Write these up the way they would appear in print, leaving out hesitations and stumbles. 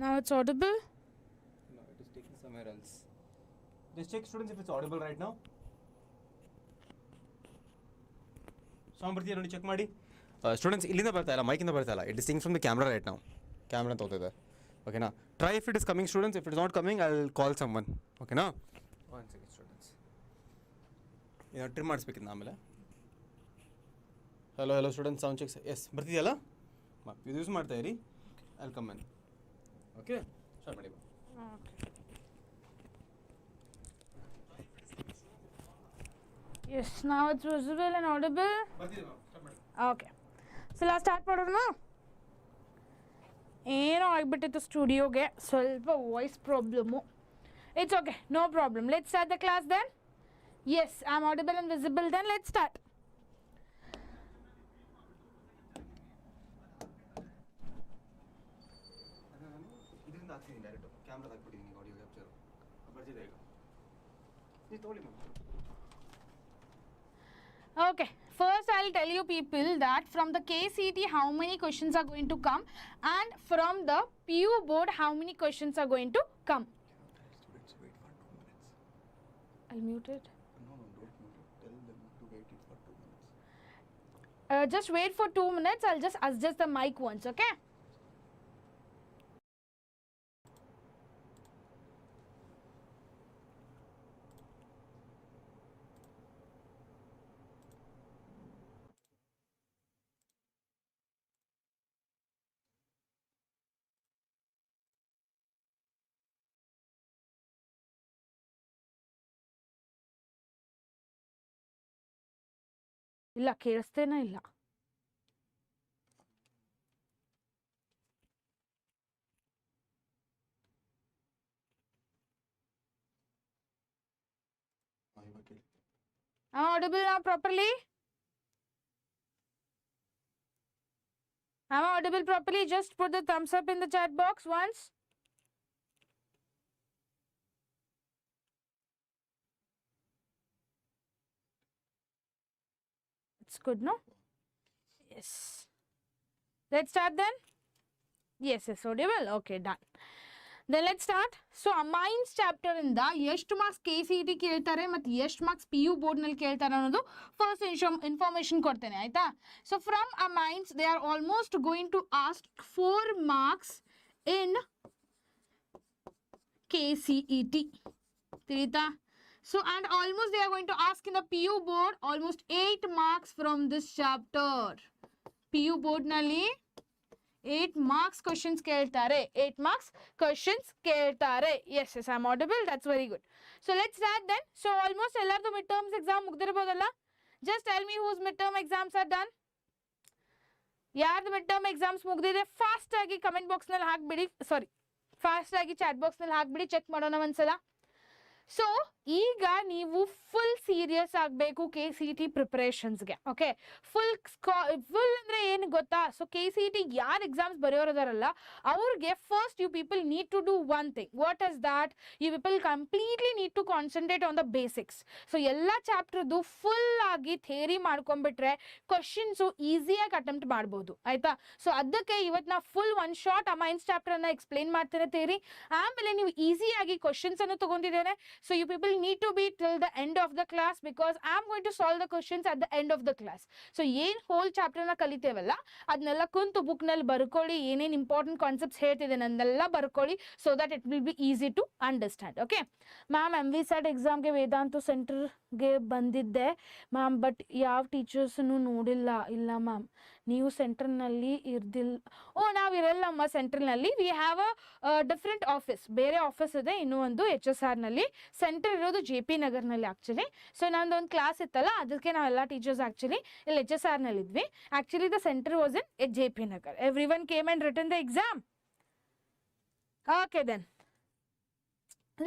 Now it's audible? No, it is taking somewhere else. Just check, students, if it's audible right now. Sound ಬರ್ತಿದೆ ನೋಡಿ, check ಮಾಡಿ. Students, ಇಲ್ಲಿಂದ ಬರ್ತಾ ಇಲ್ಲ, ಮೈಕಿಂದ ಬರ್ತಾ ಇಲ್ಲ. It is taking from the camera right now. Camera ತೋತಿದೆ. Okay na? Try if it is coming, students. If it is not coming, I'll call someone. Okay na? One second, students. Trim ಮಾಡಿಸ್ಬೇಕಿತ್ತು ಆಮೇಲೆ. Hello students, sound checks. Yes, ಬರ್ತಿದೆಯಲ್ಲ? ಇದು use ಮಾಡ್ತಾ ಇರಿ. I'll come in. Okay? Start ಮಾಡಿ. Okay. Yes, now it's visible and audible. ಬರ್ತಿದೆ ma'am. Start ಮಾಡಿ. Okay. So last start ಮಾಡೋಣ. ಏನೋ ಆಗಿಬಿಟ್ಟಿತ್ತು ಸ್ಟುಡಿಯೋಗೆ, ಸ್ವಲ್ಪ voice problem. It's okay, no problem. Let's start the class then. Yes, I'm audible and visible then. Let's start. ಇದರಿಂದ ಹಾಕ್ತೀನಿ direct camera ಹಾಕ್ಬಿಟ್ಟಿದ್ದೀನಿ audio capture ಬರ್ತಿದೆ ಈಗ. ನೀವು ತಗೊಳ್ಳಿ ma'am. Okay, first I'll tell you people that from the KCET how many questions are going to come, and from the PU board how many questions are going to come. Students, wait for 2 minutes. I'll mute it. No, don't mute it. Tell them to wait it for 2 minutes. Just wait for 2 minutes. I'll just adjust the mic once, okay? ಇಲ್ಲ ಕೇಳಿಸ್ತೇನೆ ಇಲ್ಲ. Am I audible now properly? Am I audible properly? Just put the thumbs up in the chat box once. It's good, no? Yes. Let's start then. Yes, audible. Okay, done. Then let's start. So Amines chapter in the ಎಷ್ಟು marks KCET ಕೇಳ್ತಾರೆ ಮತ್ತು ಎಷ್ಟು marks PU board ನಲ್ಲಿ ಕೇಳ್ತಾರೆ ಅನ್ನೋದು first information ಕೊಡ್ತೇನೆ ಆಯ್ತಾ. So from Amines they are almost going to ask 4 marks in KCET. ತಿಳಿತಾ? So and almost they are going to ask in the PU board almost 8 marks from this chapter. PU board nalli 8 marks questions keltare. 8 marks questions keltare. Yes, I'm audible. That's very good. So let's start then. So almost ellardu midterms exam mugdirabodalla. Just tell me whose midterm exams are done. Yardu midterm exams mugdide fast agi comment box nalli haakbidi. Sorry. Fast agi chat box nalli haakbidi. Check madona onesala. So ಈಗ ನೀವು full serious ಆಗಬೇಕು KCET ಪ್ರಿಪರೇಷನ್ಸ್ಗೆ. Okay, full ಅಂದರೆ ಏನು ಗೊತ್ತಾ? So KCET ಯಾರು exams ಬರೆಯೋರದಾರಲ್ಲ ಅವ್ರಿಗೆ first you people need to do one thing. What is that? You people completely need to concentrate on the basics. So ಎಲ್ಲ ಚಾಪ್ಟರ್ದು ಫುಲ್ ಆಗಿ ಥಿಯರಿ ಮಾಡ್ಕೊಂಡ್ಬಿಟ್ರೆ ಕ್ವಶನ್ಸು ಈಸಿಯಾಗಿ ಅಟೆಂಪ್ಟ್ ಮಾಡ್ಬೋದು ಆಯ್ತಾ. ಸೊ ಅದಕ್ಕೆ ಇವತ್ತು ನಾ ಫುಲ್ ಒನ್ ಶಾರ್ಟ್ Amines ಚಾಪ್ಟರ್ನ ಎಕ್ಸ್ಪ್ಲೇನ್ ಮಾಡ್ತೇನೆ ಥಿಯರಿ. ಆಮೇಲೆ ನೀವು ಈಸಿಯಾಗಿ ಕ್ವಶನ್ಸ್ ಅನ್ನು ತಗೊಂಡಿದ್ದೇನೆ. So you people need to be till the end of the class because I am going to solve the questions at the end of the class. So ಏನ್ whole chapter ನ ಕಲಿತೇವಲ್ಲ ಅದನ್ನೆಲ್ಲ ಕುಂತು book ನಲ್ಲಿ ಬರ್ಕೊಳ್ಳಿ. ಏನೇನ್ important concepts ಹೇಳ್ತಿದ್ದೇನೆ ಅದನ್ನೆಲ್ಲ ಬರ್ಕೊಳ್ಳಿ so that it will be easy to understand. Okay ma'am MVSAT ಎಕ್ಸಾಮ್ಗೆ ವೇದಾಂತು ಸೆಂಟರ್ಗೆ ಬಂದಿದ್ದೆ ಮ್ಯಾಮ್, ಬಟ್ ಯಾವ ಟೀಚರ್ಸ್ನು ನೋಡಿಲ್ಲ. ಇಲ್ಲ ಮ್ಯಾಮ್, ನೀವು ಸೆಂಟರ್ನಲ್ಲಿ ಇರ್ದಿಲ್ಲ. ನಾವಿರಲ್ಲಮ್ಮ ಸೆಂಟರ್ನಲ್ಲಿ. We have a different office, ಬೇರೆ ಆಫೀಸ್ ಇದೆ. ಇನ್ನೂ ಒಂದು HSR ನಲ್ಲಿ. ಸೆಂಟರ್ ಇರೋದು JP ನಗರ್ನಲ್ಲಿ ಆಕ್ಚುಲಿ. ಸೊ ನಂದೊಂದು ಕ್ಲಾಸ್ ಇತ್ತಲ್ಲ ಅದಕ್ಕೆ ನಾವೆಲ್ಲ ಟೀಚರ್ಸ್ ಆಕ್ಚುಲಿ ಇಲ್ಲಿ HSR ನಲ್ಲಿ ಇದ್ವಿ. Actually the center was in JP Nagar. Everyone came and written the exam. Okay then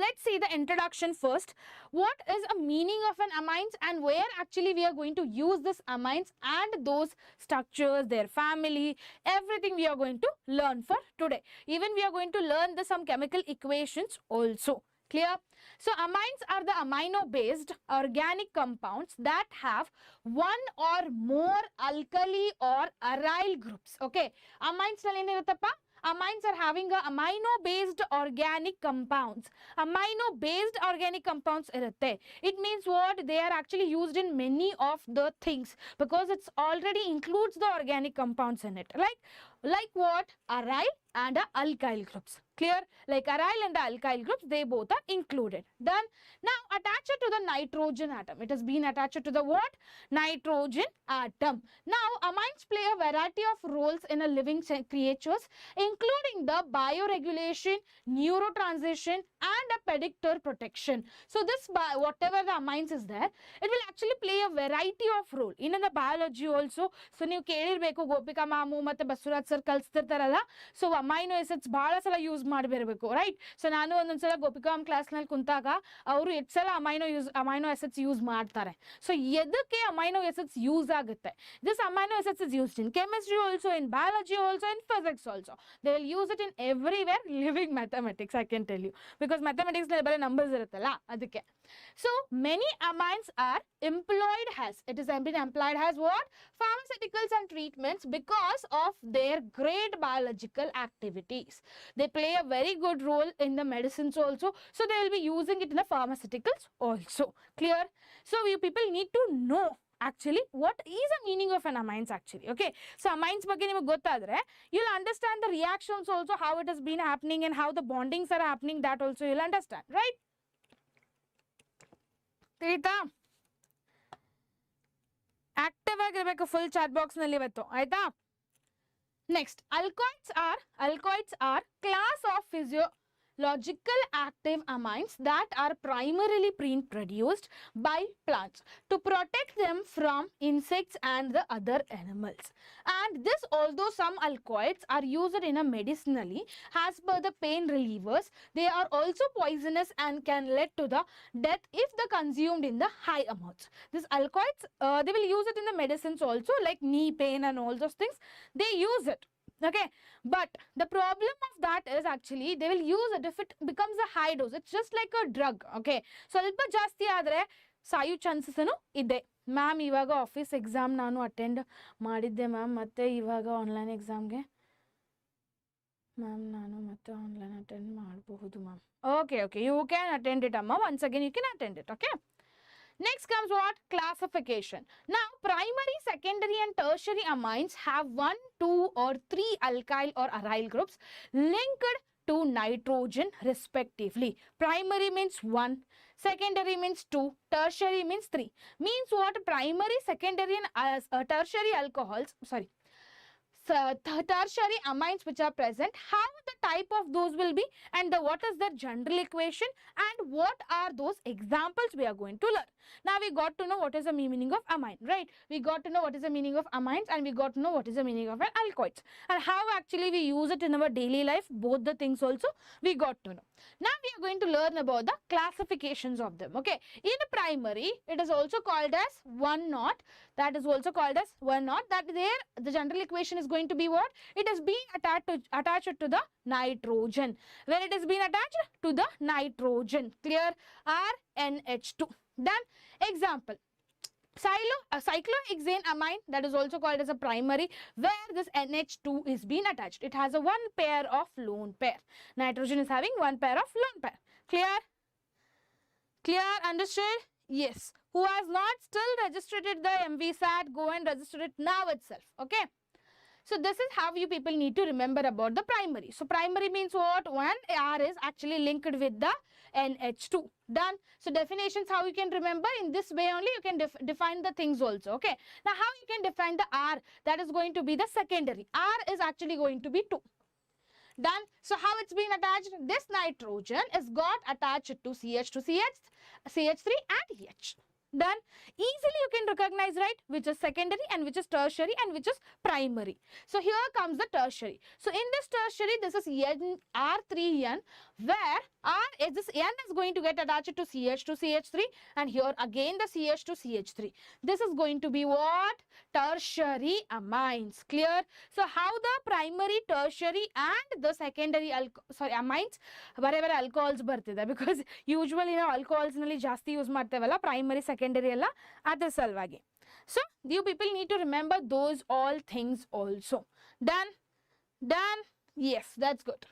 let's see the introduction first. What is a meaning of an amines and where actually we are going to use this amines and those structures, their family, everything we are going to learn for today. Even we are going to learn some chemical equations also. Clear? So amines are the amino based organic compounds that have one or more alkali or aryl groups. Okay, amines nalli eniruttappa amines are having a amino-based organic compounds. Amino-based organic compounds irutte. It means what? They are actually used in many of the things because it's already includes the organic compounds in it. Like what? Aryl and alkyl groups. Clear? Like aryl and alkyl groups, they both are included. Done. Now attach it to the nitrogen atom. It has been attached to the what? Nitrogen atom. Now amines play a variety of roles in a living creatures, including the bioregulation, neurotransition, and a predictor protection. So this whatever the amines is there, it will actually play a variety of role in the biology also. So ನೀವು ಕೇಳಿರಬೇಕು Gopika ma'am ಮತ್ತೆ Basavaraj sir ಕಲಿಸ್ತಿರ್ತಾರಲ್ಲ, so amino ಎಸಿಡ್ಸ್ ಬಹಳ ಸಲ use ಮಾಡಬಿರಬೇಕು, right? So ನಾನು ಒಂದೊಂದ್ಸಲ Gopika ma'am ಕ್ಲಾಸ್ನಲ್ಲಿ ಕುಂತಾಗ ಅವರು ಎಷ್ಟು ಸಲ ಅಮೈನೋ ಎಸಿಡ್ಸ್ ಯೂಸ್ ಮಾಡ್ತಾರೆ. ಸೊ ಎದಕ್ಕೆ ಅಮೈನೋ ಎಸಿಡ್ಸ್ ಯೂಸ್ ಆಗುತ್ತೆ? This amino acids is used in chemistry also, in biology also, in physics also. They will use it in everywhere living mathematics, I can tell you, because mathematics ನಲ್ಲಿ ಬರೀ numbers ಇರುತ್ತಲ್ಲ ಅದಕ್ಕೆ. So many amines are employed as, it is been employed as what? Pharmaceuticals and treatments because of their great biological activities. They play a very good role in the medicines also, so they will be using it in the pharmaceuticals also. Clear? So you people need to know actually what is the meaning of an amines actually. Okay, so amines ಬಗ್ಗೆ ನಿಮಗೆ ಗೊತ್ತಾದ್ರೆ you'll understand the reactions also, how it has been happening and how the bondings are happening, that also you'll understand, right? ತಿಳಿತಾ? Active ಆಗಿರ್ಬೇಕು full chat box ನಲ್ಲಿ ಇವತ್ತು, ಆಯ್ತಾ? Next, alkoids are class of physiological active amines that are primarily produced by plants to protect them from insects and the other animals. And this, although some alkoids are used in a medicinally as per the pain relievers, they are also poisonous and can lead to the death if they consumed in the high amounts. These alkoids, they will use it in the medicines also, like knee pain and all those things, they use it. Okay, but the problem of that is actually they will use it if it becomes a high dose. It's just like a drug. Okay, ಸ್ವಲ್ಪ ಜಾಸ್ತಿ ಆದರೆ ಸಾಯು chances ಇದೆ. Ma'am ಇವಾಗ office exam ನಾನು attend ಮಾಡಿದ್ದೆ ma'am, ಮತ್ತೆ ಇವಾಗ ಆನ್ಲೈನ್ ಎಕ್ಸಾಮ್ಗೆ ಮ್ಯಾಮ್ ನಾನು ಮತ್ತೆ ಆನ್ಲೈನ್ ಅಟೆಂಡ್ ಮಾಡಬಹುದು ma'am. Okay, you can attend it ಅಮ್ಮ, once again you can attend it. Okay, next comes what? Classification. Now primary, secondary and tertiary amines have 1, 2 or 3 alkyl or aryl groups linked to nitrogen respectively. Primary means 1, secondary means 2, tertiary means 3. Means what? Primary, secondary and tertiary alcohols, tertiary amines which are present, how the type of those will be, and what is their general equation, and what are those examples we are going to learn. Now we got to know what is the meaning of amine, right? We got to know what is the meaning of amines, and we got to know what is the meaning of alkoids, and how actually we use it in our daily life. Both the things also we got to know. Now we are going to learn about the classifications of them. Okay, in primary it is also called as 1-0. That is also called as 1-0. That there the general equation is going to be what? It is being attached to the nitrogen. When it is being attached to the nitrogen, clear? RNH2. Then example, cyclohexane amine, that is also called as a primary, where this NH2 is being attached. It has a 1 pair of lone pair. Nitrogen is having 1 pair of lone pair. Clear? Understood? Yes. Who has not still registered the MVSAT, go and register it now itself. Okay, so this is how you people need to remember about the primary. So primary means what? When R is actually linked with the NH2. Done. So definitions, how you can remember, in this way only you can define the things also. Okay, now how you can define the R? That is going to be the secondary. R is actually going to be 2. Done. So how it's been attached? This nitrogen is got attached to CH to CH3 and H. Done. Easily you can recognize, right, which is secondary and which is tertiary and which is primary. So here comes the tertiary. So in this tertiary, this is R3N, where R is this N is going to get attached to CH to CH3, and here again the CH to CH3. This is going to be what? Tertiary amines. Clear? So how the primary, tertiary and the secondary amines, wherever alcohols bartide, because usually ನಾವು alcohols ನಲ್ಲಿ ಜಾಸ್ತಿ use ಮಾಡ್ತೇವಲ್ಲ, primary, secondary ಎಲ್ಲ ಅದರ ಸಲುವಾಗಿ. So you people need to remember those all things also. Done. Yes, that's good.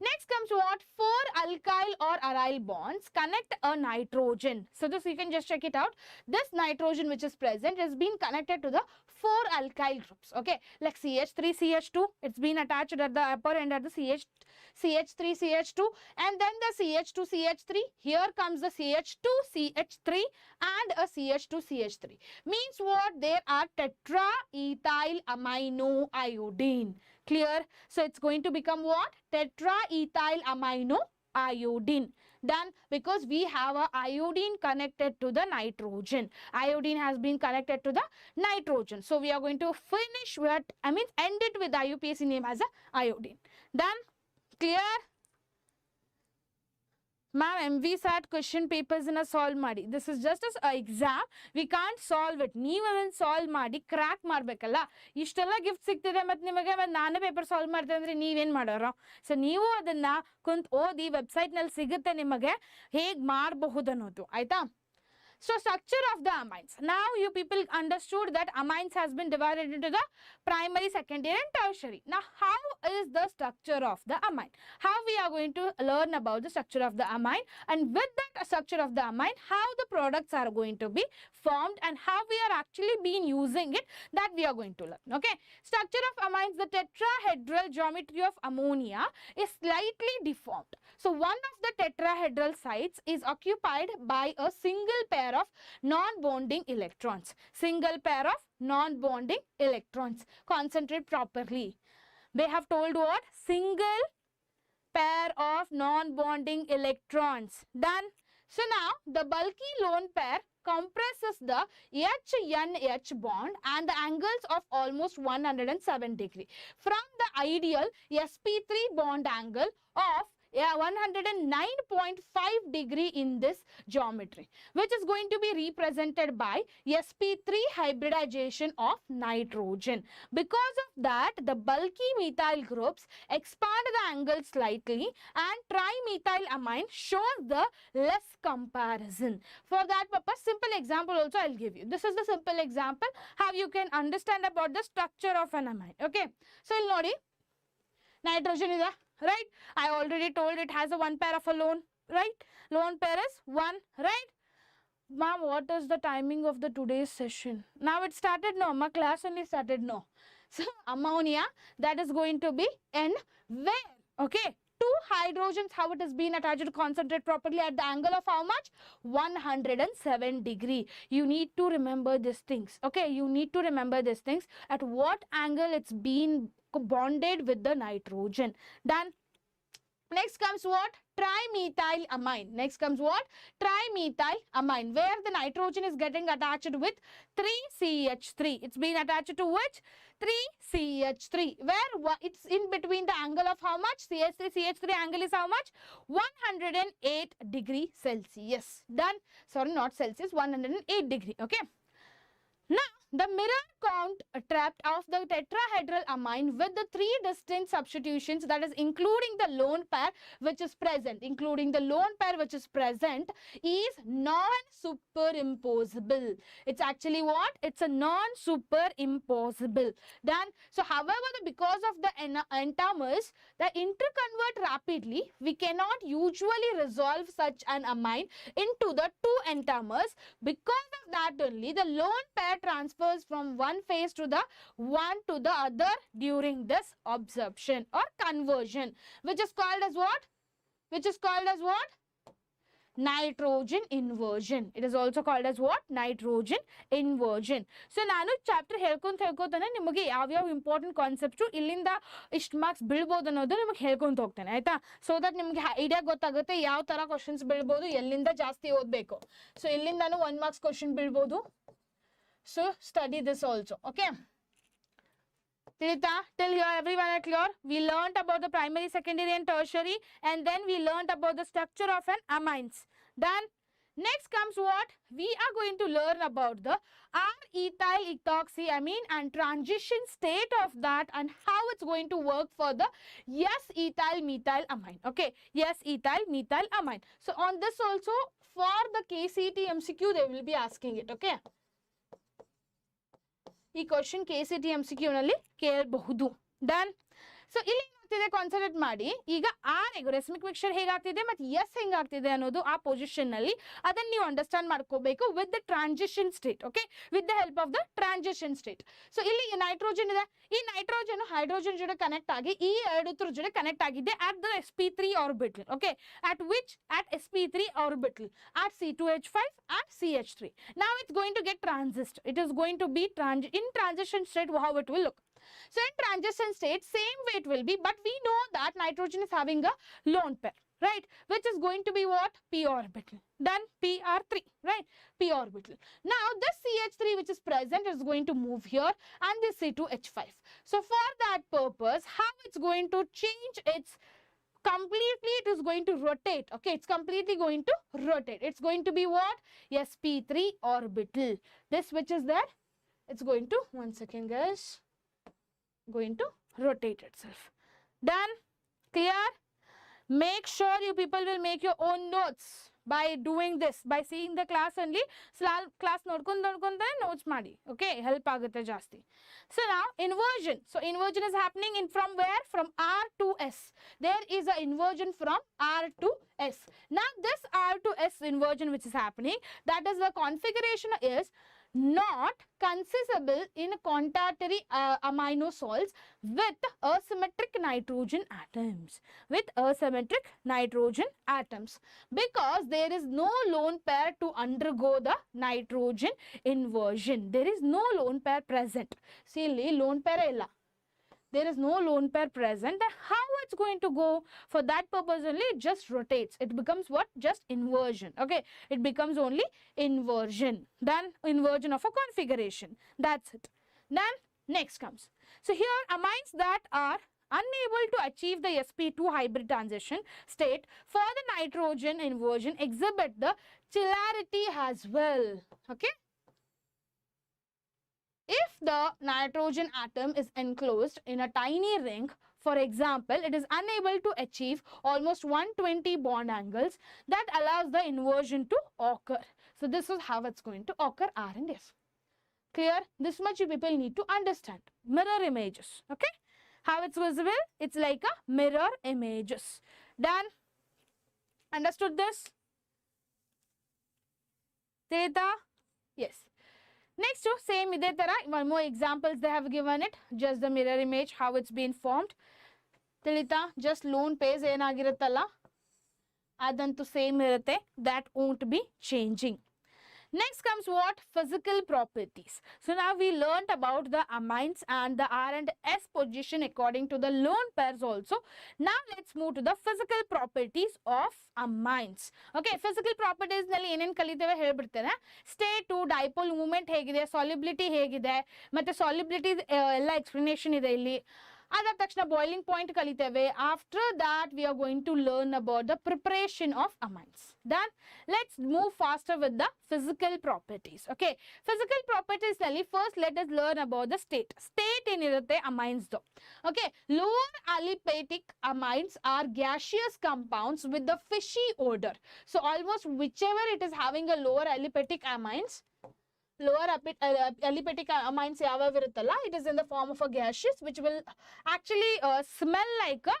Next comes what? 4 alkyl or aryl bonds connect a nitrogen. So this you can just check it out. This nitrogen which is present has been connected to the 4 alkyl groups. Okay, like CH3, CH2, it's been attached at the upper end at the CH3, CH2, and then the CH2, CH3. Here comes the CH2, CH3, and a CH2, CH3. Means what? There are tetraethyl amino iodine. Clear? So it's going to become what? Tetraethyl amino iodine. Done, because we have a iodine connected to the nitrogen. Iodine has been connected to the nitrogen. So we are going to finish with, end it with IUPAC name as a iodine. Done? Clear? Ma'am, MVSAT question papers in a solve ಮಾಡಿ. This is just as an exam. We can't solve it. ನೀವು ಅದನ್ನು solve ಮಾಡಿ crack ಮಾಡಬೇಕಲ್ಲ. ಇಷ್ಟೆಲ್ಲ gift ಸಿಗ್ತಿದೆ ಮತ್ತು ನಿಮಗೆ ನಾನೇ paper solve ಮಾಡ್ತೇನೆ ಅಂದರೆ ನೀವೇನು ಮಾಡೋರು? ಸೊ ನೀವು ಅದನ್ನು ಕುಂತು ಓದಿ ವೆಬ್ಸೈಟ್ನಲ್ಲಿ ಸಿಗುತ್ತೆ ನಿಮಗೆ ಹೇಗೆ ಮಾಡಬಹುದು ಅನ್ನೋದು. ಆಯಿತಾ? So structure of the amines. Now you people understood that amines has been divided into the primary, secondary and tertiary. Now how is the structure of the amine? How we are going to learn about the structure of the amine, and with that structure of the amine, how the products are going to be formed and how we are actually been using it, that we are going to learn. Okay. Structure of amines, the tetrahedral geometry of ammonia is slightly deformed. So one of the tetrahedral sites is occupied by a single pair of non-bonding electrons. Single pair of non-bonding electrons. Concentrate properly. They have told what? Single pair of non-bonding electrons. Done. So now the bulky lone pair compresses the H-N-H bond and the angles of almost 107 degree from the ideal sp3 bond angle of 109.5 degree in this geometry, which is going to be represented by sp3 hybridization of nitrogen. Because of that, the bulky methyl groups expand the angle slightly and trimethylamine shows the less comparison. For that purpose, simple example also I'll give you. This is the simple example how you can understand about the structure of an amine. Okay, so you'll know nitrogen is a right. I already told it has a one pair of a lone, right? Lone pair is 1, right? Ma'am, what is the timing of the today's session? Now it started, no. My class only started, no. So ammonia, that is going to be N where? Okay. 2 hydrogens, how it has been attached to concentrate properly at the angle of how much? 107 degree. You need to remember these things. Okay, you need to remember these things. At what angle it's been bonded with the nitrogen. Done. Next comes what? Trimethylamine. Next comes what? Trimethylamine, where the nitrogen is getting attached with 3CH3. It's been attached to which? 3CH3, where it's in between the angle of how much? CH3 angle is how much? 108 degree Celsius. Done. Sorry, not Celsius, 108 degree. Okay. Now, the mirror count trapped of the tetrahedral amine with the 3 distinct substitutions, that is including the lone pair which is present, is non-superimposable. It's actually what? It's a non-superimposable. Done. So, however, because of the enantiomers, the interconvert rapidly, we cannot usually resolve such an amine into the 2 enantiomers. Because of that only, the lone pair transfers from one phase to the other during this absorption or conversion, which is called as what? Nitrogen inversion. It is also called as what? Nitrogen inversion. So nanu chapter helkonta nimage yav important concepts illinda ish marks bilbodu annodu nimage helkonta hogtane aita, so that nimage idea gottagutte yav tara questions bilbodu, ellinda jaasti odbeku. So illindanu 1 marks question bilbodu. So study this also. Okay. Till here everyone are clear? We learnt about the primary, secondary and tertiary, and then we learnt about the structure of an amines. Done. Next comes what? We are going to learn about the R-ethyl ethoxyamine and transition state of that and how it's going to work for the S-ethyl methylamine. Okay, S-ethyl methylamine. So on this also, for the KCET MCQ, they will be asking it. Okay. ಈ question KCET MCQ ನಲ್ಲಿ ಕೇಳಬಹುದು. Done. So ಇಲ್ಲಿ ಏನಾಗ್ತಿದೆ concentrate ಮಾಡಿ. ಈಗ R ಎಗೊರೆಸ್ಮಿಕ್ mixture ಹೇಗಾಗ್ತಿದೆ ಮತ್ತು S ಹೆಂಗಾಗ್ತಿದೆ ಅನ್ನೋದು ಆ ಪೊಸಿಷನ್ ನಲ್ಲಿ ಅದನ್ನ ನೀವು ಅಂಡರ್ಸ್ಟ್ಯಾಂಡ್ ಮಾಡ್ಕೋಬೇಕು with the transition state. Okay, with the help of the transition state. So ಇಲ್ಲಿ ನೈಟ್ರೋಜನ್ ಇದೆ, ಈ ನೈಟ್ರೋಜನ್ ಹೈಡ್ರೋಜನ್ ಜೊತೆ ಕನೆಕ್ಟ್ ಆಗಿ ಈ ಎರಡರ ಜೊತೆ ಕನೆಕ್ಟ್ ಆಗಿದೆ at the sp3 orbital. Okay, at which at sp3 orbital at c2h5 and ch3. Now it's going to get transist. It is going to be in transition state. How it will look? So in transition state, same way it will be, but we know that nitrogen is having a lone pair, right, which is going to be what? P orbital. Then pr3, right, P orbital. Now this ch3 which is present is going to move here and this c2h5. So for that purpose, how it's going to change its completely, it is going to rotate. Okay, it's completely going to rotate. It's going to be what? sp3 orbital. This which is there, it's going to, one second guys, going to rotate itself. Done? Clear? Make sure you people will make your own notes by doing this, by seeing the class only. Class nodkonde notes ಮಾಡಿ. Okay, help ಆಗುತ್ತೆ ಜಾಸ್ತಿ. So now inversion. So inversion is happening in from where? From R to S. There is a inversion from R to S. Now this R to S inversion which is happening, that is the configuration is not consistent in quaternary amino salts with asymmetric nitrogen atoms. With asymmetric nitrogen atoms. Because there is no lone pair to undergo the nitrogen inversion. There is no lone pair present. See, lone pair illa. There is no lone pair present. Then how it's going to go? For that purpose only, it just rotates. It becomes what? Just inversion. Okay, it becomes only inversion. Then inversion of a configuration. That's it. Then next comes. So here amines that are unable to achieve the sp2 hybrid transition state for the nitrogen inversion exhibit the chirality as well. Okay. If the nitrogen atom is enclosed in a tiny ring, for example, it is unable to achieve almost 120 bond angles that allows the inversion to occur. So this is how it's going to occur, R and S. Clear? This much you people need to understand. Mirror images. Okay? How it's visible? It's like a mirror images. Done? Understood this? Theta? Yes. Next to same ide tara one more examples they have given it, just the mirror image, how it's been formed. Tilita, just lone page enagiruttalla adantu same irutte, that won't be changing. Next comes what? Physical properties. So now we learnt about the amines and the R and S position according to the lone pairs also. Now let's move to the physical properties of amines. Okay, physical properties nalli enen kaliteve helbiಡ್ತೇನೆ. State to dipole movement ಹೇಗಿದೆ, solubility ಹೇಗಿದೆ, ಮತ್ತೆ solubility ಎಲ್ಲ explanation ಇದೆ ಇಲ್ಲಿ. ಅದರ ತಕ್ಷಣ boiling point ಕಲಿತೇವೆ. After that we are going to learn about the preparation of amines. Then let's move faster with the physical properties. Okay, physical properties ನಲ್ಲಿ first let us learn about the state. State ಏನಿರುತ್ತೆ amines. Okay, lower aliphatic amines are gaseous compounds with the fishy odour. So almost whichever it is having a lower aliphatic amines, lower alipetic amines yavav iruttalla, it is in the form of a gaseous which will actually smell like a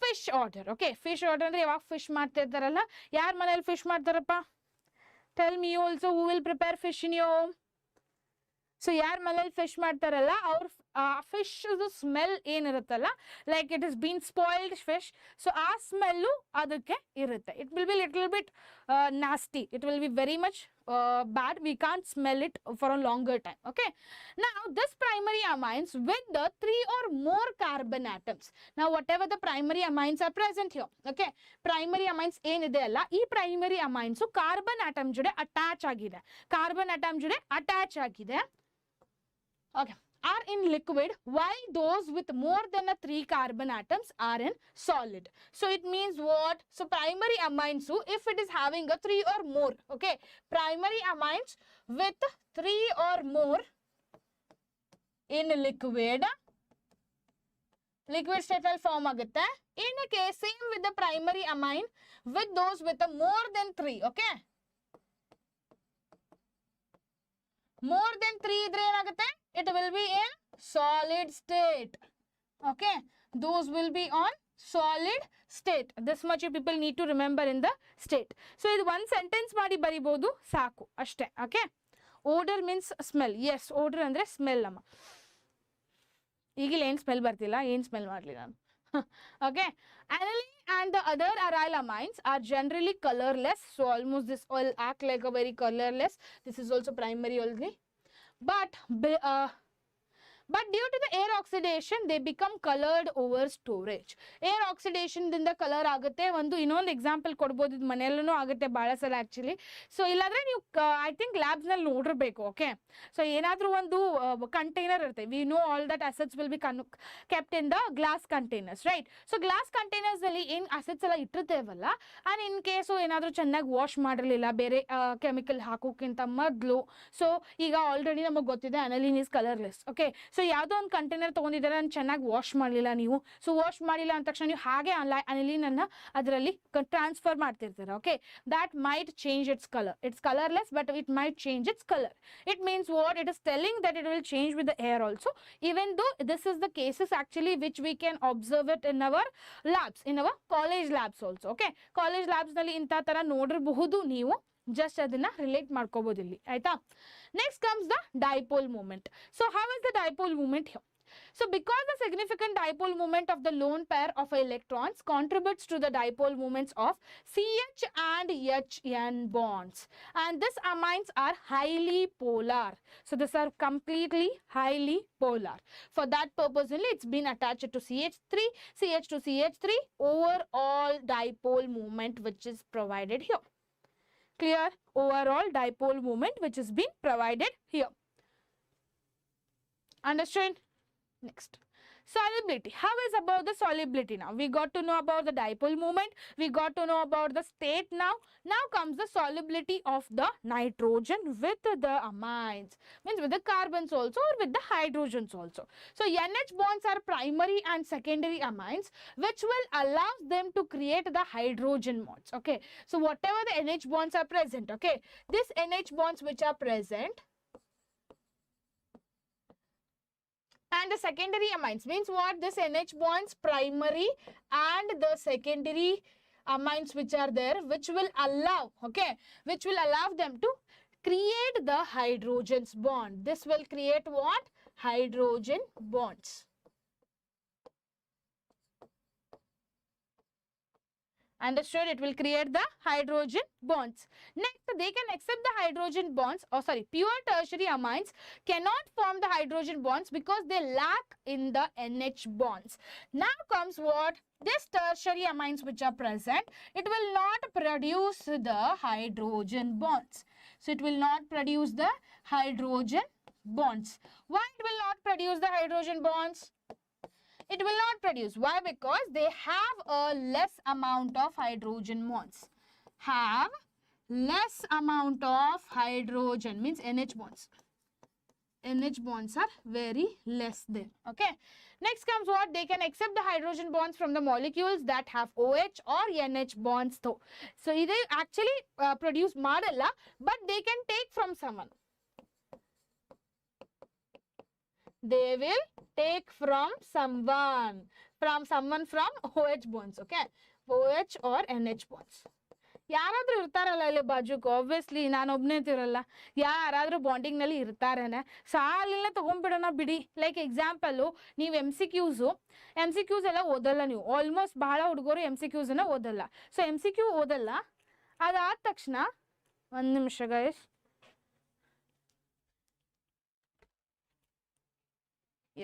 fish odor. Okay, fish odor andre yavag fish ಮಾಡ್ತಾ ಇರ್ತಾರಲ್ಲ, ಯಾರ ಮನೆಯಲ್ಲಿ fish ಮಾಡ್ತಾರಪ್ಪ? Tell me also, who will prepare fish in your home? So ಯಾರ ಮನೆಯಲ್ಲಿ fish ಮಾಡ್ತಾರಲ್ಲ ಅವ್ರ fish smell ಏನಿರುತ್ತಲ್ಲ, like it is been spoiled fish, so ಆ ಸ್ಮೆಲ್ಲು ಅದಕ್ಕೆ ಇರುತ್ತೆ. It will be little bit nasty, it will be very much bad, we can't smell it for a longer time. Okay, now this primary amines with the 3 or more carbon atoms. Now whatever the primary amines are present here, okay, primary amines ಏನಿದೆ ಅಲ್ಲ, ಈ primary amines carbon atom ಜೊತೆ attach ಆಗಿದೆ, carbon atom ಜೊತೆ attach ಆಗಿದೆ. Okay, are in liquid, while those with more than 3 carbon atoms are in solid. So it means what? So primary amines, if it is having a 3 or more, okay, primary amines with 3 or more in liquid, liquid state will form agutte. In a case same with the primary amine with those with a more than 3, okay, more than 3 idre enagutte, it will be in solid state. Okay, Those will be on solid state. This much you people need to remember in the state. So ಇದು one sentence ಮಾಡಿ ಬರಿಬಹುದು ಸಾಕು ಅಷ್ಟೇ. Okay, odor means smell. Yes, odor ಅಂದ್ರೆ smell ಅಮ್ಮ. ಈಗಿಲ್ಲ ಏನು smell ಬರ್ತಿಲ್ಲ, ಏನು ಸ್ಮೆಲ್ ಮಾಡಲಿ ನಾನು. Okay, aniline and the other aryl amines are generally colorless, so almost this will act like a very colorless. This is also primary only, but due to the air oxidation they become colored over storage. Air oxidation ದಿಂದ colour ಆಗುತ್ತೆ. ಇನ್ನೊಂದು example ಕೊಡ್ಬೋದು, ಇದು ಮನೆಯಲ್ಲೂ ಆಗುತ್ತೆ ಭಾಳ ಸಲ actually. So ಇಲ್ಲಾಂದರೆ ನೀವು ಐ ಥಿಂಕ್ ಲ್ಯಾಬ್ಸ್ನಲ್ಲಿ ನೋಡಿರ್ಬೇಕು. ಓಕೆ, ಸೊ ಏನಾದರೂ ಒಂದು ಕಂಟೈನರ್ ಇರುತ್ತೆ. We know all that acids will be kept in the glass containers, right? So glass ಕಂಟೈನರ್ಸಲ್ಲಿ ಏನು ಅಸೆಟ್ಸ್ ಎಲ್ಲ ಇಟ್ಟಿರ್ತೇವಲ್ಲ, ಆ್ಯಂಡ್ ಇನ್ ಕೇಸು ಏನಾದರೂ ಚೆನ್ನಾಗಿ ವಾಶ್ ಮಾಡಿರಲಿಲ್ಲ ಬೇರೆ ಕೆಮಿಕಲ್ ಹಾಕೋಕ್ಕಿಂತ ಮೊದಲು, ಸೊ ಈಗ ಆಲ್ರೆಡಿ ನಮಗೆ ಗೊತ್ತಿದೆ ಅನಲಿನ್ ಈಸ್ ಕಲರ್ಲೆಸ್. ಓಕೆ, ಸೊ ಯಾವುದೋ ಒಂದು ಕಂಟೈನರ್ ತೊಗೊಂಡಿದ್ದಾರೆ, ಚೆನ್ನಾಗಿ ವಾಶ್ ಮಾಡಲಿಲ್ಲ ನೀವು. ಸೊ ವಾಶ್ ಮಾಡಿಲ್ಲ ಅಂದ ತಕ್ಷಣ ನೀವು ಹಾಗೆ ಅನಿಲಿನನ್ನು ಅದರಲ್ಲಿ ಟ್ರಾನ್ಸ್ಫರ್ ಮಾಡ್ತಿರ್ತೀರ. Okay, that might change its colour. It's colourless but it might change its colour. It means what it is telling that it will change with the air also, even though this is the cases actually which we can observe it in our labs, in our college labs also. Okay, college labs ನಲ್ಲಿ ಇಂಥ ಥರ ನೋಡಿರಬಹುದು ನೀವು. Just ಅದನ್ನ relate ಮಾಡ್ಕೋಬಹುದು ಇಲ್ಲಿ, ಆಯ್ತಾ? Next comes the dipole moment. So how is the dipole moment here? So because the significant dipole moment of the lone pair of electrons contributes to the dipole moments of CH and HN bonds, and these amines are highly polar. So these are completely highly polar. For that purpose only it's been attached to CH3, CH to CH3 overall dipole moment which is provided here. Clear? Overall dipole moment which is being provided here. Understand? Next, solubility. How is about the solubility now? We got to know about the dipole moment. We got to know about the state now. Now comes the solubility of the nitrogen with the amines. Means with the carbons also or with the hydrogens also. So NH bonds are primary and secondary amines which will allow them to create the hydrogen bonds. Okay. So whatever the NH bonds are present. Okay. These NH bonds which are present and the secondary amines means what? This NH bonds primary and the secondary amines which are there which will allow, okay, which will allow them to create the hydrogens bond. This will create what? Hydrogen bonds. Understood? It will create the hydrogen bonds. Next, they can accept the hydrogen bonds, pure tertiary amines cannot form the hydrogen bonds because they lack in the NH bonds. Now comes what? This tertiary amines which are present, it will not produce the hydrogen bonds. So it will not produce the hydrogen bonds. Why it will not produce the hydrogen bonds? It will not produce. Why? Because they have a less amount of hydrogen bonds. Have less amount of hydrogen means NH bonds. NH bonds are very less there. Okay. Next comes what? They can accept the hydrogen bonds from the molecules that have OH or NH bonds though. So they actually produce madalla, but they can take from someone. They will take from someone from OH bonds. Okay, OH or NH bonds. ಯಾರಾದರೂ ಇರ್ತಾರಲ್ಲ ಇಲ್ಲಿ ಬಾಜುಕ್, obviously ನಾನು ಒಬ್ಬನೇ ಇರಲ್ಲ, ಯಾರಾದರೂ ಬಾಂಡಿಂಗ್ನಲ್ಲಿ ಇರ್ತಾರೇನೆ. ಸಾಲಿನ ತೊಗೊಂಡ್ಬಿಡೋಣ ಬಿಡಿ. Like example, ನೀವು ಎಮ್ ಸಿ ಕ್ಯೂಸ್ ಎಲ್ಲ ಓದಲ್ಲ ನೀವು. ಆಲ್ಮೋಸ್ಟ್ ಬಹಳ ಹುಡುಗರು ಎಮ್ ಸಿ ಕ್ಯೂಸನ್ನು ಓದಲ್ಲ. ಸೊ ಎಮ್ ಸಿ ಕ್ಯೂ ಓದಲ್ಲ, ಅದಾದ ತಕ್ಷಣ ಒಂದು ನಿಮಿಷ guys,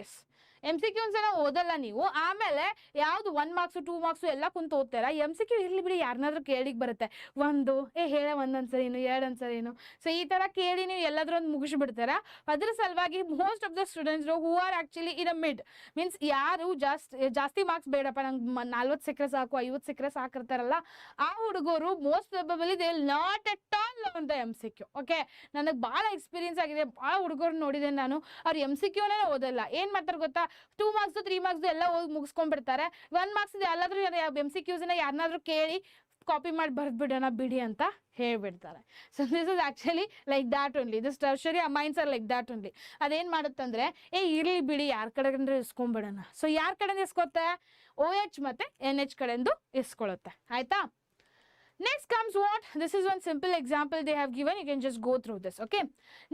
S M C Qs ಎಲ್ಲ ಓದಲ್ಲ ನೀವು. ಆಮೇಲೆ ಯಾವುದು 1 ಮಾರ್ಕ್ಸು 2 ಮಾರ್ಕ್ಸು ಎಲ್ಲ ಕುಂತು ಓದ್ತಾರ. ಎಮ್ ಸಿ ಕ್ಯೂ ಇರಲಿ ಬಿಡಿ, ಯಾರನ್ನಾದ್ರೂ ಕೇಳಿಗೆ ಬರುತ್ತೆ. ಹೇಳ ಒಂದೊಂದ್ಸರಿನು 2 ಅನ್ಸರಿನು. ಸೊ ಈ ಥರ ಕೇಳಿ ನೀವು ಎಲ್ಲಾದ್ರೂ ಒಂದು ಮುಗಿಸ್ಬಿಡ್ತಾರ. ಅದ್ರ ಸಲುವಾಗಿ most of the students who are actually in a mid means ಯಾರು ಜಾಸ್ತಿ ಮಾರ್ಕ್ಸ್ ಬೇಡಪ್ಪ, ನಂಗೆ 40 ಸಿಕ್ಕರೆ ಸಾಕು 50 ಸಿಕ್ಕರೆ ಸಾಕಿರ್ತಾರಲ್ಲ, ಆ ಹುಡುಗರು most probably they will not at all learn the M C Q. Okay, ನನಗೆ ಭಾಳ ಎಕ್ಸ್ಪೀರಿಯನ್ಸ್ ಆಗಿದೆ, ಭಾಳ ಹುಡುಗರು ನೋಡಿದೆ ನಾನು. ಅವ್ರು ಎಮ್ ಸಿ ಕ್ಯೂನೇ ಓದಲ್ಲ. ಏನು ಮಾಡ್ತಾರೆ ಗೊತ್ತಾ? 2 ಮಾರ್ಕ್ಸ್ 3 ಮಾರ್ಕ್ಸ್ ಎಲ್ಲ ಹೋಗಿ ಮುಗಿಸ್ಕೊಂಡ್ಬಿಡ್ತಾರೆ. 1 ಮಾರ್ಕ್ಸ್ ಎಲ್ಲಾದ್ರೂ ಎಮ್ ಸಿ ಕ್ಯೂಸ್ನ ಯಾರನ್ನಾದ್ರೂ ಕೇಳಿ ಕಾಪಿ ಮಾಡಿ ಬರ್ದ್ಬಿಡೋಣ ಬಿಡಿ ಅಂತ ಹೇಳ್ಬಿಡ್ತಾರೆ. So this is actually like that only. This tertiary amines are like that only. ಅದೇನು ಮಾಡುತ್ತಂದ್ರೆ ಇರಲಿ ಬಿಡಿ ಯಾರ ಕಡೆಗಂದ್ರೆ ಇಸ್ಕೊಂಬಿಡೋಣ. ಸೊ ಯಾರ ಕಡೆಯಿಂದ ಇಸ್ಕೊತ್ತೆ? OH ಮತ್ತು NH ಕಡೆಯಿಂದ ಇಸ್ಕೊಳ್ಳುತ್ತೆ. ಆಯಿತಾ? Next comes what? This is one simple example they have given. You can just go through this, okay?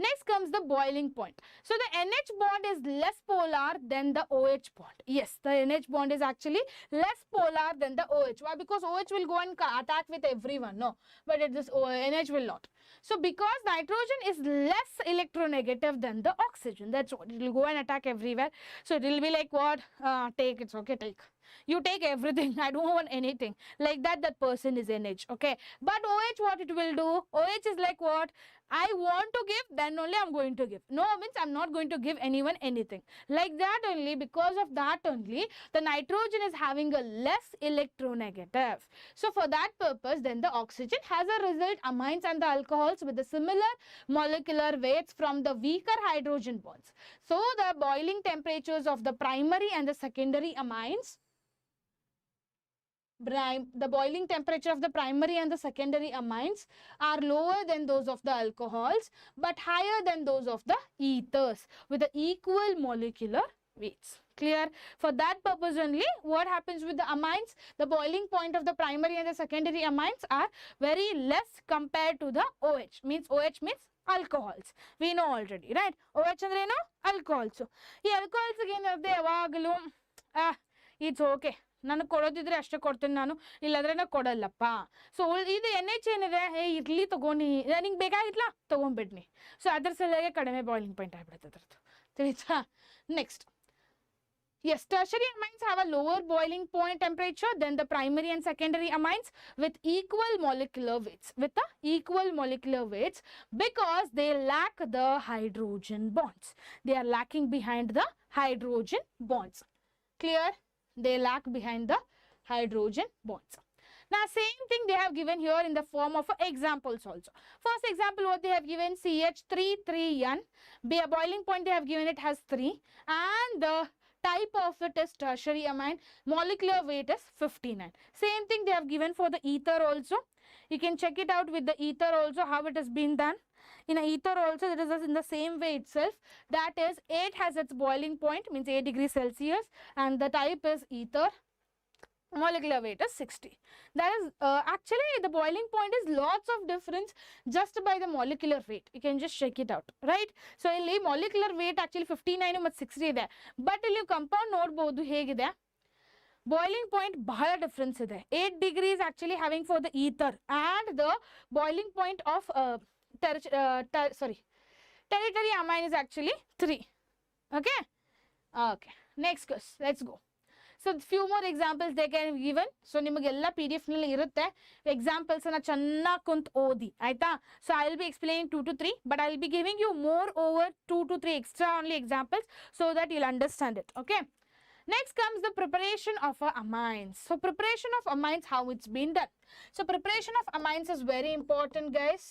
Next comes the boiling point. So the NH bond is less polar than the OH bond. Yes, the NH bond is actually less polar than the OH. Why? Because OH will go and attack with everyone. No, but this NH will not. So because nitrogen is less electronegative than the oxygen, that's what. It will go and attack everywhere. So it will be like what? Take, it's okay, take. You take everything. I don't want anything. Like that person is NH. Okay. But OH, what it will do? OH is like what? I want to give, then only I'm going to give. No means I'm not going to give anyone anything. Like that only, because of that only, the nitrogen is having a less electronegative. So for that purpose, then the oxygen has a result amines and the alcohols with the similar molecular weights from the weaker hydrogen bonds. So the boiling temperatures of the primary and the secondary amines, the boiling temperature of the primary and the secondary amines are lower than those of the alcohols but higher than those of the ethers with the equal molecular weights. Clear? For that purpose only, what happens with the amines? The boiling point of the primary and the secondary amines are very less compared to the OH. Means OH means alcohols. We know already, right? OH andre no? Alcohols. Ee alcohols ಏನಂದ್ರೆ ಯಾವಾಗಲೂ it's okay. ನನಗೆ ಕೊಡೋದಿದ್ರೆ ಅಷ್ಟೇ ಕೊಡ್ತೀನಿ ನಾನು, ಇಲ್ಲಾಂದ್ರೆ ನಾನು ಕೊಡಲ್ಲಪ್ಪ. So ಇದು NH ಏನಿದೆ, ಇರಲಿ ತಗೊಂಡು ನಿಂಗೆ ಬೇಕಾಗಿತ್ತಲ್ಲ ತೊಗೊಂಡ್ಬಿಡ್ನಿ. ಸೊ ಅದ್ರ ಸಲುವಾಗಿ ಕಡಿಮೆ ಬಾಯ್ಲಿಂಗ್ ಪಾಯಿಂಟ್ ಆಗ್ಬಿಡುತ್ತೆ ಅದ್ರದ್ದು. ತಿಳಿತಾ? Next, yes, tertiary amines have a lower boiling point temperature than the primary and secondary amines with equal molecular weights. With the equal molecular weights because they lack the hydrogen bonds. They are lacking behind the hydrogen bonds. Clear? They lack behind the hydrogen bonds. Now same thing they have given here in the form of examples also. First example what they have given, CH33N. Boiling point they have given it has 3 and the type of it is tertiary amine. Molecular weight is 59. Same thing they have given for the ether also. You can check it out with the ether also how it has been done. In a ether also it is in the same way itself. That is 8 has its boiling point, means 8 degrees Celsius, and the type is ether. Molecular weight is 60. That is actually the boiling point is lots of difference just by the molecular weight. You can just check it out, right? So ಇಲ್ಲಿ molecular weight actually 59 ಮತ್ತು 60 ಇದೆ. But ಇಲ್ಲಿ compound ನೋಡಬಹುದು ಹೇಗಿದೆ. Boiling point ಬಹಳ difference ಇದೆ. 8 degrees actually having for the ether and the boiling point of tertiary amine is actually 3. Okay? Okay. Next question. Let's go. So few more examples they can given. So ನಿಮಗೆಲ್ಲ PDF ನಲ್ಲಿ ಇರುತ್ತೆ. Examples ಅನ್ನ ಚೆನ್ನಾಗಿ ಕುಂತು ಓದಿ ಆಯ್ತಾ. So I will be explaining 2 to 3 but I will be giving you more over 2 to 3 extra only examples so that you'll understand it. Okay. Next comes the preparation of amines. So preparation of amines, how it's been done. So preparation of amines is very important guys.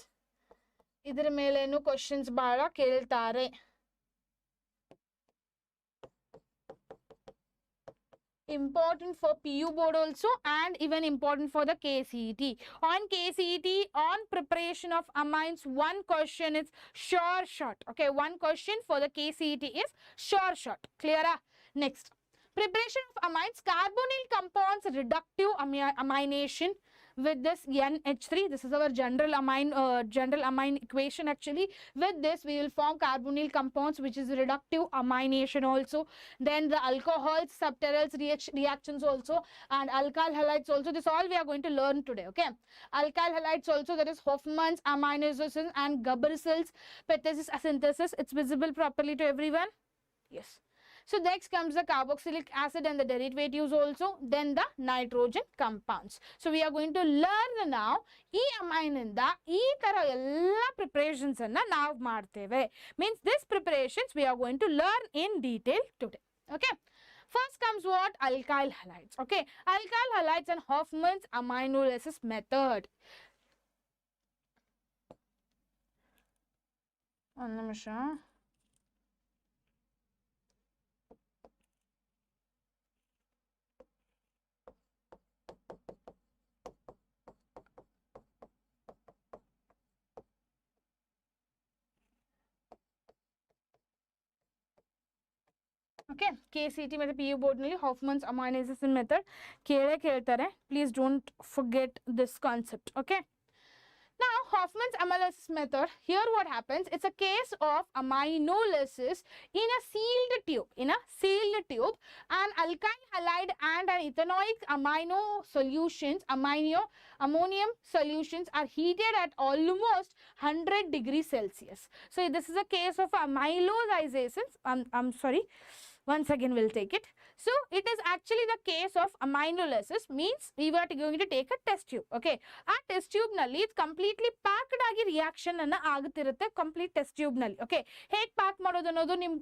ಇದರ ಮೇಲೇನು questions ಬಹಳ ಕೇಳ್ತಾರೆ. Important for PU board also and even important for the KCET. On KCET, on preparation of amines, one question is sure shot. Okay, one question for the KCET is sure shot. Clear? Next, preparation of amines, carbonyl compounds reductive amination with this NH3. This is our general amine equation actually. With this we will form carbonyl compounds which is reductive amination also. Then the alcohols, subterals reactions also and alkyl halides also. This all we are going to learn today. Okay, alkyl halides also, that is Hofmann's, aminosation and Gabriel's synthesis. It's visible properly to everyone. Yes. So next comes the carboxylic acid and the derivatives also, then the nitrogen compounds. So we are going to learn now ಈ amine ಇಂದ ಈ ತರ ಎಲ್ಲ preparations ಅನ್ನ ನಾವು ಮಾಡ್ತೇವೆ. Means this preparations we are going to learn in detail today. Okay. First comes what? Alkyl halides. Okay. Alkyl halides and Hofmann's aminolysis method. ಒಂದು ನಿಮಿಷ. Okay, KCET method PU board nalli Hoffman's amminization method ಕೇಳ್ತಾರೆ. Please don't forget this concept. Okay. Now, Hoffman's amylolysis method, here what happens, it's a case of aminolysis in a sealed tube. In a sealed tube, an alkyl halide and an ethanoic ammonium solutions are heated at almost 100 degrees Celsius. So, this is a case of amylosization. I'm sorry. Once again, we'll take it. So, it is actually the case of aminolysis, means we were going to take a test tube. Okay. A test tube nalli it's completely packed agi reaction anna aguತ್ತಿರುತ್ತೆ complete test tube nalli. Okay. ಹೇಗೆ pack ಮಾಡೋದು ಅನ್ನೋದು ನಿಮ್ಮ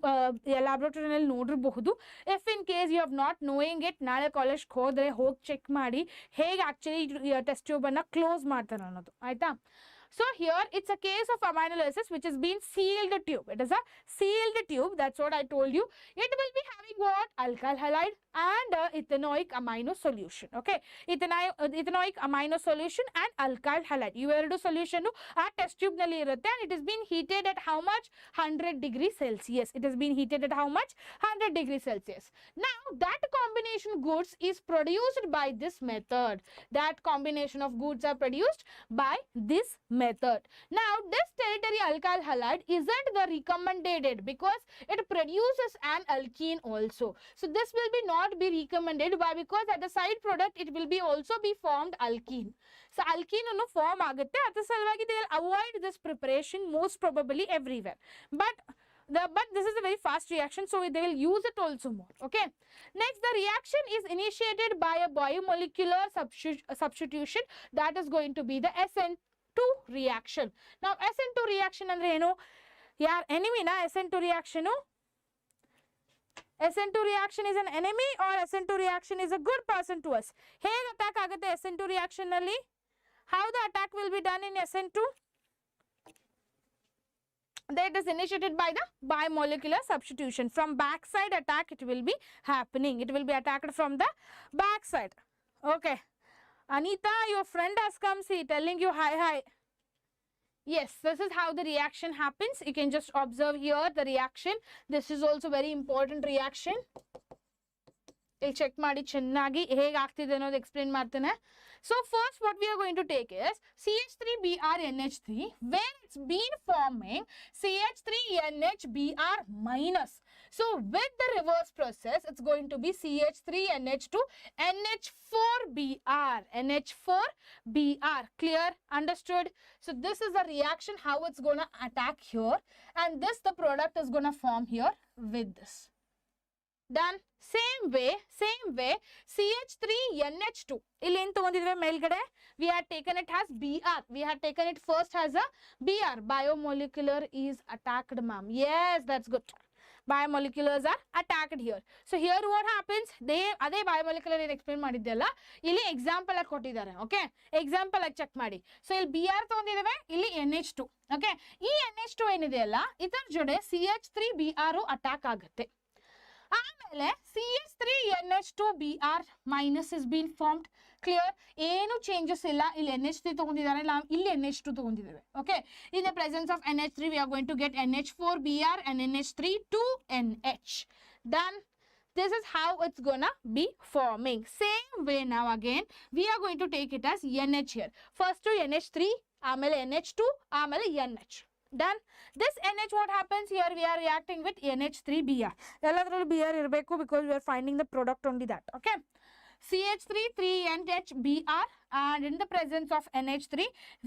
laboratory ನಲ್ಲಿ ನೋಡಿರಬಹುದು. If in case you have not knowing it, ನಾಳೆ college ಹೋದ್ರೆ ಹೋಗಿ check ಮಾಡಿ ಹೇಗೆ actually test tube ಅನ್ನ ಕ್ಲೋಸ್ ಮಾಡ್ತಾರೆ ಅನ್ನೋದು. ಆಯ್ತಾ? So here it's a case of aminolysis which has been sealed tube. It is a sealed tube. That's what I told you. It will be having what? Alkyl halide and ethanoic amino solution. Okay. Ethanoic amino solution and alkyl halide. Iveredu solution a test tube nalli irutte and it has been heated at how much? 100 degrees Celsius. It has been heated at how much? 100 degrees Celsius. Now that combination goods is produced by this method. That combination of goods are produced by this method. Now this tertiary alkyl halide isn't the recommended because it produces an alkene also. So this will be not be recommended by because at the side product it will be also be formed alkene. So alkene anno form agutte adha salvagi they will avoid this preparation most probably everywhere. But this is a very fast reaction, so they will use it also more. Okay. Next, the reaction is initiated by a biomolecular substitution that is going to be the SN2 reaction. Now SN2 reaction andre eno? Yaar enemy na SN2 reaction? SN2 reaction is an enemy or SN2 reaction is a good person to us? Hege attack agutte SN2 reaction nalli? How the attack will be done in SN2? That is initiated by the bimolecular substitution. From backside attack it will be happening. It will be attacked from the backside. Okay. Anita, your friend has come, see, telling you hi. Yes, this is how the reaction happens. You can just observe here the reaction. This is also very important reaction. I'll check ಮಾಡಿ ಚೆನ್ನಾಗಿ ಹೇಗೆ ಆಗ್ತಿದೆ ಅನ್ನೋದು explain ಮಾಡ್ತೇನೆ. So first what we are going to take is CH3BrNH3 where it's been forming CH3NHBr minus. So with the reverse process it's going to be CH3NH2 NH4Br. NH4Br. Clear? Understood? So this is the reaction how it's going to attack here and this the product is going to form here with this. Done. Same way CH3NH2 ಇಲ್ಲಿ ಏನು ತಗೊಂಡಿದ್ವಿ ಮೇಲ್ಗಡೆ we had taken it as Br. We had taken it first as a Br. Biomolecular is attacked, ma'am. Yes, that's good. Biomoleculars are attacked here. So here what happens? ಅದೇ biomolecular ಏನು explain ಮಾಡಿದ್ದೆಲ್ಲ ಇಲ್ಲಿ example ಆಗಿ ಕೊಟ್ಟಿದ್ದಾರೆ. Okay, example ಆಗಿ check ಮಾಡಿ. So ಇಲ್ಲಿ Br ತಗೊಂಡಿದ್ದೇವೆ, ಇಲ್ಲಿ NH2. ಓಕೆ, ಈ NH2 ಏನಿದೆ ಅಲ್ಲ ಇದರ ಜೊತೆ CH3Br ಅಟ್ಯಾಕ್ ಆಗುತ್ತೆ. ಆಮೇಲೆ CH3NH2Br minus is been formed. Clear? ಏನು ಚೇಂಜಸ್ ಇಲ್ಲ. ಇಲ್ಲಿ NH3 ತಗೊಂಡಿದ್ದಾರೆ, ನಾವು ಇಲ್ಲಿ NH2 ತಗೊಂಡಿದ್ದೇವೆ. Okay, in the presence of NH3 we are going to get NH4Br and NH3 2NH. Done. This is how it's gonna be forming. Same way now again we are going to take it as NH here. First to NH3, ಆಮೇಲೆ NH2, ಆಮೇಲೆ NH. Done. This NH what happens here? We are reacting with NH3Br. ಎಲ್ಲದರಲ್ಲೂ Br ಇರಬೇಕು because we are finding the product only that. Okay. CH3 3NHBr and in the presence of NH3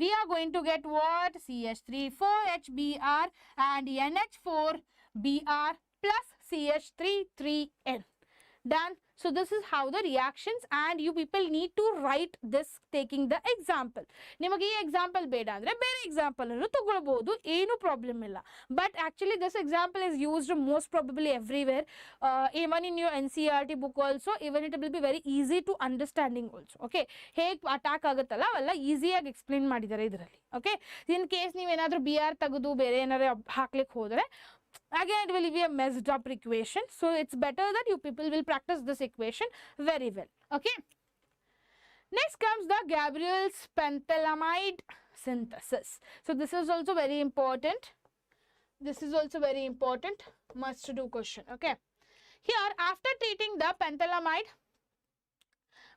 we are going to get what? CH3 4HBr and NH4Br plus CH3 3N. Done. So this is how the reactions and you people need to write this taking the example. ನಿಮಗೆ ಈ example ಬೇಡ ಅಂದ್ರೆ ಬೇರೆ example ಅನ್ನು ತಗೊಳ್ಳಬಹುದು, ಏನು problem ಇಲ್ಲ. But actually this example is used most probably everywhere, even in your NCERT book also. Even it will be very easy to understanding also. Okay, ಹೇಗೆ attack ಆಗುತ್ತಲ್ಲ ಅವೆಲ್ಲ ಈಸಿಯಾಗಿ ಎಕ್ಸ್ಪ್ಲೇನ್ ಮಾಡಿದ್ದಾರೆ ಇದರಲ್ಲಿ. ಓಕೆ, ಇನ್ ಕೇಸ್ ನೀವೇನಾದರೂ BR ತೆಗೆದು ಬೇರೆ ಏನಾದ್ರು ಹಾಕ್ಲಿಕ್ಕೆ ಹೋದರೆ again it will be a messed up equation. So it's better that you people will practice this equation very well. Okay. Next comes the Gabriel's pentylamide synthesis. So this is also very important. This is also very important. Must do question. Okay. Here, after treating the pentylamide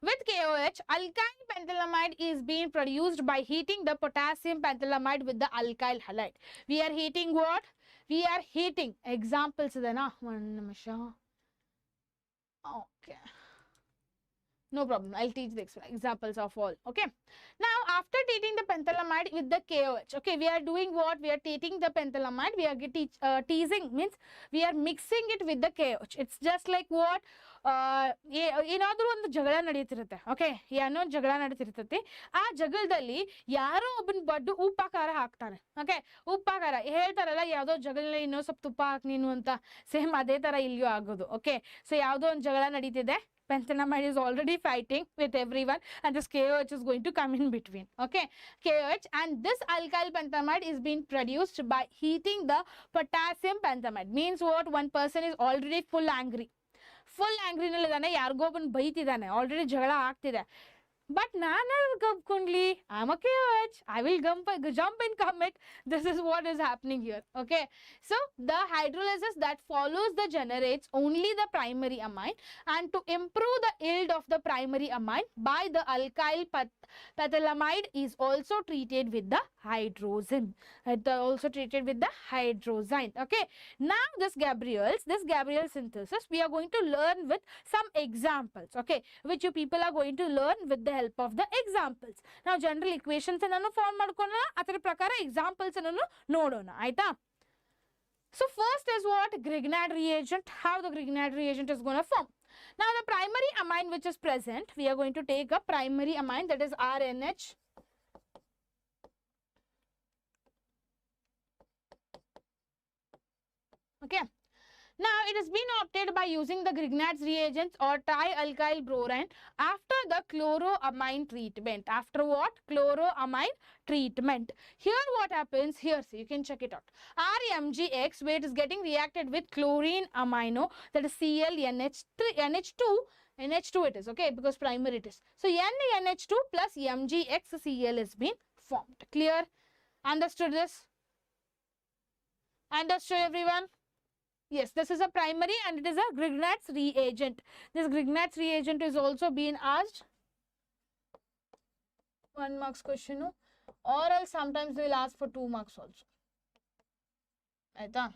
with KOH, alkyl pentylamide is being produced by heating the potassium pentylamide with the alkyl halide. We are heating what? We are heating. Examples idena? One nimisha. Okay. No problem. I'll teach the examples of all. Okay. Now, after treating the pentylamide with the KOH, okay, we are doing what? We are treating the pentylamide. We are teasing, means we are mixing it with the KOH. It's just like what? ಏನಾದರೂ ಒಂದು ಜಗಳ ನಡೀತಿರುತ್ತೆ. Okay, ಏನೋ ಜಗಳ ನಡೀತಿರ್ತೈತಿ. ಆ ಜಗಳದಲ್ಲಿ ಯಾರೋ ಒಬ್ಬನ bud ಉಪ್ಪ ಖಾರ ಹಾಕ್ತಾನೆ. ಓಕೆ, ಉಪ್ಪ ಖಾರ ಹೇಳ್ತಾರಲ್ಲ, ಯಾವುದೋ ಜಗಳದಲ್ಲಿ ಇನ್ನೂ ಸ್ವಲ್ಪ ತುಪ್ಪ ಹಾಕಿ ನೀನು ಅಂತ. ಸೇಮ್ ಅದೇ ಥರ ಇಲ್ಲಿಯೂ ಆಗೋದು. ಓಕೆ, ಸೊ ಯಾವುದೋ ಒಂದು ಜಗಳ ನಡೀತಿದೆ. Pentylamide is already fighting with everyone, and this KOH is going to come in between. Okay, KOH, and this alkyl pentylamide is being produced by heating the potassium pentylamide. Means what? One person is already full angry nalli yargo oban ಬೈತಿದಾನೆ, already ಜಗಳ ಆಗ್ತಿದೆ. But ನಾನು ಗಂಪ್ಕೊಂಡ್ಲಿ, I'm a KOH, I will jump and commit. This is what is happening here. Okay, so the hydrolysis that follows the generates only the primary amine, and to improve the yield of the primary amine by the alkyl pentylamide is also treated with the hydrogen. Also treated with the hydrozyne. Okay, now this Gabriel synthesis we are going to learn with some examples. Okay, which you people are going to learn with the help of the examples. Now general equations ಅನ್ನನ್ನು form ಮಾಡ್ಕೊಳ್ಳೋಣ, ಅದರ ಪ್ರಕಾರ examples ಅನ್ನನ್ನು ನೋಡೋಣ. ಆಯ್ತಾ? So first is what? Grignard reagent. How the Grignard reagent is going to form. Now the primary amine which is present, we are going to take a primary amine, that is RNH. Okay. Now, it has been obtained by using the Grignard's reagents or trialkyl bromine after the chloroamine treatment. After what? Chloroamine treatment. Here what happens? Here, see, you can check it out. RMgX, where it is getting reacted with chlorine amino, that is NH2 it is, okay, because primary it is. So, NH2 plus MgXCl is being formed. Clear? Understood this? Understood everyone? Yes, this is a primary and it is a Grignard's reagent. This Grignard's reagent is also being asked 1 marks question, no? Or else sometimes they will ask for 2 marks also. Aita.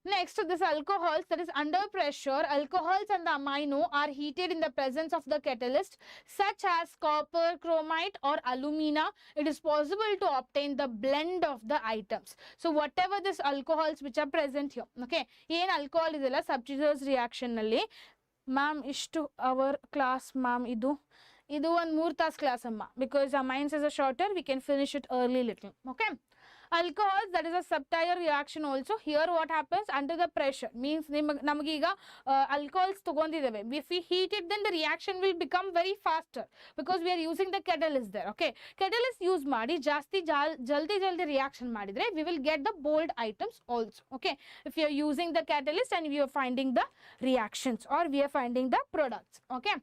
Next, this alcohols, that is under pressure, alcohols and the amino are heated in the presence of the catalyst such as copper, chromite or alumina. It is possible to obtain the blend of the items. So whatever this alcohols which are present here, okay, in alcohol is a substitutes reaction nalli. Ma'am, ishtu our class, ma'am, idu 1 3 task class amma, because amines is a shorter, we can finish it early little. Okay, alcohols, that is a subtile reaction also. Here what happens? Under the pressure, means namagiga alcohols togondidave. If we heat it, then the reaction will become very faster because we are using the catalyst there. Okay, catalyst use ಮಾಡಿ ಜಾಸ್ತಿ jaldi reaction ಮಾಡಿದ್ರೆ we will get the bold items also. Okay, if you are using the catalyst and we are finding the reactions or we are finding the products. Okay,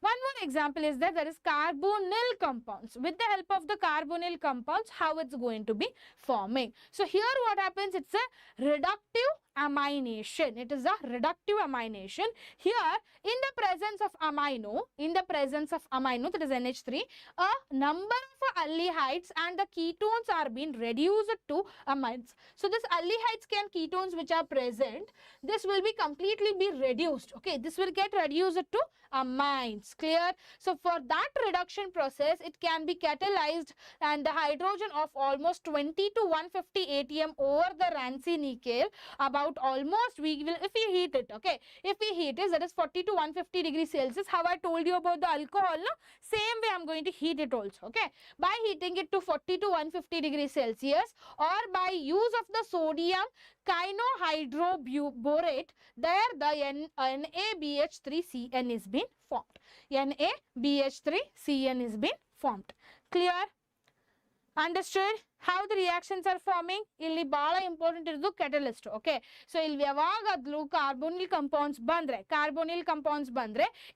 one more example is that there is carbonyl compounds. With the help of the carbonyl compounds, how it's going to be forming. So here what happens? It's a reductive amination. It is a reductive amination. Here, in the presence of amino, that is NH3, a number of aldehydes and the ketones are being reduced to amines. So this aldehydes and ketones which are present, this will be completely be reduced. Okay, this will get reduced to amines. Clear? So for that reduction process, it can be catalyzed and the hydrogen of almost 20 to 150 atm over the Rancine nickel, about almost, we will, if we heat it, okay, if we heat it, that is 40 to 150 degrees Celsius. How I told you about the alcohol, no? Same way I'm going to heat it also. Okay, by heating it to 40 to 150 degrees Celsius or by use of the sodium cyanohydroborate, there the NaBH3Cn is being formed. NaBH3Cn is being formed. Clear? Understood? how the reactions are forming. Illi bala important irudu catalyst. Okay, so illi yavagadlu carbonyl compounds bandre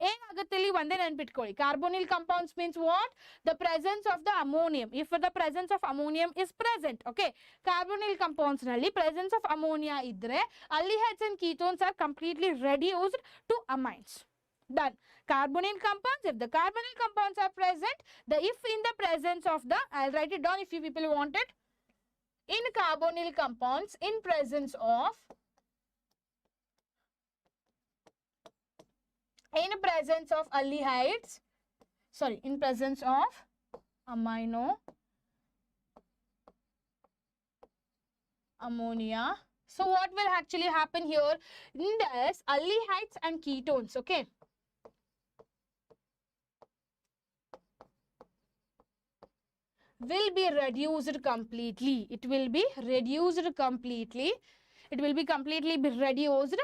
ಏನಾಗುತ್ತೆ ಇಲ್ಲಿ ಒಂದೇ ನೆನಪಿಟ್ಕೊಳ್ಳಿ. carbonyl compounds means what? The presence of the ammonium. If the presence of ammonium is present, okay, carbonyl compounds nalli presence of ammonia idre aldehydes and ketones are completely reduced to amines. Done. Carbonyl compounds, if the carbonyl compounds are present, if in the presence of the, I'll write it down if you people want it. In carbonyl compounds, in presence of aldehydes, sorry, in presence of ammonia. So what will actually happen here? In this aldehydes and ketones, okay, will be reduced completely. It will be reduced completely. It will be completely reduced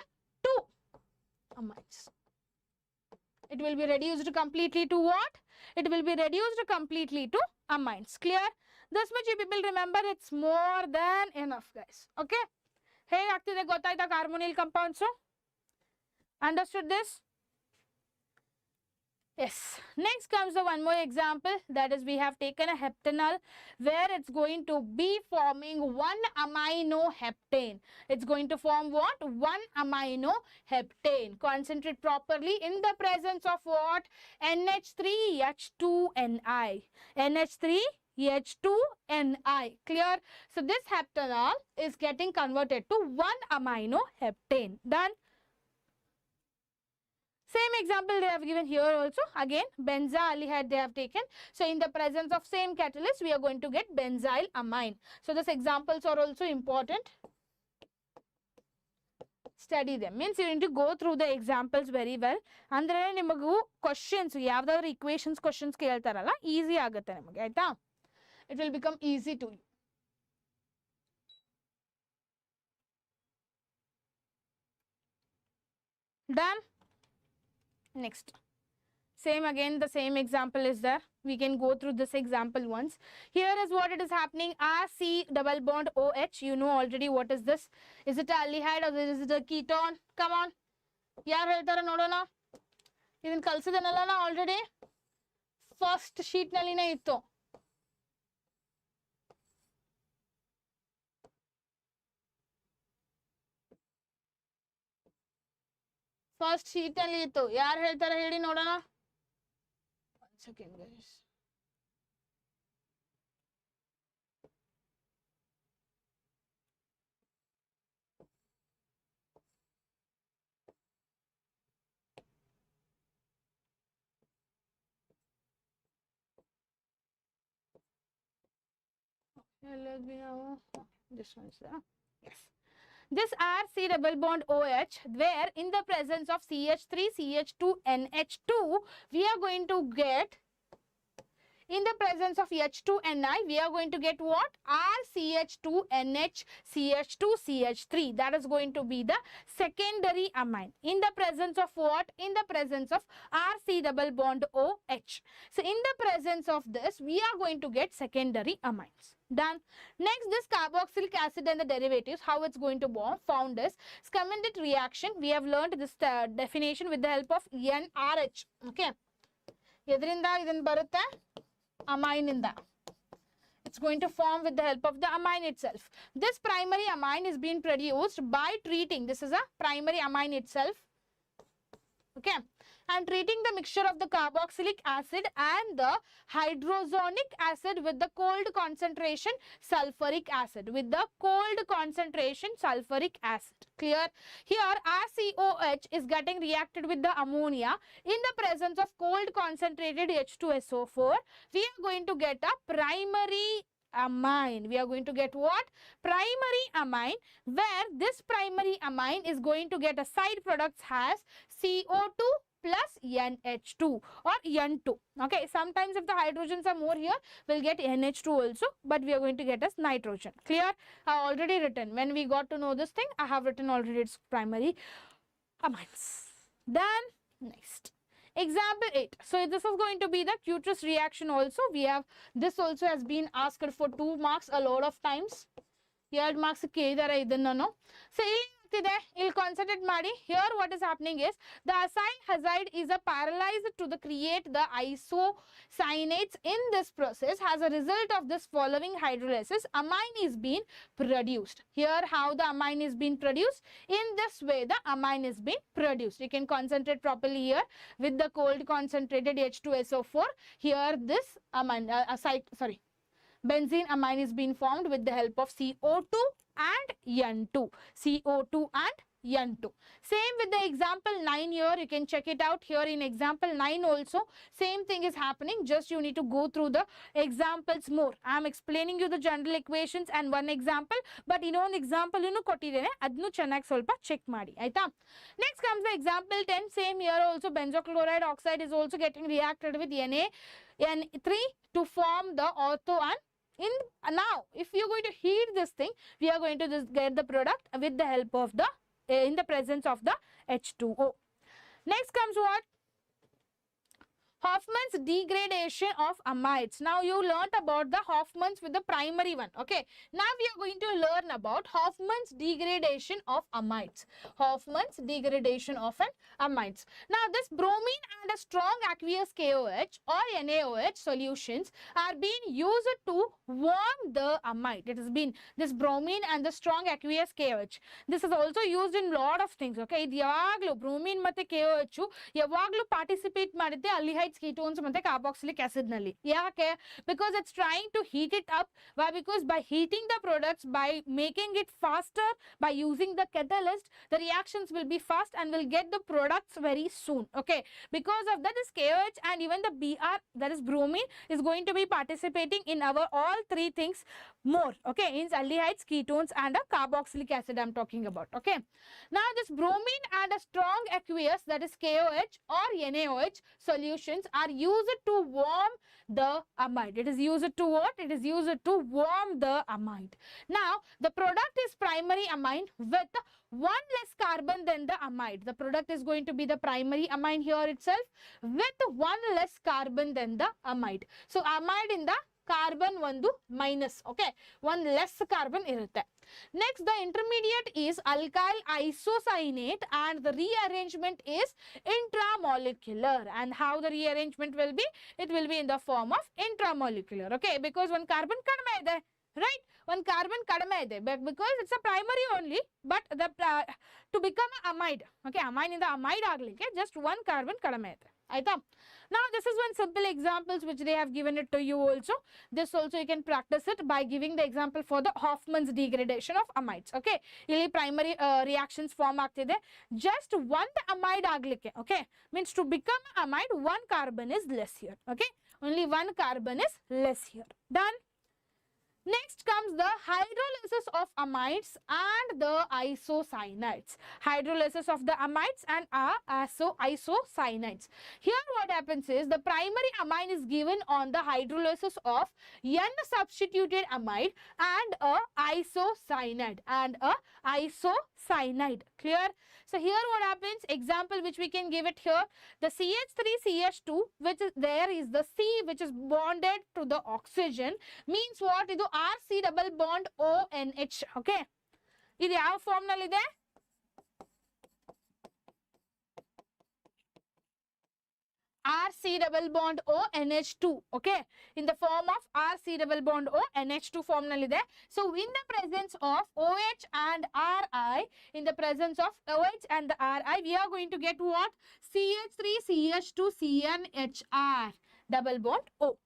to amines. It will be reduced completely to what? It will be reduced completely to amines. Clear? This much you people remember, it's more than enough, guys. Okay? Hey, ಆಗ್ತಿದೆ ಗೊತ್ತಾಯ್ತಾ carbonyl compounds? Understood this? Yes. Next comes the one more example, that is we have taken a heptanol where it's going to be forming 1 aminoheptane. It's going to form what? 1 aminoheptane. Concentrate properly in the presence of what? NH3H2Ni. NH3H2Ni. Clear? So this heptanol is getting converted to 1 aminoheptane. Done? Same example they have given here also. Again, benzaldehyde they have taken. So in the presence of same catalyst, we are going to get benzyl amine. So these examples are also important. Study them. Means you need to go through the examples very well. Andre nimagu questions, yavadaru equations questions keltaralla easy agutte niಮಗೆ ಆಯ್ತಾ? It will become easy to you. Done? Next. Same again, the same example is there. We can go through this example once. Here is what it is happening. RC double bond OH. You know already what is this. Is it aldehyde or is it a ketone? Come on. Yaar ಹೇಳ್ತಾರ ನೋಡೋಣ. ಇದನ್ನ ಕಲಿಸಿದನಲ್ಲ ನಾ already first sheet ನಲ್ಲಿನೇ ಇತ್ತು. First sheet ಅಲ್ಲಿ ಇತ್ತು. ಯಾರು ಹೇಳ್ತಾರೆ ಹೇಳಿ ನೋಡೋಣ. One second, guys. Let me know. This one is there. Yes. This RC double bond OH, where in the presence of CH3, CH2, NH2, we are going to get, in the presence of H2Ni, we are going to get what? RCH2NH, CH2CH3. That is going to be the secondary amine. In the presence of what? In the presence of RC double bond OH. So in the presence of this, we are going to get secondary amines. Done. Next, this carboxylic acid and the derivatives, how it's going to form, found is Scamendit reaction. We have learned this definition with the help of NRH. Okay. Yedrinda idin barutte amine inda. It's going to form with the help of the amine itself. This primary amine is being produced by treating. This is a primary amine itself. Okay. And treating the mixture of the carboxylic acid and the hydrozonic acid with the cold concentration sulfuric acid. With the cold concentration sulfuric acid. Clear? Here RCOH is getting reacted with the ammonia. In the presence of cold concentrated H2SO4, we are going to get a primary amine. We are going to get what? Primary amine, where this primary amine is going to get a side products has CO2 plus NH2 or N2. Okay, sometimes if the hydrogens are more here, we'll get NH2 also, but we are going to get as nitrogen. Clear? I already written. When we got to know this thing, I have written already its primary amines. Then next, Example 8. So this is going to be the Cutrous reaction also. We have this also has been asked for 2 marks a lot of times. 2 marks ಕೇಳಿದಾರೆ ಇದನ್ನು. So ಇಲ್ಲಿ concentrate ಮಾಡಿ. Here what is happening is the acyl halide is a paralyzed to the create the isocyanates in this process. As a result of this following hydrolysis, amine is being produced. Here how the amine is being produced? In this way the amine is being produced. You can concentrate properly here with the cold concentrated H2SO4. Here this amine benzene amine is being formed with the help of CO2 and N2. CO2 and N2. Same with the example 9 here. You can check it out here in example 9 also. Same thing is happening. Just you need to go through the examples more. I am explaining you the general equations and one example. But ಇನ್ನೊಂದು example ಕೊಟ್ಟಿದ್ದೇನೆ ಅದನ್ನು ಚೆನ್ನಾಗಿ ಸ್ವಲ್ಪ check ಮಾಡಿ ಆಯ್ತಾ. Next comes the example 10. Same here also benzochloride oxide is also getting reacted with Na3 to form the ortho and now if you are going to heat this thing, we are going to just get the product with the help of the in the presence of the H2O. Next comes what? Hoffman's degradation of amides. Now you learnt about the Hoffman's with the primary one. Okay. Now we are going to learn about Hoffman's degradation of amides. Hoffman's degradation of an amides. Now this bromine and a strong aqueous KOH or NaOH solutions are being used to warm the amide. It has been this bromine and the strong aqueous KOH. This is also used in lot of things. Okay. ಇದು ಯಾವಾಗಲೂ bromine ಮತ್ತೆ KOH ಯಾವಾಗಲೂ participate ಮಾಡುತ್ತೆ aldehyde ketones ಮತ್ತೆ carboxylic acid ನಲ್ಲಿ. ಯಾಕೆ? Because it's trying to heat it up. Why? Because by heating the products, by making it faster, by using the catalyst, the reactions will be fast and will get the products very soon. Okay. Because of that, this KOH and even the Br, that is bromine, is going to be participating in our all three things more. Okay. In aldehydes, ketones and a carboxylic acid I'm talking about. Okay. Now this bromine and a strong aqueous, that is KOH or NaOH solutions are used to warm the amide. It is used to what? It is used to warm the amide. Now the product is primary amine with one less carbon than the amide. The product is going to be the primary amine here itself with one less carbon than the amide. So amide in the carbon ಒಂದು minus. Okay, one less carbon ಇರುತ್ತೆ. Next, the intermediate is alkyl isocyanate and the rearrangement is intramolecular. And how the rearrangement will be? It will be in the form of intramolecular. Okay, because one carbon ಕಡಿಮೆ ಇದೆ, right? One carbon kadame ide because it's a primary only, but the to become amide, okay, amine in the amide aglike just one carbon kadame ide. Aita. Now this is one simple examples which they have given it to you also. This also you can practice it by giving the example for the Hoffman's degradation of amides. Okay, ಇಲ್ಲಿ primary reactions form ಆಗ್ತಿದೆ. Just one amide ಆಗ್ಲಿಕ್ಕೆ, okay, means to become amide one carbon is less here. Okay, only one carbon is less here. Done. Next comes the hydrolysis of amides and the isocyanates. Hydrolysis of the amides and isocyanates. Here what happens is the primary amine is given on the hydrolysis of N substituted amide and a isocyanate Clear? So here what happens, example which we can give it here, the CH3CH2 which is there is the C which is bonded to the oxygen means what? Idu RC double bond ONH. Okay, idu yav form nalli ide? RC double bond O NH2, okay, in the form of RC double bond O NH2 form nalide. So in the presence of OH and RI, in the presence of OH and the RI, we are going to get what? CH3CH2 CnHR double bond O.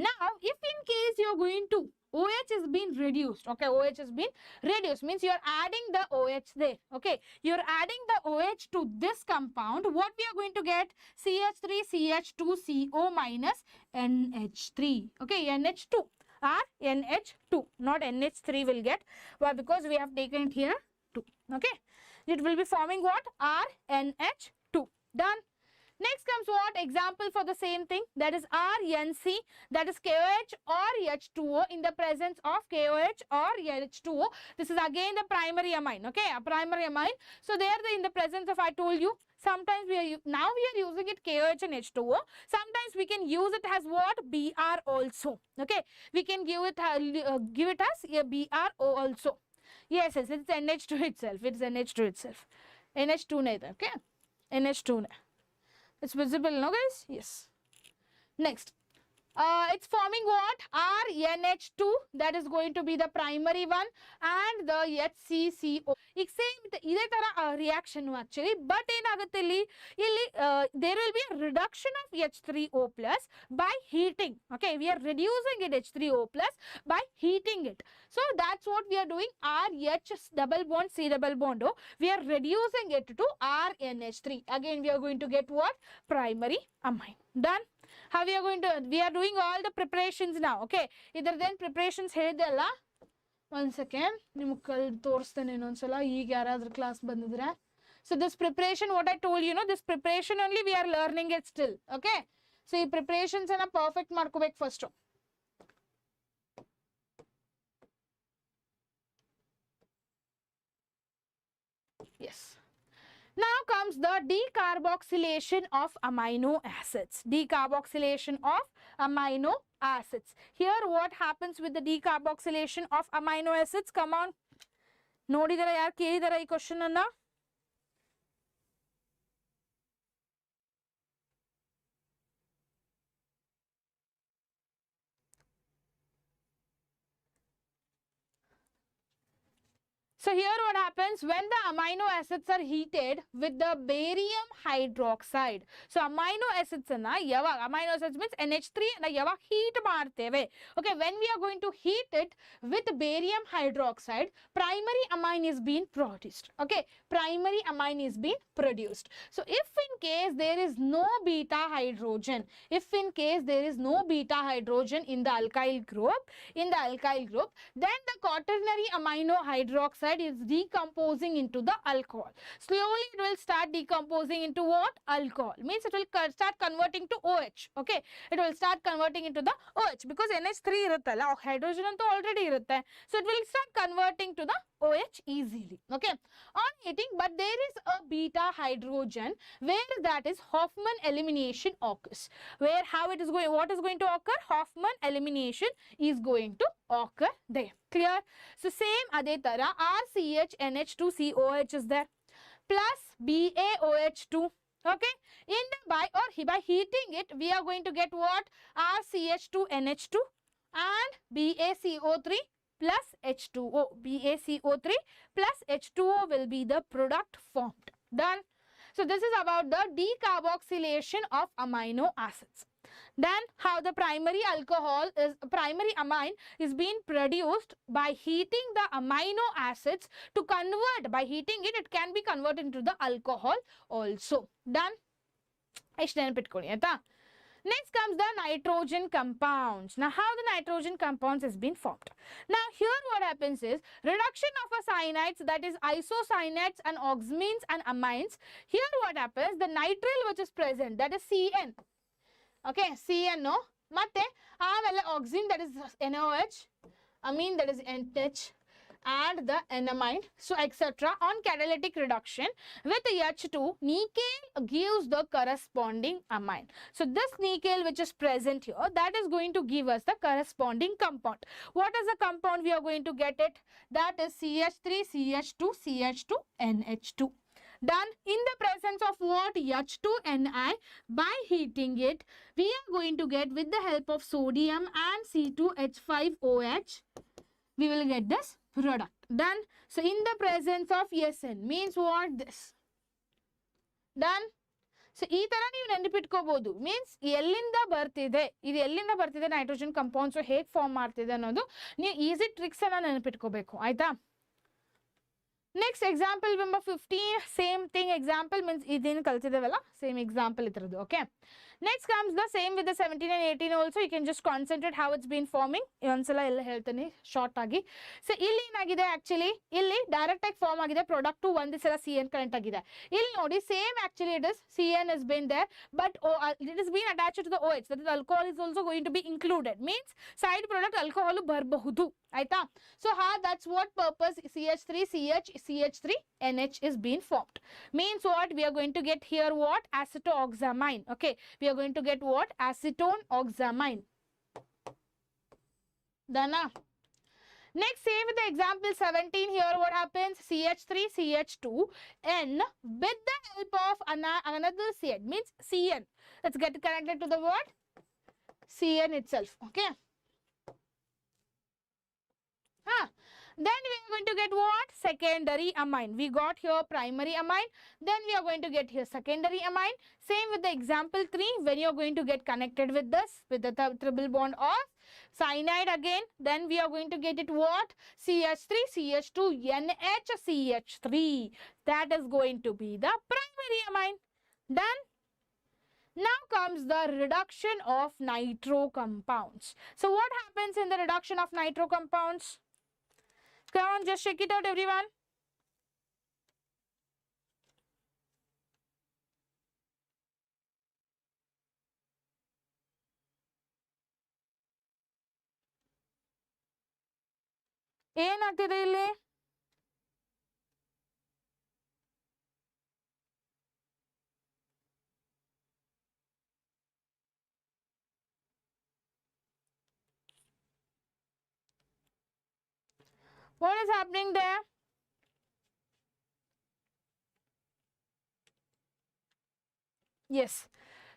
Now if in case you are going to OH is being reduced, okay, OH is being reduced means you are adding the OH there, okay, you are adding the OH to this compound, what we are going to get? CH3CH2CO minus NH3, okay, NH2 or NH2, not NH3 will get. Why? Because we have taken it here 2, okay, it will be forming what? RNH2. Done. Next comes what? Example for the same thing, that is RNC, that is KOH or H2O in the presence of KOH or H2O. This is again the primary amine, okay, a primary amine. So there in the presence of, I told you, Sometimes now we are using it KOH and H2O. Sometimes we can use it as what? Br also. Okay, we can give it as a BRO also. Yes, it's NH2 itself. It's NH2 itself. NH2 ne, okay? NH2 ne. It's visible, no guys? Yes. Next. It's forming what? RNH2, that is going to be the primary one, and the HCCO. Same reaction actually, but there will be a reduction of H3O plus by heating. Okay, we are reducing it H3O plus by heating it. So that's what we are doing. RH double bond C double bond O. We are reducing it to RNH3. Again, we are going to get what? Primary amine. Done. How we are doing all the preparations now. Okay, either then preparations ಹೇಳಿದೆಲ್ಲ. One second, ನಿಮಗೆ ತೋರಿಸ್ತೇನೆ ಇನ್ನೊಂದ್ಸಲ ಈಗ ಯಾರಾದ್ರೂ class ಬಂದಿದ್ರೆ. So this preparation, what I told you, this preparation only we are learning it still. Okay, so ಈ preparations ಅನ್ನ perfect ಮಾಡ್ಕೋಬೇಕು first. Yes. Now comes the decarboxylation of amino acids. Decarboxylation of amino acids. Here what happens with the decarboxylation of amino acids? Come on. Nodidara yaar kelidara ee question anna? So here what happens when the amino acids are heated with the barium hydroxide. So amino acids amino acids means NH3 and yavag heat marteve. Okay, when we are going to heat it with barium hydroxide, primary amine is being produced. Okay, primary amine is being produced. So if in case there is no beta hydrogen, in the alkyl group, then the quaternary amino hydroxide is decomposing into the alcohol. Slowly it will start decomposing into what? Alcohol. Means it will start converting to OH. Okay, it will start converting into the OH because NH3 iruttalla, hydrogen antu already irutte. So it will start converting to the OH easily. Okay, on heating, but there is a beta hydrogen where that is Hoffman elimination occurs. Where how it is going? What is going to occur? Hoffman elimination is going to occur there. Clear? So same ade tara RCH NH2COH is there plus BaOH2. Okay, in the by heating it we are going to get what? RCH2NH2 and BaCO3 plus H2O. BaCO3 plus H2O will be the product formed. Done. So this is about the decarboxylation of amino acids. Then how the primary amine is being produced by heating the amino acids to convert. By heating it, it can be converted into the alcohol also. Done. Next comes the nitrogen compounds. Now, how the nitrogen compounds has been formed. Now, here what happens is reduction of a cyanides, that is isocyanates and oxamines and amines. Here what happens, the nitrile which is present, that is CN. Okay, CNO. Matte, oxime, that is NOH, amine, that is NH, and the enamine, so etc. On catalytic reduction with H2, nickel gives the corresponding amine. So this nickel which is present here, that is going to give us the corresponding compound. What is the compound we are going to get it? That is CH3, CH2, CH2, NH2. Done. In the presence of what? H2Ni. By heating it, we are going to get, with the help of sodium and C2H5OH, we will get this product. Done. So in the presence of SN means what? This. Done. So ee tara ನೀವು ನೆನಪಿಟ್ಕೋಬಹುದು. Means ಎಲ್ಲಿಂದ ಬರ್ತಿದೆ, ಇದು ಎಲ್ಲಿಂದ ಬರ್ತಿದೆ nitrogen compounds ಹೇಗೆ form ಮಾಡ್ತಿದೆ ಅನ್ನೋದು ನೀವು ಈಸಿ ಟ್ರಿಕ್ಸ್ ಅನ್ನ ನೆನಪಿಟ್ಕೋಬೇಕು. ಆಯ್ತಾ? Next example number 15, same thing. Example means idin kaltidevalla, same example itradu. Okay, next comes the same with the 17 and 18 also. You can just concentrate how it's been forming. Onsala ella heltane short agi. So illi enagide, actually illi direct ag form agide product to one this CN current agide. Illi nodi same, actually it is CN has been there, but it has been attached to the OH, that is alcohol is also going to be included. Means side product alcohol barbahudu. Aita. So that's what purpose CH3 CH CH3 NH is being formed. Means what? We are going to get here what? Acetoxamine. Okay, we are going to get what? Acetone oxamine. Done. Next, same with the example 17 here, what happens? CH3, CH2, N with the help of another CN, means CN. Let's get connected to the word CN itself, okay? Then we are going to get what? Secondary amine. We got here primary amine. Then we are going to get here secondary amine. Same with the example 3, when you are going to get connected with this, with the triple bond of cyanide again. Then we are going to get it what? CH3, CH2, NHCH3. That is going to be the primary amine. Done. Now comes the reduction of nitro compounds. So what happens in the reduction of nitro compounds? Come on, just check it out, everyone. ಏನಾಗ್ತಿದೆ ಇಲ್ಲಿ? What is happening there? Yes.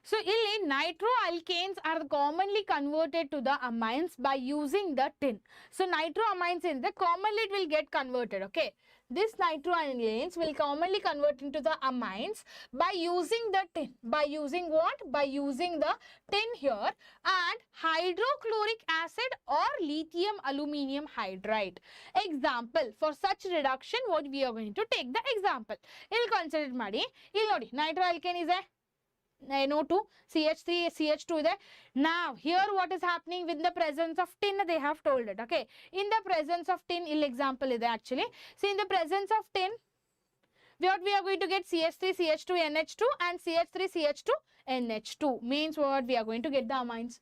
So, ಇಲ್ಲಿ nitroalkanes are commonly converted to the amines by using the tin. So, nitroamines in the commonly it will get converted. Okay. This nitroalkanes will commonly convert into the amines by using the tin. By using what? By using the tin here and hydrochloric acid or lithium aluminium hydride. Example, for such reduction, what we are going to take the example. We'll consider it, Madi. You'll notice nitroalkane is a NO2, CH3, CH2 is there. Now, here what is happening with the presence of tin, they have told it, okay. In the presence of tin, example is there actually. So, in the presence of tin, what we are going to get? CH3, CH2, NH2 and CH3, CH2, NH2. Means what? We are going to get the amines.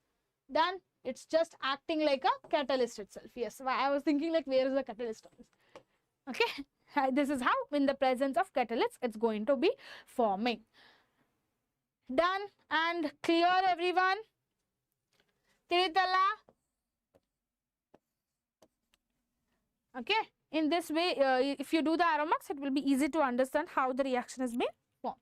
Done. It's just acting like a catalyst itself. Yes, I was thinking like, where is the catalyst? Okay. This is how, in the presence of catalyst, it's going to be forming. Done and clear, everyone? Tiritala? Okay. In this way, if you do the arrow marks, it will be easy to understand how the reaction has been formed.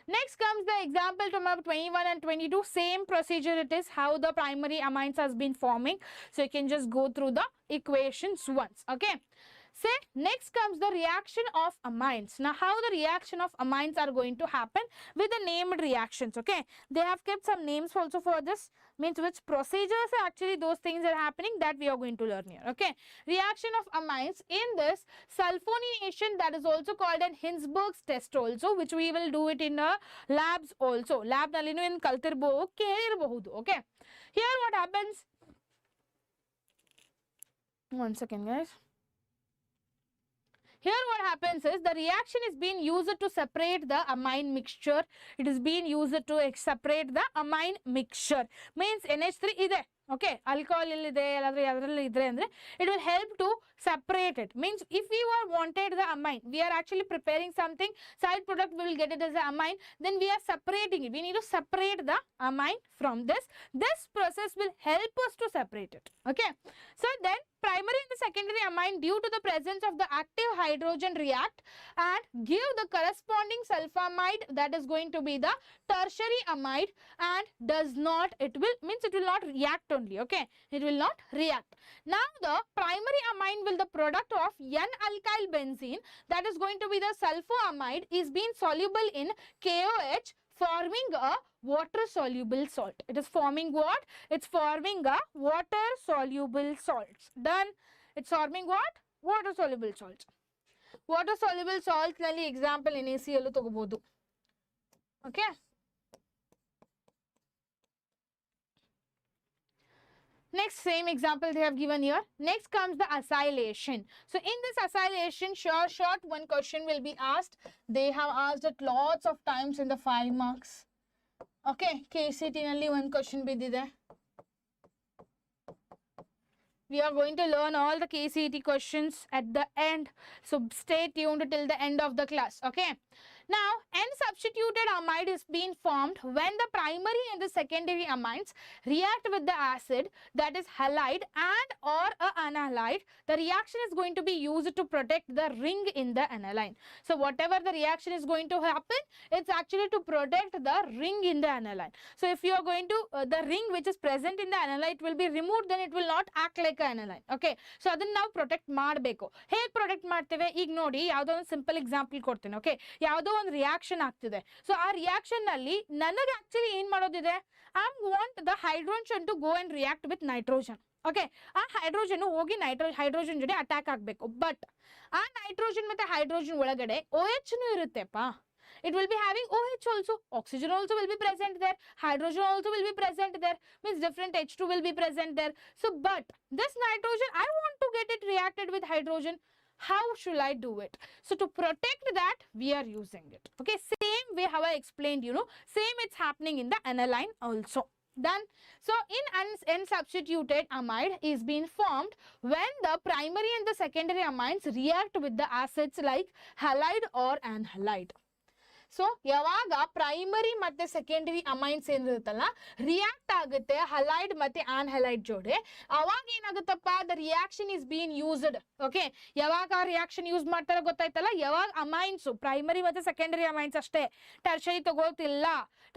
Next comes the example to number 21 and 22. Same procedure it is, how the primary amines has been forming. So, you can just go through the equations once. Okay. Say, next comes the reaction of amines. Now, how the reaction of amines are going to happen with the named reactions, okay? They have kept some names also for this, means which procedures actually those things are happening, that we are going to learn here, okay? Reaction of amines in this sulfonation, that is also called an Hinsberg's test also, which we will do it in labs also. Lab nallinu in kaltirbo, okay? Here what happens? One second, guys. Here what happens is the reaction is being used to separate the amine mixture. It is being used to separate the amine mixture. Means NH3 is there. Okay, alcohol is there, it will help to separate it. Means if we were wanted the amine, we are actually preparing something, side product we will get it as an amine, then we are separating it. We need to separate the amine from this. This process will help us to separate it. Okay, so then primary and the secondary amine, due to the presence of the active hydrogen, react and give the corresponding sulfamide, that is going to be the tertiary amide, and does not, it will not react only, okay, it will not react. Now the primary amine will the product of N-alkyl benzene, that is going to be the sulfoamide, is being soluble in KOH, forming a water soluble salt. It is forming what? It's forming a water soluble salts. Done. It's forming what? Water soluble salts. Water soluble salts nalli example NaCl togobodu. Okay. Next, same example they have given here. Next comes the acylation. So, in this acylation, short one question will be asked. They have asked it lots of times in the 5 marks. Okay, KCET nalli one question bidide. We are going to learn all the KCET questions at the end. So stay tuned till the end of the class. Okay. Now, N-substituted amide is being formed when the primary and the secondary amines react with the acid, that is halide and or a analyte. The reaction is going to be used to protect the ring in the aniline. So whatever the reaction is going to happen, it's actually to protect the ring in the aniline. So if you are going to, the ring which is present in the analyte will be removed, then it will not act like an aniline. Okay. So ಅದನ್ನ ನಾವು protect ಮಾಡಬೇಕು. ಹೇಗೆ protect ಮಾಡ್ತೇವೆ ಈಗ ನೋಡಿ, ಯಾವುದೋ ಒಂದು simple example ಕೊಡ್ತೇನೆ. ಓಕೆ, ಯಾವುದೋ ಒಂದು ರಿಯಾಕ್ಷನ್ ಆಗ್ತಿದೆ. ಸೊ ಆ ರಿಯಾಕ್ಷನ್ ನಲ್ಲಿ ನನಗೆ ಆಕ್ಚುಲಿ ಏನ್ ಮಾಡೋದಿದೆ, I want the hydrogen to go and react with nitrogen. Okay, ಆ ಹೈಡ್ರೋಜನ್ ಹೋಗಿ ಹೈಡ್ರೋಜನ್ ಜೊತೆ ಅಟ್ಯಾಕ್ ಆಗಬೇಕು. ಬಟ್ ಆ ನೈಟ್ರೋಜನ್ ಮತ್ತೆ ಹೈಡ್ರೋಜನ್ ಒಳಗಡೆ OH ಇರುತ್ತೆಪ್ಪ. It will be having OH also. Oxygen also will be present there. Hydrogen also will be present there. Means different H2 will be present there. So, but this nitrogen, I want to get it reacted with hydrogen. How should I do it? So, to protect that, we are using it. Okay, same way how I explained, you know, same it's happening in the aniline also. Done. So, in N-substituted amide is being formed when the primary and the secondary amines react with the acids like halide or anhalide. So ಯಾವಾಗ primary ಮತ್ತೆ secondary amines ಏನಿರುತ್ತಲ್ಲ react ಆಗುತ್ತೆ halide ಮತ್ತೆ anhalide ಜೋಡಿ, ಅವಾಗ ಏನಾಗುತ್ತಪ್ಪ, the reaction is been used. Okay, ಯಾವಾಗ ಆ ರಿಯಾಕ್ಷನ್ ಯೂಸ್ ಮಾಡ್ತಾರೆ ಗೊತ್ತಾಯ್ತಲ್ಲ, ಯಾವಾಗ ಅಮೈನ್ಸ್ ಪ್ರೈಮರಿ ಮತ್ತೆ ಸೆಕೆಂಡರಿ ಅಮೈನ್ಸ್ ಅಷ್ಟೇ, ಟರ್ಷರಿ ತಗೋತಿಲ್ಲ.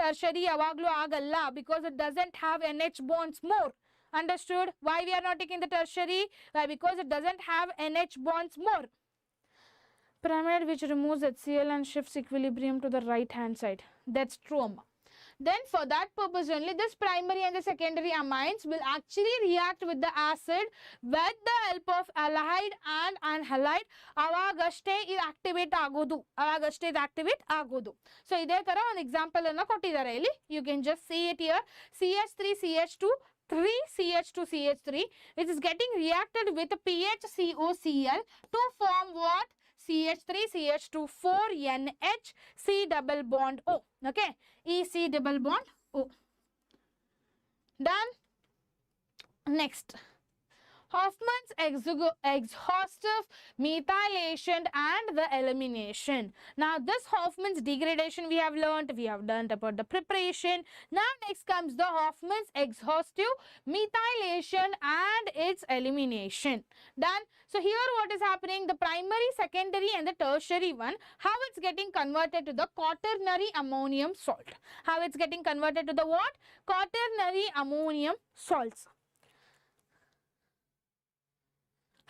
ಟರ್ಷರಿ ಯಾವಾಗ್ಲೂ ಆಗಲ್ಲ, because it doesn't have NH bonds more. Understood? Why we are not taking the tertiary? Why? Because it doesn't have NH bonds more. Pyramid which removes HCl and shifts equilibrium to the right hand side. That's true, Amma. Then for that purpose only, this primary and the secondary amines will actually react with the acid with the help of aldehyde and anhalide. Avagashte is activate agodu. Avagashte is activate agodu. So ide tara one example anna kottidare illi. You can just see it here. CH3 CH2 3 CH2 CH3 which is getting reacted with PHCOCl to form what? CH3 CH2 4 NH C double bond O. Okay, EC double bond O. Done. Next, Hoffman's exhaustive methylation and the elimination. Now this Hoffman's degradation we have learned about the preparation. Now next comes the Hoffman's exhaustive methylation and its elimination. Done. So here what is happening, the primary, secondary and the tertiary one, how it's getting converted to the quaternary ammonium salt. How it's getting converted to the what? Quaternary ammonium salts.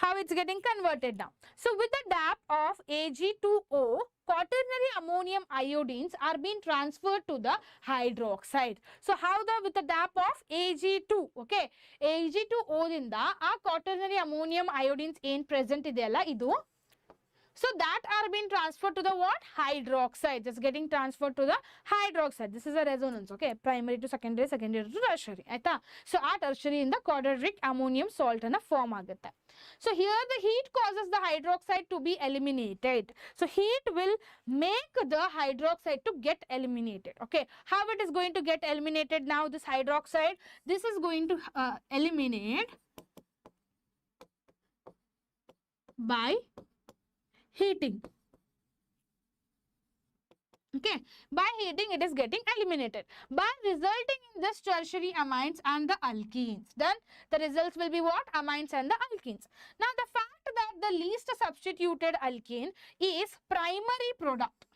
How it's getting converted now. So with the DAP of Ag2O, quaternary ammonium iodines are being transferred to the hydroxide. So how with the DAP of Ag2, okay, Ag2O dinda a quaternary ammonium iodines in present ideyalla idu. So that are being transferred to the what? Hydroxide. Just getting transferred to the hydroxide. This is a resonance, okay? Primary to secondary, secondary to tertiary. Aita? So our tertiary in the quaternary ammonium salt and form agutte. So here the heat causes the hydroxide to be eliminated. So heat will make the hydroxide to get eliminated. Okay. How it is going to get eliminated now, this hydroxide? This is going to eliminate by heating. Okay, by heating it is getting eliminated by resulting in this tertiary amines and the alkenes. Then the results will be what? Amines and the alkenes. Now the fact that the least substituted alkane is primary product.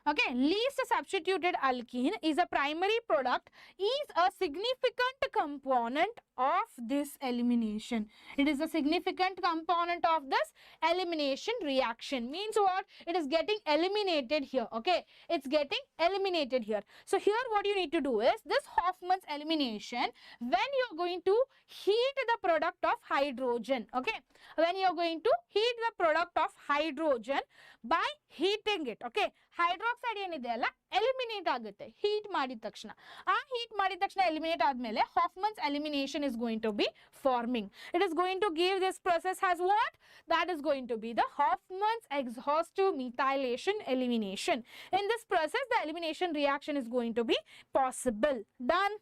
Okay, least substituted alkene is a primary product, is a significant component of this elimination. It is a significant component of this elimination reaction. Means what? It is getting eliminated here. Okay, it's getting eliminated here. So here what you need to do is this Hoffman's elimination, when you are going to heat the product of hydrogen. Okay, when you are going to heat the product of hydrogen by heating it. Okay, hydroxide ಏನಿದೆಯಲ್ಲ eliminate ಆಗುತ್ತೆ heat ಮಾಡಿದ ತಕ್ಷಣ. ಆ heat ಮಾಡಿದ ತಕ್ಷಣ eliminate ಆದ್ಮೇಲೆ Hoffman's elimination is going to be forming. It is going to give this process as what? That is going to be the Hoffman's exhaustive methylation elimination. In this process, the elimination reaction is going to be possible. Done.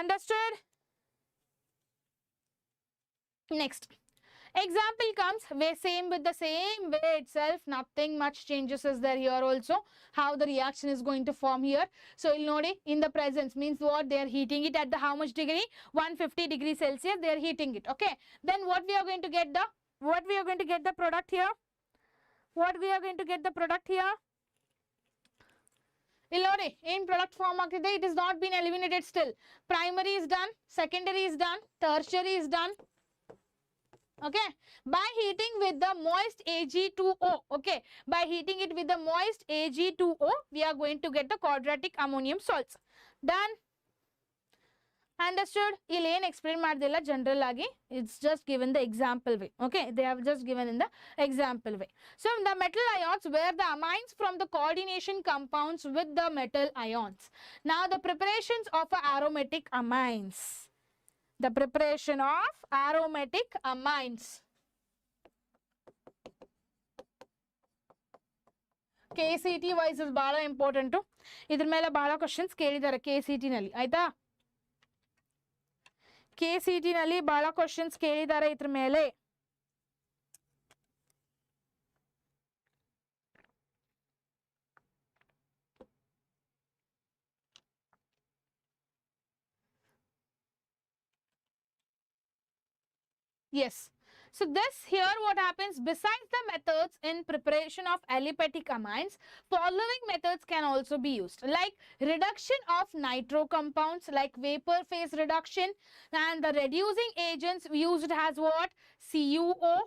Understood? Next. Example comes same with the same way itself, nothing much changes is there here also. How the reaction is going to form here. So you'll notice in the presence means what, they are heating it at the how much degree, 150 degrees Celsius they are heating it. Okay, then what we are going to get the product here, you'll notice in product form it is not been eliminated still. Primary is done, secondary is done, tertiary is done. Okay, by heating with the moist Ag2O, okay, by heating it with the moist Ag2O, we are going to get the quadratic ammonium salts. Done. Understood? Elaine explain madilla general agi. It's just given the example way. Okay, they have just given in the example way. So the metal ions were the amines from the coordination compounds with the metal ions. Now the preparations of aromatic amines. The preparation of aromatic amines. KCET wise is bala important too. Idr mele bala questions kelidare KCET nalli. Aita? KCET nalli bala questions kelidare idr mele. Yes. So this here what happens, besides the methods in preparation of aliphatic amines, following methods can also be used, like reduction of nitro compounds like vapor phase reduction, and the reducing agents used as what, CuO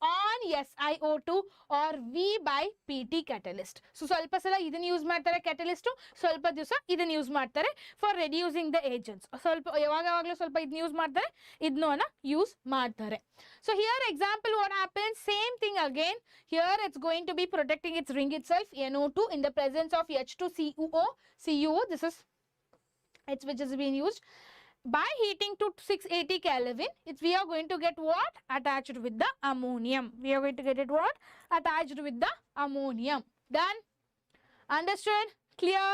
on SiO2 or V by PT catalyst. So ಸ್ವಲ್ಪ ಸಲ ಇದನ್ನ use ಮಾಡ್ತಾರೆ catalyst, ಸ್ವಲ್ಪ ದಿವಸ ಇದನ್ನ use ಮಾಡ್ತಾರೆ for reducing the agents. ಸ್ವಲ್ಪ ಯಾವಾಗಲೂ ಸ್ವಲ್ಪ ಇದನ್ನ ಯೂಸ್ ಮಾಡ್ತಾರೆ, ಇದನ್ನ ಯೂಸ್ ಮಾಡ್ತಾರೆ. So here example what happens, same thing again. Here it's going to be protecting its ring itself, NO2 in the presence of H2CuO. This is it's which is being used. By heating to 680 Kelvin, we are going to get what? Attached with the ammonium. We are going to get it what? Attached with the ammonium. Done? Understood? Clear?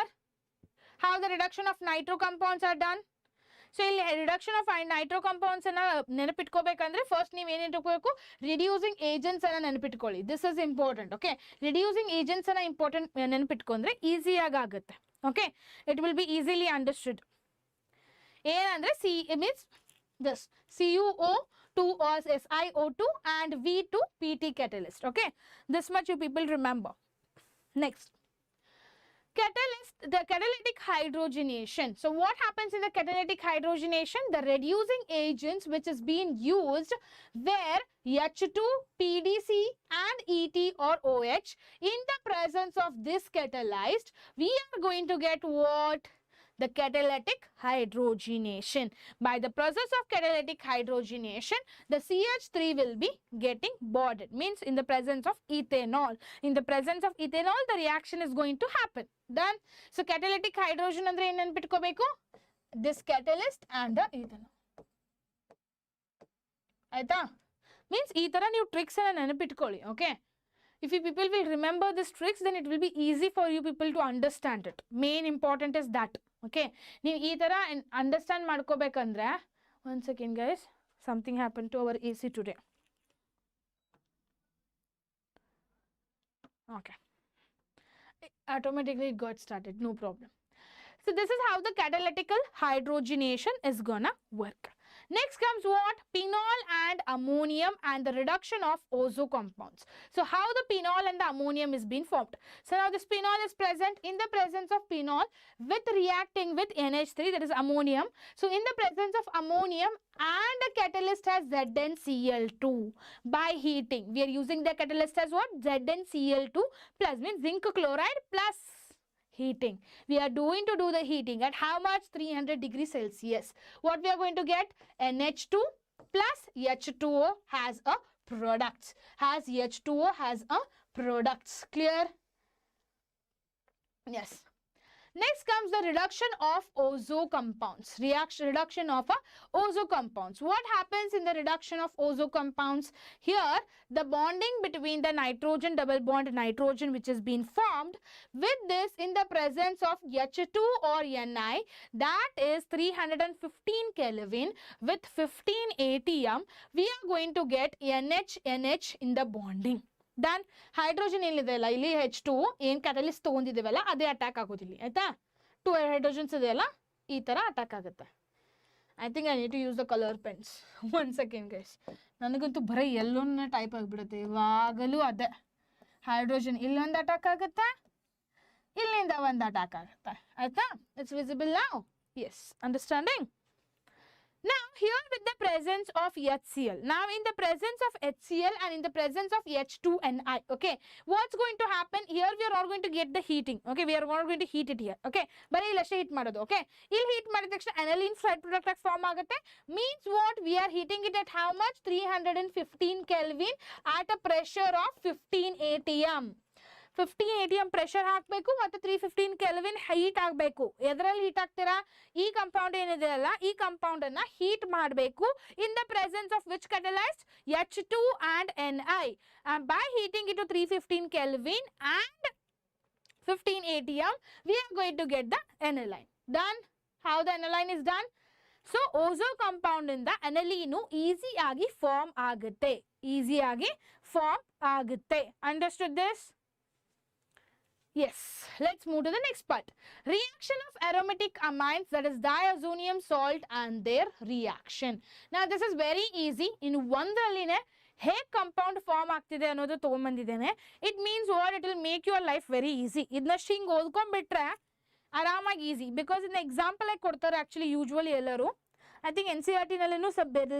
How the reduction of nitro compounds are done? So, reduction of nitro compounds ನೆನಪಿಟ್ಕೋಬೇಕಂದ್ರೆ first ನೀವು ಏನು ಇಟ್ಕೋಬೇಕು, reducing agents ಅನ್ನ ನೆನಪಿಟ್ಕೊಳ್ಳಿ. This is important. Okay? Reducing agents ಅನ್ನ important ನೆನಪಿಟ್ಕೊಂಡ್ರೆ easy ಆಗುತ್ತೆ. Okay? It will be easily understood. ಏನಂದ್ರೆ means this CuO2 or SiO2 and V2 PT catalyst. Okay, this much you people remember. Next, catalyst, the catalytic hydrogenation. So what happens in the catalytic hydrogenation? The reducing agents which is being used where H2, PDC and ET or OH, in the presence of this catalyzed, we are going to get what? The catalytic hydrogenation. By the process of catalytic hydrogenation, the CH3 will be getting bonded. Means in the presence of ethanol. In the presence of ethanol, the reaction is going to happen. Done. So catalytic hydrogen andre ಏನು ನೆನಪಿಟ್ಕೋಬೇಕು? This catalyst and the ethanol. ಆಯ್ತಾ? Means ಈ ತರ ನೀವು tricks ಅನ್ನ ನೆನಪಿಟ್ಕೊಳ್ಳಿ. Okay? If you people will remember these tricks, then it will be easy for you people to understand it. Main important is that. Okay, ನೀವು ಈ ತರ understand ಮಾಡ್ಕೋಬೇಕಂದ್ರೆ, one second guys, something happened to our AC today. Okay, automatically it got started, no problem. So this is how the catalytic hydrogenation is gonna work. Next comes what? Phenol and ammonium and the reduction of ozo compounds. So how the phenol and the ammonium is being formed? So now this phenol is present. In the presence of phenol with reacting with NH3, that is ammonium. So in the presence of ammonium and the catalyst has ZnCl2. By heating, we are using the catalyst as what? ZnCl2 plus means zinc chloride plus heating. We are going to do the heating at how much? 300 degrees Celsius. What we are going to get? NH2 plus H2O has a product. H2O has a products. Clear? Yes. Next comes the reduction of ozo compounds. Reduction of ozo compounds. What happens in the reduction of ozo compounds? Here, the bonding between the nitrogen, double bond nitrogen, which has been formed with this in the presence of H2 or Ni, that is 315 Kelvin with 15 atm, we are going to get NH in the bonding. Then hydrogen ಏನಿದೆಯಲ್ಲ ಇಲ್ಲಿ H2 ಏನು catalyst ತಗೊಂಡಿದ್ದೀವಲ್ಲ ಅದೇ attack ಆಗೋದಿಲ್ಲ ಆಯ್ತಾ. 2 hydrogens ಇದೆಯಲ್ಲ ಈ ತರ attack ಆಗುತ್ತೆ. I think I need to use the colour pens. 1 second guys. ನನಗಂತೂ ಬರೀ ಎಲ್ಲೋನೇ ಟೈಪ್ ಆಗಿಬಿಡುತ್ತೆ ಇವಾಗಲೂ. ಅದೇ ಹೈಡ್ರೋಜನ್ ಇಲ್ಲೊಂದು ಅಟ್ಯಾಕ್ ಆಗುತ್ತೆ, ಇಲ್ಲಿಂದ ಒಂದು ಅಟ್ಯಾಕ್ ಆಗುತ್ತೆ ಆಯ್ತಾ. It's visible now? Yes, understanding? Now here with the presence of HCl, now in the presence of HCl and in the presence of H2Ni, okay, what's going to happen here? We are all going to get the heating, okay, we are all going to heat it here, okay, but let's heat madodu, okay, ಇಲ್ಲಿ heat ಮಾಡಿದ ತಕ್ಷಣ aniline side product ಆಗಿ form ಆಗುತ್ತೆ. Means what? We are heating it at how much? 315 Kelvin at a pressure of 15 atm. 15 atm pressure ಹಾಕಬೇಕು ಮತ್ತು 315 kelvin heat ಆಗಬೇಕು. ಎದರಲ್ಲಿ heat ಆಗ್ತೀರಾ? ಈ ಕಂಪೌಂಡ್ ಏನಿದೆ ಅಲ್ಲ ಈ ಕಂಪೌಂಡ್ ಅನ್ನ ಹೀಟ್ ಮಾಡಬೇಕು ಇನ್ the presence of which catalyst? H2 and Ni. And by heating it to 315 Kelvin and 15 atm, we are going to get the aniline. Done? How the aniline is done? So ozo compound ಇಂದ ಅನಿಲೀನು easy ಆಗಿ form ಆಗುತ್ತೆ. Easy ಆಗಿ form ಆಗುತ್ತೆ. Understood this? Yes, let's move to the next part. Reaction of aromatic amines, that is diazonium salt and their reaction. Now this is very easy. In ಒಂದರಲ್ಲಿನೇ ಹೇಗೆ compound form ಆಗ್ತಿದೆ ಅನ್ನೋದು ತಗೊಂಡ್ಬಂದಿದ್ದೇನೆ. It means what? It will make your life very easy. ಇದನ್ನಷ್ಟು ಹಿಂಗೆ ಓದ್ಕೊಂಡ್ಬಿಟ್ರೆ ಆರಾಮಾಗಿ easy. Because ಇದನ್ನ ಎಕ್ಸಾಂಪಲ್ ಆಗಿ ಕೊಡ್ತಾರೆ ಆ್ಯಕ್ಚುಲಿ ಯೂಶ್ವಲಿ ಎಲ್ಲರೂ. ಐ ಥಿಂಕ್ NCERT ನಲ್ಲೂ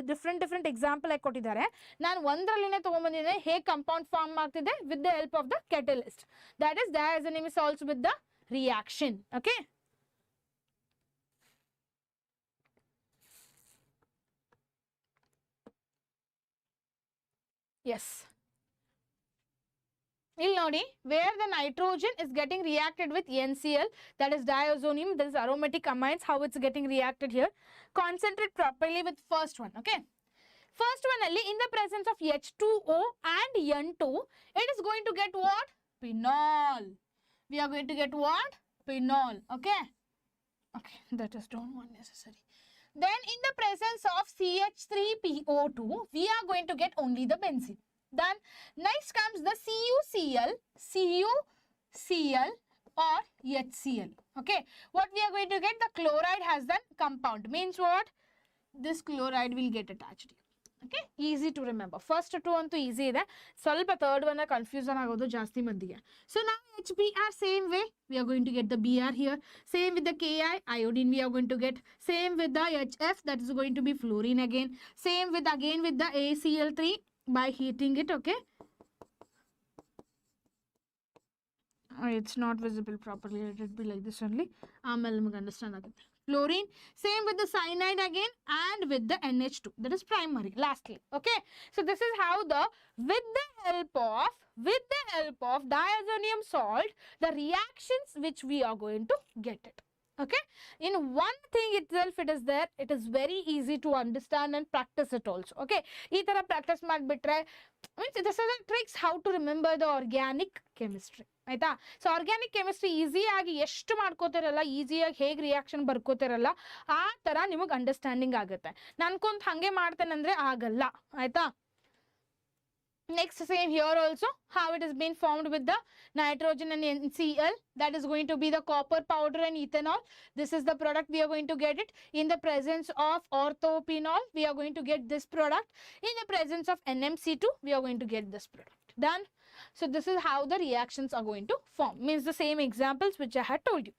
ಡಿಫ್ರೆಂಟ್ ಎಕ್ಸಾಂಪಲ್ ಆಗಿ ಕೊಟ್ಟಿದ್ದಾರೆ. ನಾನು ಒಂದರಲ್ಲಿನೇ ತೊಗೊಂಡ್ಬಂದಿದ್ದೇನೆ ಹೇಗೆ ಕಂಪೌಂಡ್ ಫಾರ್ಮ್ ಆಗ್ತಿದೆ with the help of the catalyst. That is diazonium salts with the reaction. Okay. Yes. ಇಲ್ಲಿ ನೋಡಿ, where the nitrogen is getting reacted with NCl, that is diazonium, that is aromatic amines, how it's getting reacted here. Concentrate properly with first one, okay? First one alli, in the presence of H2O and N2, it is going to get what? Phenol. We are going to get what? Phenol, okay? Okay, that is don't want necessary. Then in the presence of CH3PO2, we are going to get only the benzene. Then next comes the CuCl or HCl. Okay, what we are going to get? The chloride has the compound. Means what? This chloride will get attached. Okay, easy to remember. First two ಅಂತೂ easy ಇದೆ. ಸ್ವಲ್ಪ third one confusion ಆಗೋದು ಜಾಸ್ತಿ ಮಂದಿಗೆ. So now HBr same way. We are going to get the Br here. Same with the Ki, iodine we are going to get. Same with the HF, that is going to be fluorine again. Same with again with the ACl3 by heating it, okay? It's not visible properly. Let it be like this only. ಆಮೇಲೆ ನಿಮಗೆ understand ಆಗುತ್ತೆ. Fluorine, same with the cyanide again and with the NH2. That is primary. Lastly, okay? So this is how with the help of diazonium salt, the reactions which we are going to get it. Okay, in one thing itself it is there. It is very easy to understand and practice it also. Okay, ee tara practice madbitre means this is the tricks how to remember the organic chemistry. ಆಯ್ತಾ? So organic chemistry ಈಸಿಯಾಗಿ ಎಷ್ಟು ಮಾಡ್ಕೋತಿರಲ್ಲ, ಈಸಿಯಾಗಿ ಹೇಗೆ reaction ಬರ್ಕೋತಿರಲ್ಲ, ಆ ಥರ ನಿಮಗೆ understanding ಆಗುತ್ತೆ. ನನ್ಕೊಂತ ಹಾಗೆ ಮಾಡ್ತೇನೆಂದ್ರೆ ಆಗಲ್ಲ. ಆಯ್ತಾ? Next, same here also, how it has been formed with the nitrogen and NCl. That is going to be the copper powder and ethanol. This is the product we are going to get it. In the presence of orthophenol, we are going to get this product. In the presence of NMC2, we are going to get this product. Done? So this is how the reactions are going to form. Means the same examples which I had told you.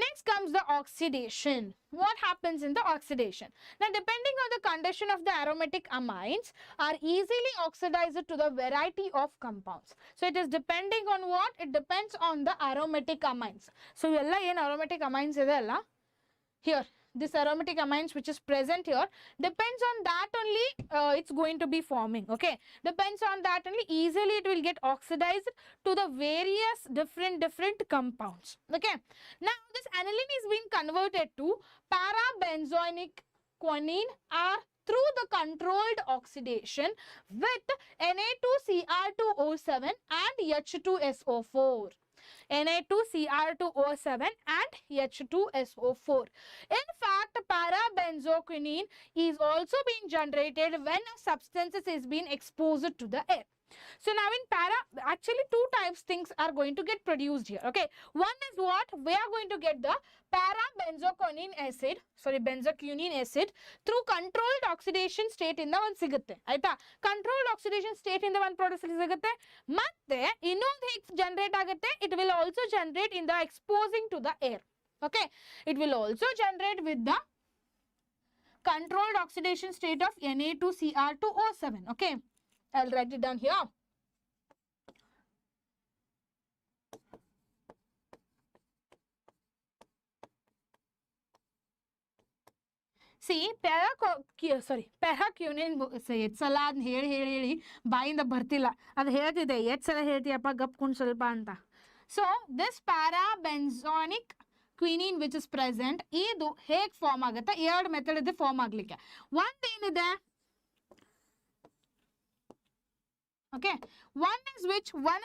Next comes the oxidation. What happens in the oxidation? Now, depending on the condition of the aromatic amines are easily oxidized to the variety of compounds. So, it is depending on what? It depends on the aromatic amines. So, ella yen aromatic amines ide alla. Here, this aromatic amines which is present here, depends on that only it's going to be forming. Okay, depends on that only, easily it will get oxidized to the various different compounds. Okay, now this aniline is being converted to parabenzoic quinine are through the controlled oxidation with Na2Cr2O7 and H2SO4. Na2Cr2O7 and H2SO4. In fact, parabenzoquinine is also being generated when a substance is being exposed to the air. So now in para, actually two types things are going to get produced here. Okay, one is what? We are going to get the parabenzoquinine acid, benzoquinine acid through controlled oxidation state in the one sigutte. Aita, controlled oxidation state in the one product sigutte. Matte innondu generate agutte, it will also generate in the exposing to the air. Okay, it will also generate with the controlled oxidation state of Na2Cr2O7. Okay, I'll write it down here. See, paraquinine, say it's salad, ಹೇಳಿ ಬಾಯಿಂದ ಬರ್ತಿಲ್ಲ ಅದು ಹೇಳ್ತಿದೆ ಎಷ್ಟು ಸಲ ಹೇಳ್ತೀಯಪ್ಪ ಗಪ್ಕೊಂಡು ಸ್ವಲ್ಪ ಅಂತ. So this parabenzoic quinine which is present, ಇದು ಹೇಗೆ ಫಾರ್ಮ್ ಆಗುತ್ತೆ, ಎರಡು ಮೆಥಡ್ ಇದೆ ಫಾರ್ಮ್ ಆಗ್ಲಿಕ್ಕೆ. ಒಂದೇನಿದೆ, okay, one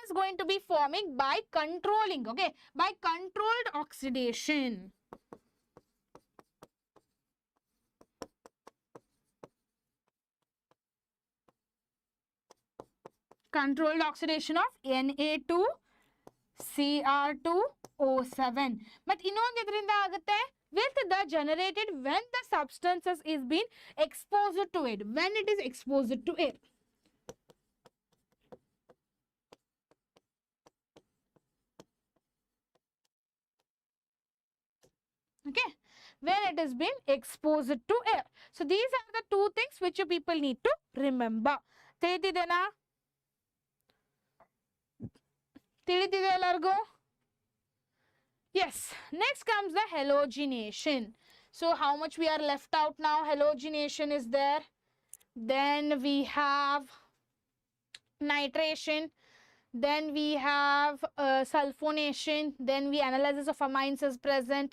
is going to be forming by controlling, okay, by controlled oxidation. Controlled oxidation of Na2Cr2O7. But ಇನ್ನೊಂದು ಇದರಿಂದ ಆಗುತ್ತೆ with the generated when the substances is being exposed to it, when it is exposed to air. Okay, when it is being exposed to air. So these are the two things which you people need to remember. ತಿಳಿದಿದೆನಾ? ತಿಳಿದಿದೆ ಎಲ್ಲರಿಗೂ? Yes, next comes the halogenation. So how much we are left out now? Halogenation is there. Then we have nitration. Then we have sulfonation. Then we analysis of amines is present.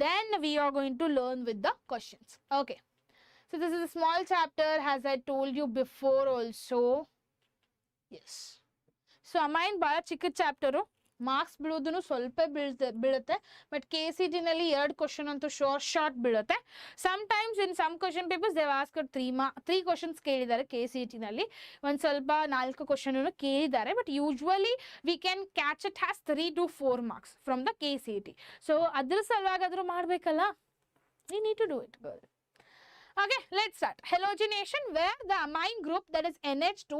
Then we are going to learn with the questions. Okay. So this is a small chapter as I told you before also. Yes. So amine bala chikka chapter. Marks ಬಿಡೋದು ಸ್ವಲ್ಪ ಬೀಳುತ್ತೆ, but KCET ನಲ್ಲಿ ಎರಡು question ಅಂತೂ short ಬೀಳುತ್ತೆ. Sometimes in some question papers they ask three questions ಕೇಳಿದ್ದಾರೆ KCET ನಲ್ಲಿ, ಒಂದು ಸ್ವಲ್ಪ 4 ಕ್ವಶನ್ ಕೇಳಿದ್ದಾರೆ. But usually we can catch it has 3 to 4 marks from the KCET. So ಅದ್ರ ಸಲುವಾಗಾದ್ರೂ ಮಾಡಬೇಕಲ್ಲ, we need to do it girl. Okay, let's start. Halogenation, where the amine group that is NH2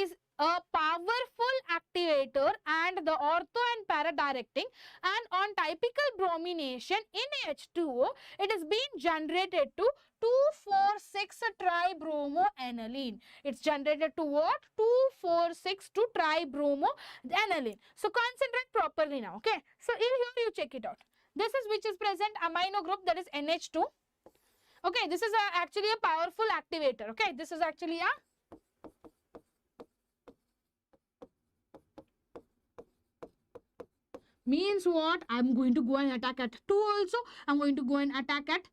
is a powerful activator and the ortho and para directing, and on typical bromination in H2O it is being generated to 2,4,6-tribromoaniline. It's generated to what? 2,4,6-tribromoaniline. So concentrate properly now. Okay, so here you check it out. This is which is present amino group that is NH2. Okay, this is actually a powerful activator. Okay, this is actually a means what? I'm going to go and attack at 2 also. I'm going to go and attack at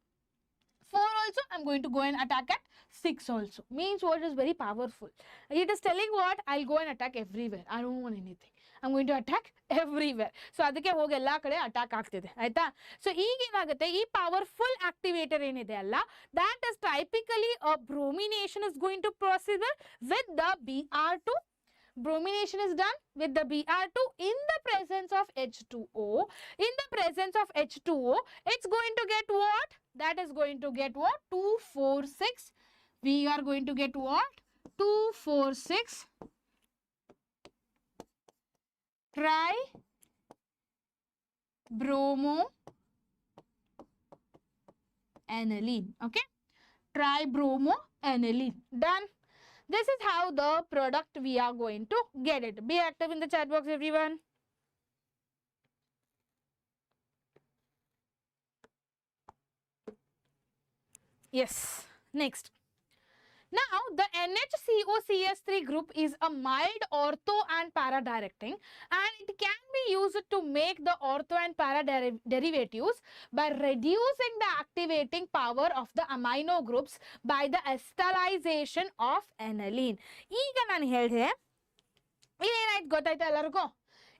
4 also. I'm going to go and attack at 6 also. Means what is very powerful. It is telling what? I'll go and attack everywhere. I don't want anything. I'm going to attack everywhere. So ಅದಕ್ಕೆ ಹೋಗಿ ಎಲ್ಲ ಕಡೆ attack ಆಗ್ತಿದೆ ಆಯ್ತಾ. So ಈಗ ಏನಾಗುತ್ತೆ, ಈ powerful activator ಏನಿದೆ ಅಲ್ಲ, that is typically a bromination is going to proceed with the Br2. Bromination is done with the Br2 in the presence of H2O. In the presence of H2O, it's going to get what? That is going to get what? 2,4,6. We are going to get what? 2,4,6 tribromoaniline. Okay, tribromoaniline. Done. This is how the product we are going to get it. Be active in the chat box, everyone. Yes. Next. Now, the NHCOCH3 group is a mild ortho and para directing, and it can be used to make the ortho and para derivatives by reducing the activating power of the amino groups by the acetylization of aniline. ಈಗ ನಾನು ಹೇಳಿದೆ ಇಲ್ಲೇನಾಯ್ತು ಗೊತ್ತಾಯ್ತಾ ಎಲ್ಲರಿಗೂ?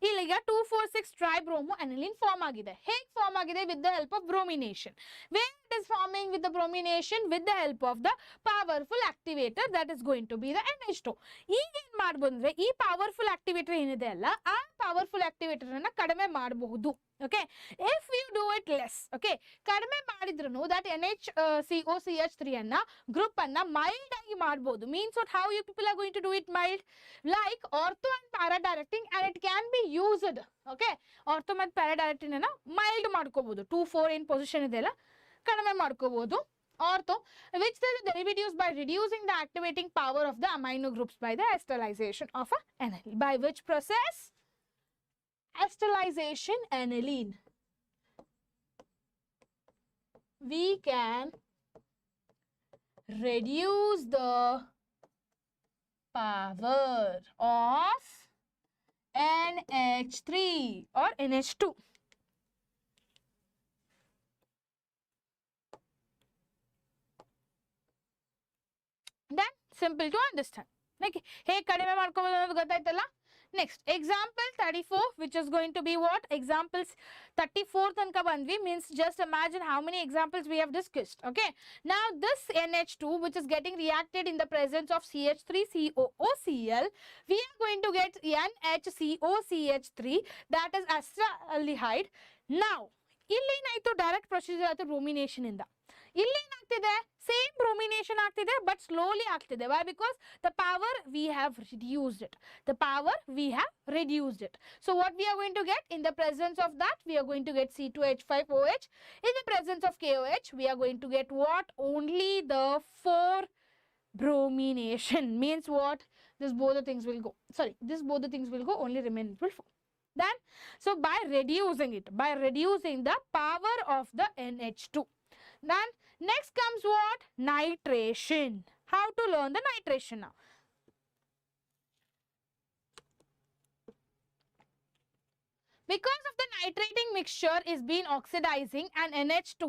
ಇಲ್ಲಿಗ 2,4,6 ಟ್ರೈಬ್ರೋಮೋ aniline form ಆಗಿದೆ. ಹೇಗೆ form ಆಗಿದೆ? With the help of bromination. Where it is forming with the bromination with the help of the powerful activator that is going to be the NH2. ಈಗ ಏನ್ ಮಾಡ್ಬೋದು ಅಂದ್ರೆ ಈ ಪವರ್ಫುಲ್ ಆಕ್ಟಿವೇಟರ್ ಏನಿದೆ ಅಲ್ಲ, ಆ ಪವರ್ಫುಲ್ ಆಕ್ಟಿವೇಟರ್ ಅನ್ನ ಕಡಿಮೆ ಮಾಡಬಹುದು. Okay, if you do it less, okay, ಕಡಿಮೆ ಮಾಡಿದ್ರು ದಟ್ NHCOCH3 ಅನ್ನ ಗ್ರೂಪ್ ಅನ್ನ ಮೈಲ್ಡ್ ಆಗಿ ಮಾಡಬಹುದು. Means what, how you people are going to do it mild? Like ortho and para directing and it can be used. Okay, ortho ಮತ್ತು para directing ಅನ್ನ mild ಮಾಡ್ಕೋಬಹುದು. 2,4 ಏನ್ ಪೊಸಿಷನ್ ಇದೆ ಅಲ್ಲ, ಕಡಿಮೆ ಮಾಡ್ಕೋಬಹುದು. Ortho, which the derivatives by reducing the activating power of the amino groups by the acetylization of a aniline. By which process? Acetylization aniline. We can reduce the power of NH3 or NH2. Then simple to understand. Okay, hey kadime ಮಾಡ್ಕೋಬಹುದು ಅನ್ನೋದು ಗೊತ್ತಾಯ್ತಲ್ಲ. Next, example 34, which is going to be what? Examples 34 ತನಕ ಬಂದ್ವಿ, means just imagine how many examples we have discussed. Okay, now this NH2 which is getting reacted in the presence of CH3COOCl, we are going to get NHCOCH3, that is acetaldehyde. Now ಇಲ್ಲೇನಾಯ್ತು? Direct procedure ಆಯ್ತು bromination ಇಂದ. ಇಲ್ಲೇನಾಗ್ತಿದೆ? Same bromination ಆಗ್ತಿದೆ, but slowly ಆಗ್ತಿದೆ. Why? Because the power we have reduced it. The power we have reduced it. So what we are going to get? In the presence of that we are going to get C2H5OH. In the presence of KOH we are going to get what? Only the 4 bromination. Means what? This both the things will go. Sorry, this both the things will go. Only remain it will 4. Then, so by reducing it, by reducing the power of the NH2. Then next comes what? Nitration. How to learn the nitration now? Because of the nitrating mixture is being oxidizing and NH2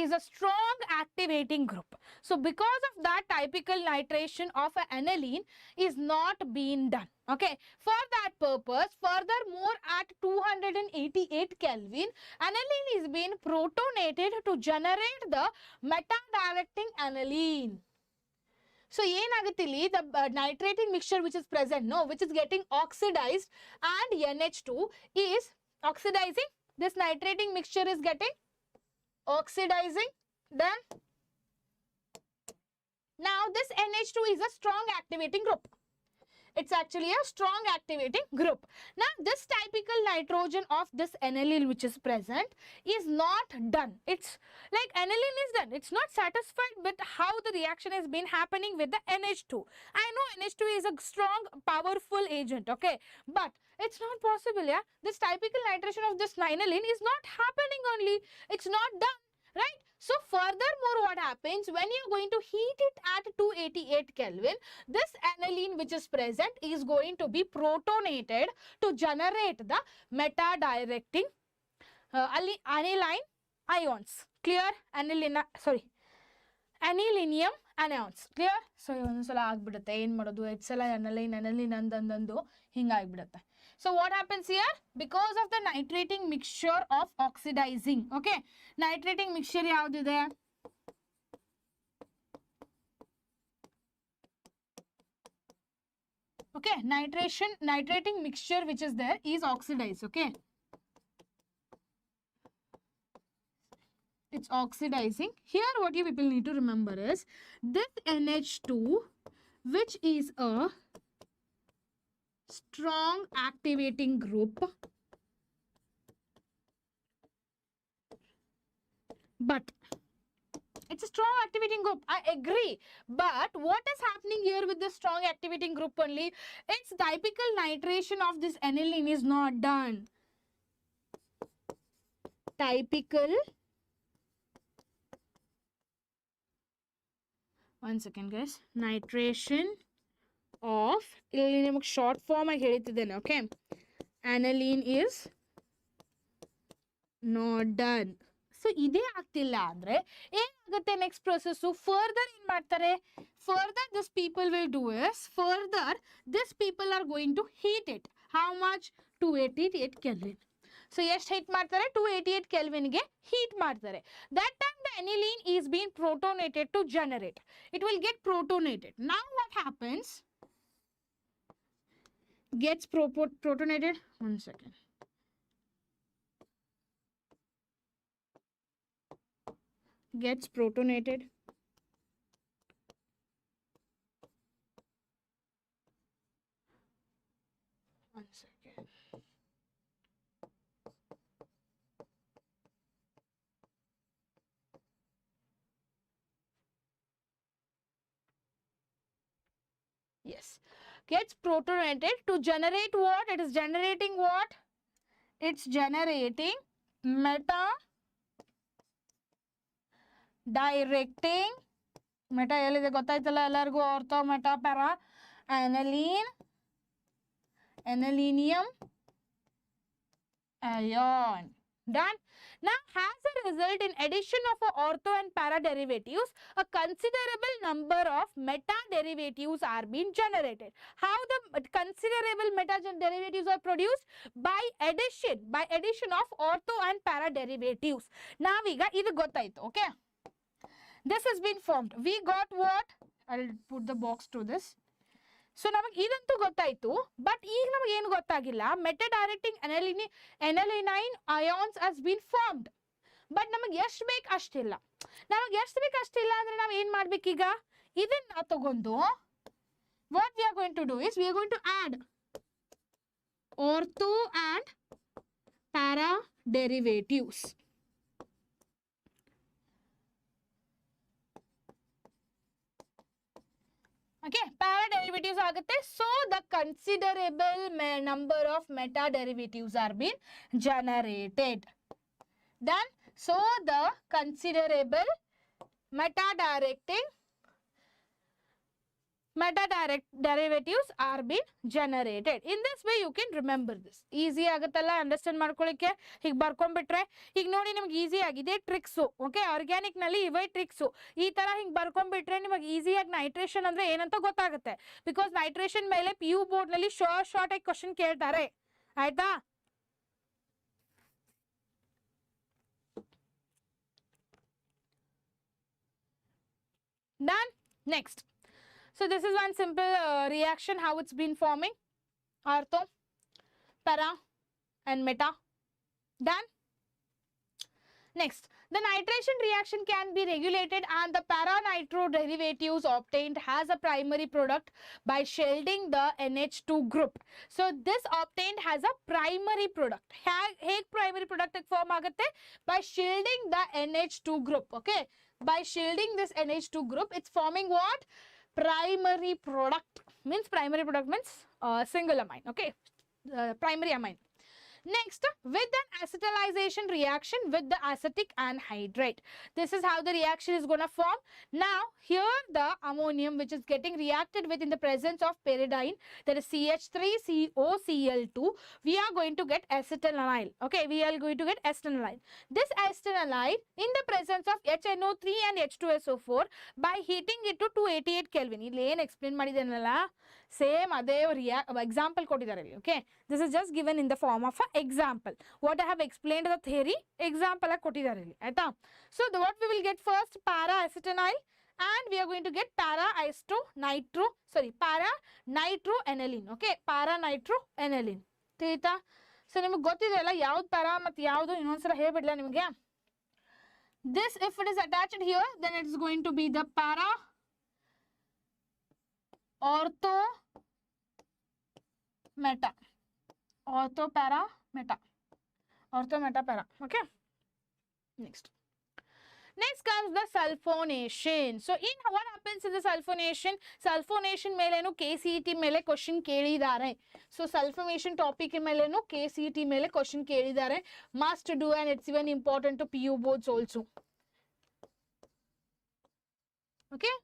is a strong activating group. So because of that, typical nitration of an aniline is not being done. Okay, for that purpose, furthermore at 288 Kelvin, aniline is being protonated to generate the meta-directing aniline. So ಏನಾಗುತ್ತಿಲ್ಲಿ the nitrating mixture which is present, no, which is getting oxidized, and NH2 is oxidizing. This nitrating mixture is getting oxidizing. Then now this NH2 is a strong activating group. It's actually a strong activating group. Now this typical nitrogen of this aniline which is present is not done. It's like aniline is done. It's not satisfied with how the reaction has been happening with the NH2. I know NH2 is a strong, powerful agent, okay, but it's not possible, yeah. This typical nitration of this aniline is not happening only. It's not done, right? So furthermore, what happens when you're going to heat it at 288 Kelvin, this aniline which is present is going to be protonated to generate the meta-directing aniline ions. Clear? Anilinium anions. Clear? So ಒಂದೊಂದ್ಸಲ ಆಗ್ಬಿಡುತ್ತೆ, ಏನ್ ಮಾಡೋದು, ಎಚ್ಚಲ aniline ಅಂದಂದು ಹಿಂಗಾಗ್ಬಿಡುತ್ತೆ. So what happens here? Because of the nitrating mixture of oxidizing, okay, nitrating mixture yaudide? Okay, nitrating mixture which is there is oxidized, okay, it's oxidizing. Here what you people need to remember is this NH2 which is a strong activating group, but it's a strong activating group, I agree, but what is happening here with the strong activating group only? Its typical nitration of this aniline is not done. Typical One second, guys. Nitration of, ಇಲ್ಲಿ ನಿಮಗೆ short form ಆಗಿ ಹೇಳ್ತಿದ್ದೇನೆ. Okay, aniline is not done. So ಇದೇ ಆಗ್ತಿಲ್ಲ ಅಂದ್ರೆ ಏನಾಗುತ್ತೆ next process? Further ಏನ್ ಮಾಡ್ತಾರೆ? Further this people will do is, further this people are going to heat it. How much? 288 kelvin. So ಎಷ್ಟು ಹೀಟ್ ಮಾಡ್ತಾರೆ? 288 ಕೆಲ್ವಿನ್ಗೆ ಹೀಟ್ ಮಾಡ್ತಾರೆ. That time the aniline is being protonated to generate. It will get protonated. Now what happens? Gets protonated. One second. Gets protonated. One second. Yes. Gets protonated to generate what? It is generating what? It's generating meta directing. Meta ಎಲ್ಲಿದೆ ಗೊತ್ತಾಯ್ತಲ್ಲ ಎಲ್ಲರಿಗೂ? Ortho, meta, para, aniline, anilinium ion. Done. Now, as a result, in addition of ortho and para derivatives, a considerable number of meta derivatives are being generated. How the considerable meta derivatives are produced? By addition of ortho and para derivatives. Now, we got idu gottayitu. Okay, this has been formed. We got what? I'll put the box to this. So ನಮಗೆ ಇದಂತೂ ಗೊತ್ತಾಯ್ತು. But ಈಗ ನಮಗೆ ಏನು ಗೊತ್ತಾಗಿಲ್ಲ? Meta directing aniline ions has been formed. But ನಮಗೆ ಎಷ್ಟು ಬೇಕು ಅಷ್ಟಿಲ್ಲ. ನಮಗೆ ಎಷ್ಟು ಬೇಕು ಅಷ್ಟಿಲ್ಲ ಅಂದ್ರೆ ನಾವು ಏನು ಮಾಡ್ಬೇಕೀಗ? ಇದನ್ನ ತಗೊಂಡು what we are going to do is we are going to add ortho and para derivatives. Okay, para derivatives ಆಗುತ್ತೆ. So the considerable number of meta derivatives are being generated. Done. So the considerable meta derivatives are being generated. In this way you can remember this. Easy ಆಗುತ್ತಲ್ಲ understand ಮಾಡ್ಕೊಳ್ಳಿಕ್ಕೆ. ಹೀಗೆ ಬರ್ಕೊಂಡ್ಬಿಟ್ರೆ ಈಗ ನೋಡಿ ನಿಮ್ಗೆ easy ಆಗಿದೆ tricks. Okay, organic ನಲ್ಲಿ ಇವೇ tricks. ಈ ತರ ಹಿಂಗೆ ಬರ್ಕೊಂಡ್ಬಿಟ್ರೆ ನಿಮಗೆ ಈಸಿಯಾಗಿ ನೈಟ್ರೇಷನ್ ಅಂದ್ರೆ ಏನಂತ ಗೊತ್ತಾಗುತ್ತೆ. ಬಿಕಾಸ್ ನೈಟ್ರೇಷನ್ ಮೇಲೆ PU ಬೋರ್ಡ್ ನಲ್ಲಿ ಶಾರ್ಟ್ ಆಗಿ ಕ್ವಶನ್ ಕೇಳ್ತಾರೆ. ಆಯ್ತಾ? Done. Next. So this is one simple reaction, how it's been forming. Ortho, para and meta. Done. Next, the nitration reaction can be regulated and the para-nitro derivatives obtained as a primary product by shielding the NH2 group. So this obtained as a primary product. Heg primary product form agutte? By shielding the NH2 group. Okay, by shielding this NH2 group, it's forming what? Primary product. Primary product means single amine. Okay, primary amine. Next, with an acetalization reaction with the acetic anhydride. This is how the reaction is going to form. Now, here the ammonium which is getting reacted with in the presence of pyridine, that is CH3COCl2, we are going to get acetylenol. Okay, we are going to get acetylenol. This acetylenol in the presence of HNO3 and H2SO4 by heating it to 288 Kelvin. I'll explain madidennalla. Same ade example kodidare. Okay, this is just given in the form of an example. What I have explained the theory, example kodidare. So what we will get first? Para acetylenol, and we are going to get para nitroaniline. Okay, para nitroaniline. Theta. So niಮಗೆ ಗೊತ್ತಿದೆಯಲ್ಲ ಯಾವುದು para ಮತ್ತು ಯಾವುದು ಇನ್ನೊಂದ್ಸಲ ಹೇಳ್ಬಿಡ್ಲಾ ನಿಮಗೆ? This, if it is attached here, then it is going to be the para ortho meta. Ortho para meta. Ortho meta para. Okay. Next comes the sulfonation. So in what happens in the sulfonation? Sulfonation ಮೇಲೇನು KCET ಮೇಲೆ question ಕೇಳಿದ್ದಾರೆ. So sulfonation topic ಮೇಲೇನು KCET ಮೇಲೆ question ಕೇಳಿದ್ದಾರೆ. Must do, and it's even important to PU boards also. Okay.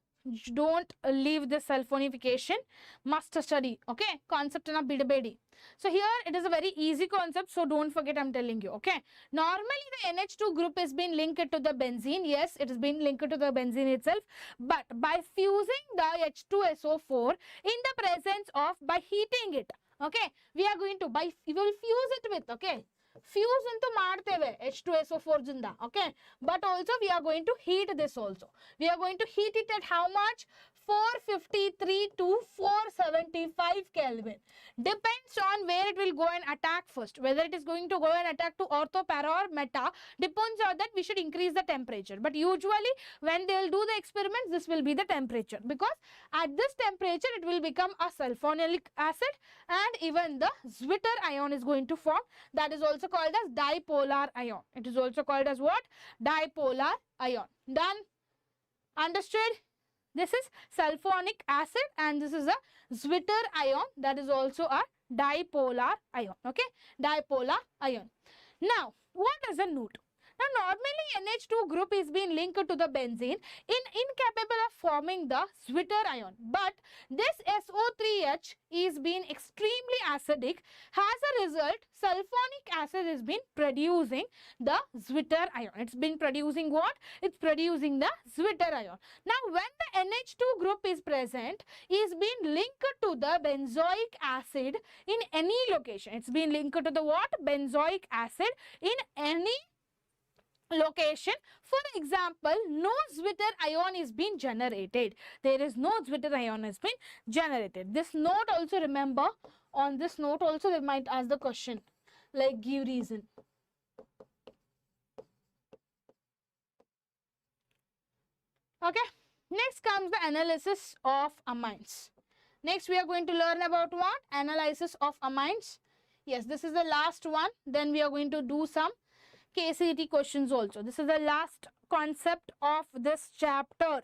don't leave the sulfonification, must study. Okay, concept na bidabedi. So here it is a very easy concept, so don't forget I'm telling you. Okay, normally the NH2 group has been linked to the benzene. Yes, it has been linked to the benzene itself, but by fusing the H2SO4 in the presence of, by heating it, okay, we are going to, we will fuse it with, okay, fuse into ಮಾಡ್ತೇವೆ H2SO4 ದಿಂದ, okay, but also we are going to heat this also. We are going to heat it at how much? 453 to 475 Kelvin. Depends on where it will go and attack first. Whether it is going to go and attack to ortho, para or meta, depends on that we should increase the temperature. But usually when they will do the experiments, this will be the temperature, because at this temperature it will become a sulfonylic acid and even the Zwitter ion is going to form. That is also called as dipolar ion. It is also called as what? Dipolar ion. Done? Understood? This is sulfonic acid and this is a Zwitter ion, that is also a dipolar ion. Okay, dipolar ion. Now, what is a note? Now, normally NH2 group is being linked to the benzene incapable of forming the Zwitter ion, but this SO3H is being extremely acidic. As a result, sulfonic acid is been producing the Zwitter ion. It's been producing what? It's producing the Zwitter ion. Now, when the NH2 group is present, is being linked to the benzoic acid in any location. It's been linked to the what? Benzoic acid in any location. For example, no Zwitter ion is being generated. There is no Zwitter ion has been generated. This note also, remember, on this note also they might ask the question like give reason. Okay, next comes the analysis of amines. Next we are going to learn about what? Analysis of amines. Yes, this is the last one. Then we are going to do some KCET questions also. This is the last concept of this chapter.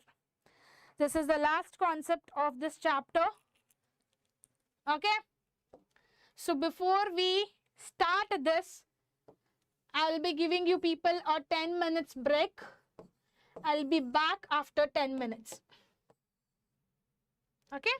This is the last concept of this chapter. Okay. So before we start this, I'll be giving you people a 10 minutes break. I'll be back after 10 minutes. Okay.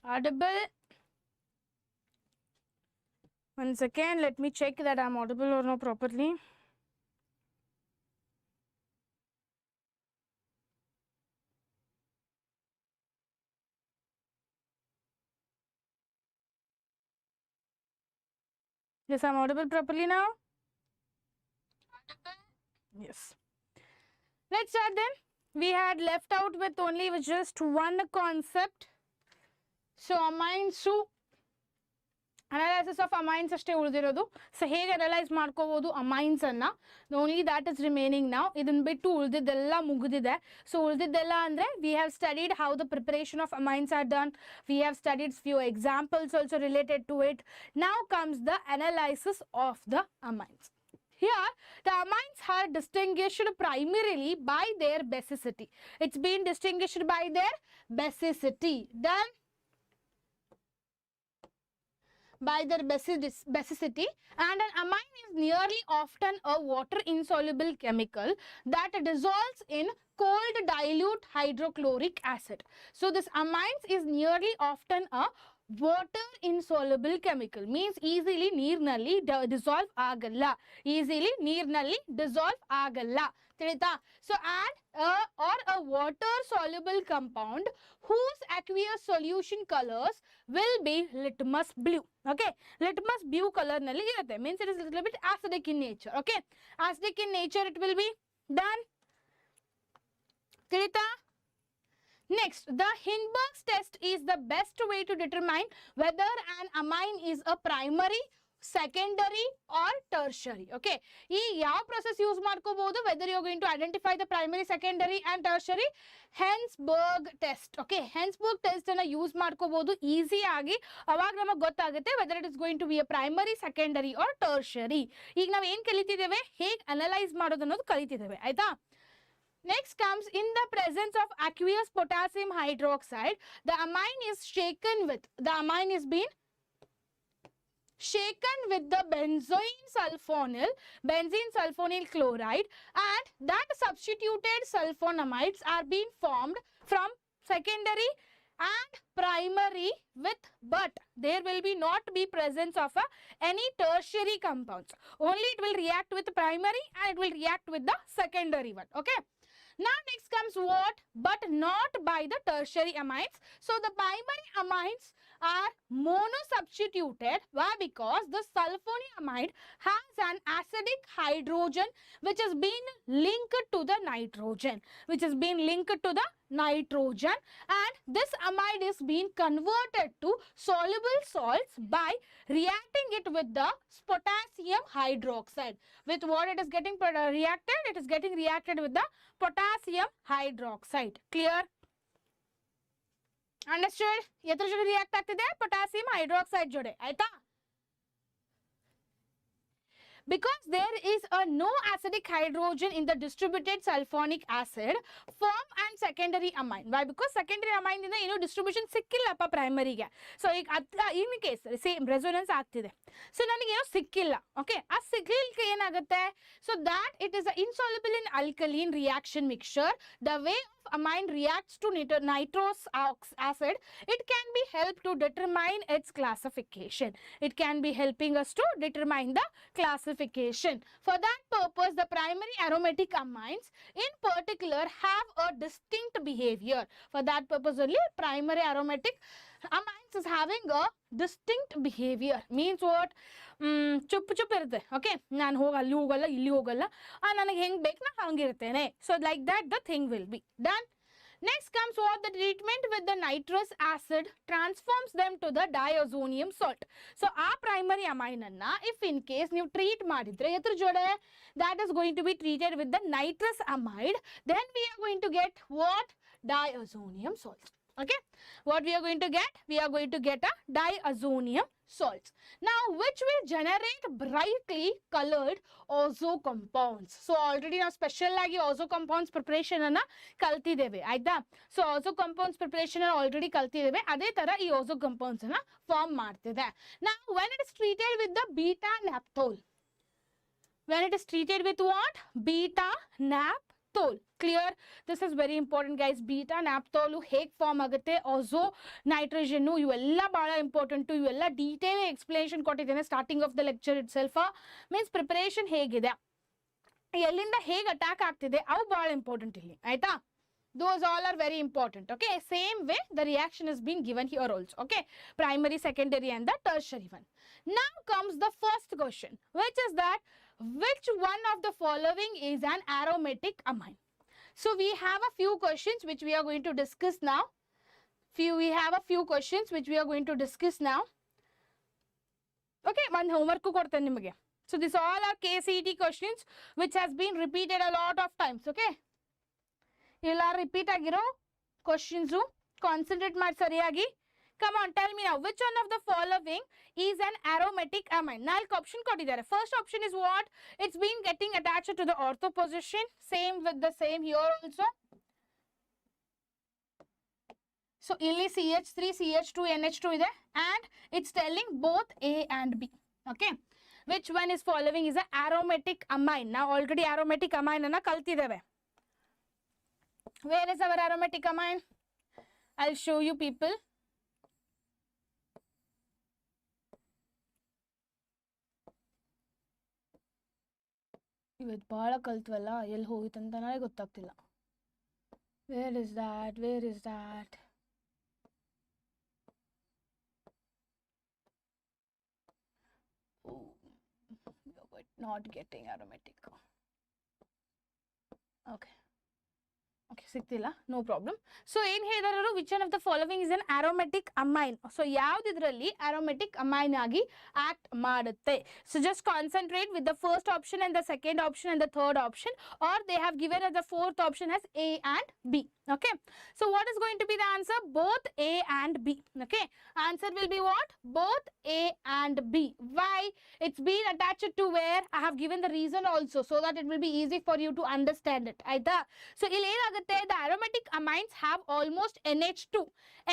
Audible? One second, let me check that I'm audible or not properly. Yes, I'm audible properly now. Yes. Let's start then. We had left out with only with just one concept. So amines to analysis of amines ಅಷ್ಟೇ ಉಳಿದಿರೋದು. So ಹೇಗೆ analyse ಮಾಡ್ಕೋಬಹುದು amines ಅನ್ನ, only that is remaining ನಾವು. ಇದನ್ನ ಬಿಟ್ಟು ಉಳಿದಿದ್ದೆಲ್ಲ ಮುಗಿದಿದೆ. So ಉಳಿದಿದ್ದೆಲ್ಲ ಅಂದ್ರೆ we have studied how the preparation of amines are done. We have studied few examples also related to it. Now comes the analysis of the amines. Here, the amines are distinguished primarily by their basicity. It's been distinguished by their basicity. Done? By their basicity. And an amine is nearly often a water-insoluble chemical that dissolves in cold dilute hydrochloric acid. So, this amines is nearly often a water insoluble chemical, means easily ನೀರಿನಲ್ಲಿ dissolve ಆಗಲ್ಲ, easily ನೀರಿನಲ್ಲಿ dissolve ಆಗಲ್ಲ. ತಿಳಿತಾ? So add a water soluble compound whose aqueous solution colors will be litmus blue. Okay, litmus blue color ನಲ್ಲಿ ಇರುತ್ತೆ, means it is a little bit acidic in nature. Okay, acidic in nature it will be. Done? ತಿಳಿತಾ? Next, the Hinberg's test is the best way to determine whether an amine is a primary, secondary or tertiary. Okay, ಈ ಯಾವ process use ಮಾಡ್ಕೋಬಹುದು, whether you are going to identify the primary, secondary and tertiary? Hinberg test. Okay, Hinberg test ಅನ್ನ use ಮಾಡ್ಕೋಬಹುದು easy ಆಗಿ. ಅವಾಗ ನಮಗೆ ಗೊತ್ತಾಗುತ್ತೆ whether it is going to be a primary, secondary or tertiary. ಈಗ ನಾವು ಏನು ಕಲಿತಿದ್ದೇವೆ, ಹೇಗೆ ಅನಲೈಸ್ ಮಾಡೋದು ಅನ್ನೋದು ಕಲಿತಿದ್ದೇವೆ. ಆಯ್ತಾ? Next comes, in the presence of aqueous potassium hydroxide, the amine is shaken with, the amine is being shaken with the benzene sulfonyl chloride, and that substituted sulfonamides are being formed from secondary and primary with, but there will be not be presence of any tertiary compounds. Only it will react with primary and it will react with the secondary one. Okay. Now next comes what? But not by the tertiary amines. So the primary amines are monosubstituted. Why? Because the sulfonamide has an acidic hydrogen which has been linked to the nitrogen. And this amide is being converted to soluble salts by reacting it with the potassium hydroxide. With what it is getting reacted? It is getting reacted with the potassium hydroxide. Clear? Understood? ಎದ್ರ ಜೊತೆ react ಆಗ್ತಿದೆ? potassium hydroxide ಜೊತೆ. ಆಯ್ತಾ? Because there is a no acidic hydrogen in the distributed sulfonic acid, form and secondary amine. Why? Because secondary amine ಇಂದ ಏನು distribution ಸಿಕ್ಕಿಲ್ಲಪ್ಪ ಪ್ರೈಮರಿಗೆ. So ಈಗ in case same resonance ಆಗ್ತಿದೆ, so ನನಗೆ ಏನೋ ಸಿಕ್ಕಿಲ್ಲ. ಓಕೆ, ಆ ಸಿಗ್ಲಿಕ್ಕೆ ಏನಾಗುತ್ತೆ? So that it is insoluble in alkaline reaction mixture. The way of amine reacts to nitrous acid, it can be helped to determine its classification. It can be helping us to determine the classification. For that purpose, the primary aromatic amines in particular have a distinct behavior. For that purpose only, primary aromatic amines is having a distinct behavior. Means what? ಚುಪ್ ಇರುತ್ತೆ. Okay, ನಾನು ಅಲ್ಲಿ ಹೋಗಲ್ಲ, ಇಲ್ಲಿ ಹೋಗಲ್ಲ, ನನಗೆ ಹೆಂಗೆ ಬೇಕು ನಾ ಹಂಗಿರ್ತೇನೆ. So like that the thing will be done. Next comes what? The treatment with the nitrous acid transforms them to the diazonium salt. So our primary amine anna, if in case you treat madidre etra jode, that is going to be treated with the nitrous amide, then we are going to get what? Diazonium salts. Okay, what we are going to get? We are going to get a diazonium salts. Now, which will generate brightly colored ozo compounds. So already now special lagi ozo compounds preparation anna kaltideve. Aida. So ozo compounds preparation already kaltideve. Ade tara ee ozo compounds anna form ಮಾಡ್ತಿದೆ. Now, when it is treated with the beta naphthol. When it is treated with what? Beta naphthol. naphtol. Clear? This is very important, guys. Beta naphtol ಹೇಗೆ form ಆಗುತ್ತೆ, ಆಸೋ nitrogen, ಇವೆಲ್ಲ ಬಹಳ important. ಇವೆಲ್ಲ detail explanation ಕೊಟ್ಟಿದ್ದೇನೆ starting of the lecture it self. Means preparation ಹೇಗಿದೆ, ಎಲ್ಲಿಂದ ಹೇಗೆ attack ಆಗ್ತಿದೆ, ಅವು ಬಹಳ ಇಂಪಾರ್ಟೆಂಟ್ ಇಲ್ಲಿ, ಆಯ್ತಾ? Those all are very important. Okay, same way the reaction is being given here also. Okay, primary, secondary and the tertiary one. Now comes the first question, which is that which one of the following is an aromatic amine? So we have a few questions which we are going to discuss now. We have a few questions which we are going to discuss now. Okay, one homework ಕೊಡ್ತೇನೆ ನಿಮಗೆ. So these all are KCET questions which has been repeated a lot of times. Okay, ಇಲ್ಲ repeat ಆಗಿರೋ questions, concentrate ಮಾಡಿ ಸರಿಯಾಗಿ. Come on, tell me now which one of the following is an aromatic amine? 4 option ಕೊಟ್ಟಿದ್ದಾರೆ. First option is what? It's been getting attached to the ortho position, same with the same here also. So ಇಲ್ಲಿ CH3 CH2 NH2 ಇದೆ and it's telling both A and B. Okay, which one is following is an aromatic amine? ನಾವು already aromatic amine ಅನ್ನ ಕಲ್ತಿದ್ದೇವೆ. Where is our aromatic amine? I'll show you people. ಇವತ್ತು ಭಾಳ ಕಲ್ತ್ವಲ್ಲ, ಎಲ್ಲಿ ಹೋಗಿತ್ತಂತ ನನಗೆ ಗೊತ್ತಾಗ್ತಿಲ್ಲ. Where is that? Where is that? Oh, not getting aromatic. Okay. Okay, ಸಿಕ್ತಿಲ್ಲ, no problem. So ಏನು ಹೇಳಿದಾರು, which one of the following is an aromatic amine? So ಯಾವುದಿದ್ರಲ್ಲಿ aromatic amine ಆಗಿ ಆಕ್ಟ್ ಮಾಡುತ್ತೆ? So just concentrate with the first option and the second option and the third option, are they have given as the fourth option as A and B. Okay, so what is going to be the answer? Both A and B. Okay, answer will be what? Both A and B. Why? It's been attached to where? I have given the reason also so that it will be easy for you to understand it. ಆಯ್ತಾ? So ಇಲ್ಲಿ ಏನಾಗುತ್ತೆ, the aromatic amines have almost NH2.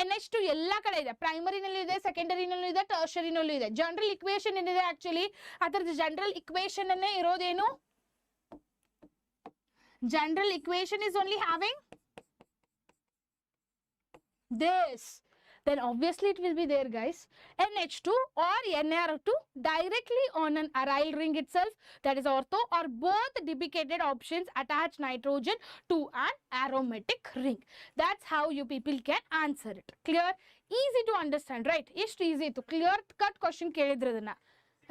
NH2 ಎಲ್ಲ ಕಡೆ ಇದೆ, ಪ್ರೈಮರಿನಲ್ಲೂ ಇದೆ, ಸೆಕೆಂಡರಿನಲ್ಲೂ ಇದೆ, ಟರ್ಷರಿನಲ್ಲೂ ಇದೆ. ಜನರಲ್ ಇಕ್ವೇಶನ್ ಏನಿದೆ, ಆಕ್ಚುಲಿ ಅದರ ಜನರಲ್ ಇಕ್ವೇಶನ್ ಅನ್ನೇ ಇರೋದೇನು? General equation is only having this, then obviously it will be there, guys. NH2 or NR2 directly on an aryl ring itself, that is ortho, or both duplicated options attach nitrogen to an aromatic ring. That's how you people can answer it. Clear? Easy to understand, right? ಎಷ್ಟು easy ಇತ್ತು, clear cut question ಕೇಳಿದ್ರದನ್ನ,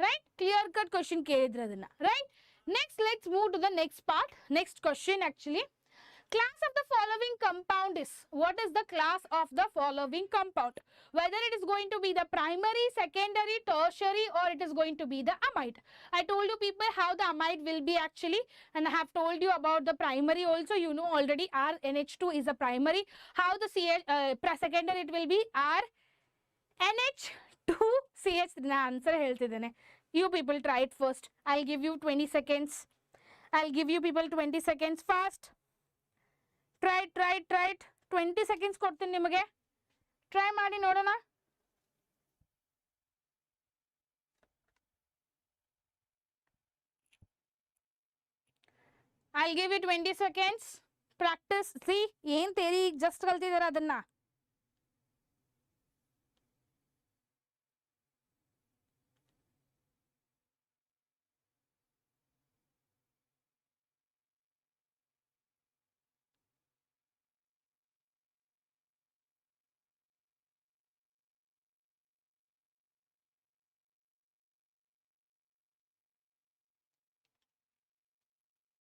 right? Clear cut question ಕೇಳಿದ್ರದನ್ನ, right? Next, let's move to the next part. Next question actually. Class of the following compound is, what is the class of the following compound? Whether it is going to be the primary, secondary, tertiary, or it is going to be the amide. I told you people how the amide will be actually, and I have told you about the primary also. You know already R NH2 is a primary. How the secondary it will be R NH2 CH. Answer ಹೇಳ್ತಿದ್ದೇನೆ. You people try it first. I'll give you 20 seconds. I'll give you people 20 seconds fast. Try it. 20 seconds ಕೊಡ್ತೀನಿ ನಿಮಗೆ. Try ಮಾಡಿ ನೋಡೋಣ. I'll give you 20 seconds. Practice. See, ಏನ್ ತೇರಿ just ಕಲ್ತಿದಾರ ಅದನ್ನ.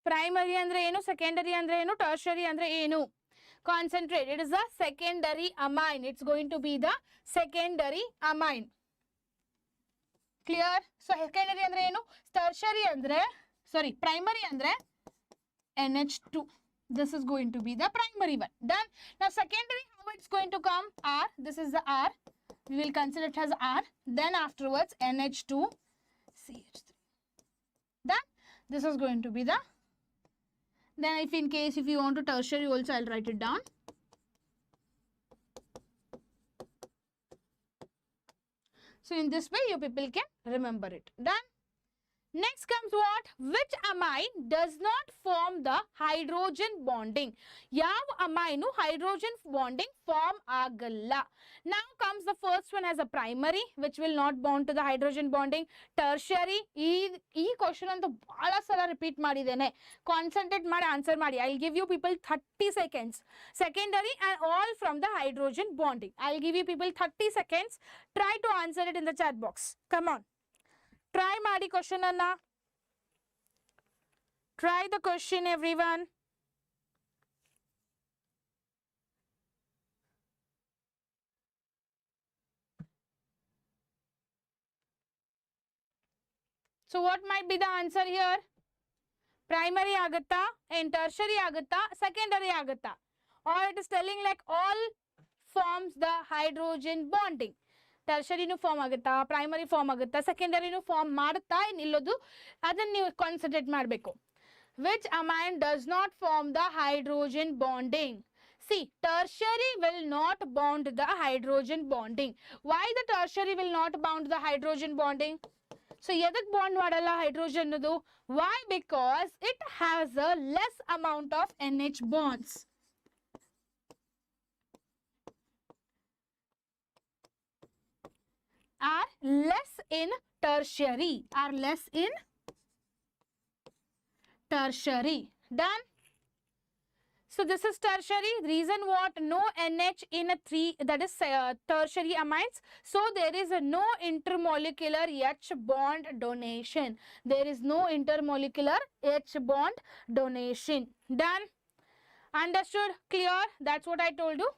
Primary ಅಂದ್ರೆ ಏನು, secondary ಅಂದ್ರೆ ಏನು, ಟರ್ಷರಿ ಅಂದ್ರೆ ಏನು? Concentrate. It is the secondary amine. It's going to be the secondary amine. Clear? So secondary ಅಂದ್ರೆ ಏನು, tertiary ಅಂದ್ರೆ, sorry, primary ಅಂದ್ರೆ NH2. This is going to be the primary one. Done. Now secondary, how it's going to come? R. This is the R. We will consider it as R. Then afterwards NH2 CH3. Done. This is going to be the. Then if in case if you want to tertiary also, I'll write it down. So in this way you people can remember it. Done. Next comes what? Which amine does not form the hydrogen bonding? Yav amine hydrogen bonding form agalla. Now comes the first one as a primary, which will not bond to the hydrogen bonding. Tertiary, ee question on the bala sala repeat madidene. Concentrate madi answer madi. I'll give you people 30 seconds. Secondary and all from the hydrogen bonding. I'll give you people 30 seconds. Try to answer it in the chat box. Come on. Try ಮಾಡಿ question ಅನ್ನ. Try the question everyone. So what might be the answer here? Primary agutta and tertiary agutta, secondary agutta. Or it is telling like all forms the hydrogen bonding. Tertiary form ಆಗುತ್ತಾ, primary form ಆಗುತ್ತಾ, secondary form ಮಾಡುತ್ತಾ ನಿಲ್ಲೋದು ಅದನ್ನ ನೀವು concentrate ಮಾಡಬೇಕು. Which amine does not form the hydrogen bonding? See, tertiary will not bond the hydrogen bonding. Why the tertiary will not bond the hydrogen bonding? So ಎದಕ್ಕೆ bond ಮಾಡಲ್ಲ hydrogen ಅದು? Why? Because it has a less amount of NH bonds. Are less in tertiary. Are less in tertiary. Done. So this is tertiary. Reason what? No NH in a 3, that is tertiary amines. So there is a no intermolecular H bond donation. There is no intermolecular H bond donation. Done. Understood? Clear? That's what I told you.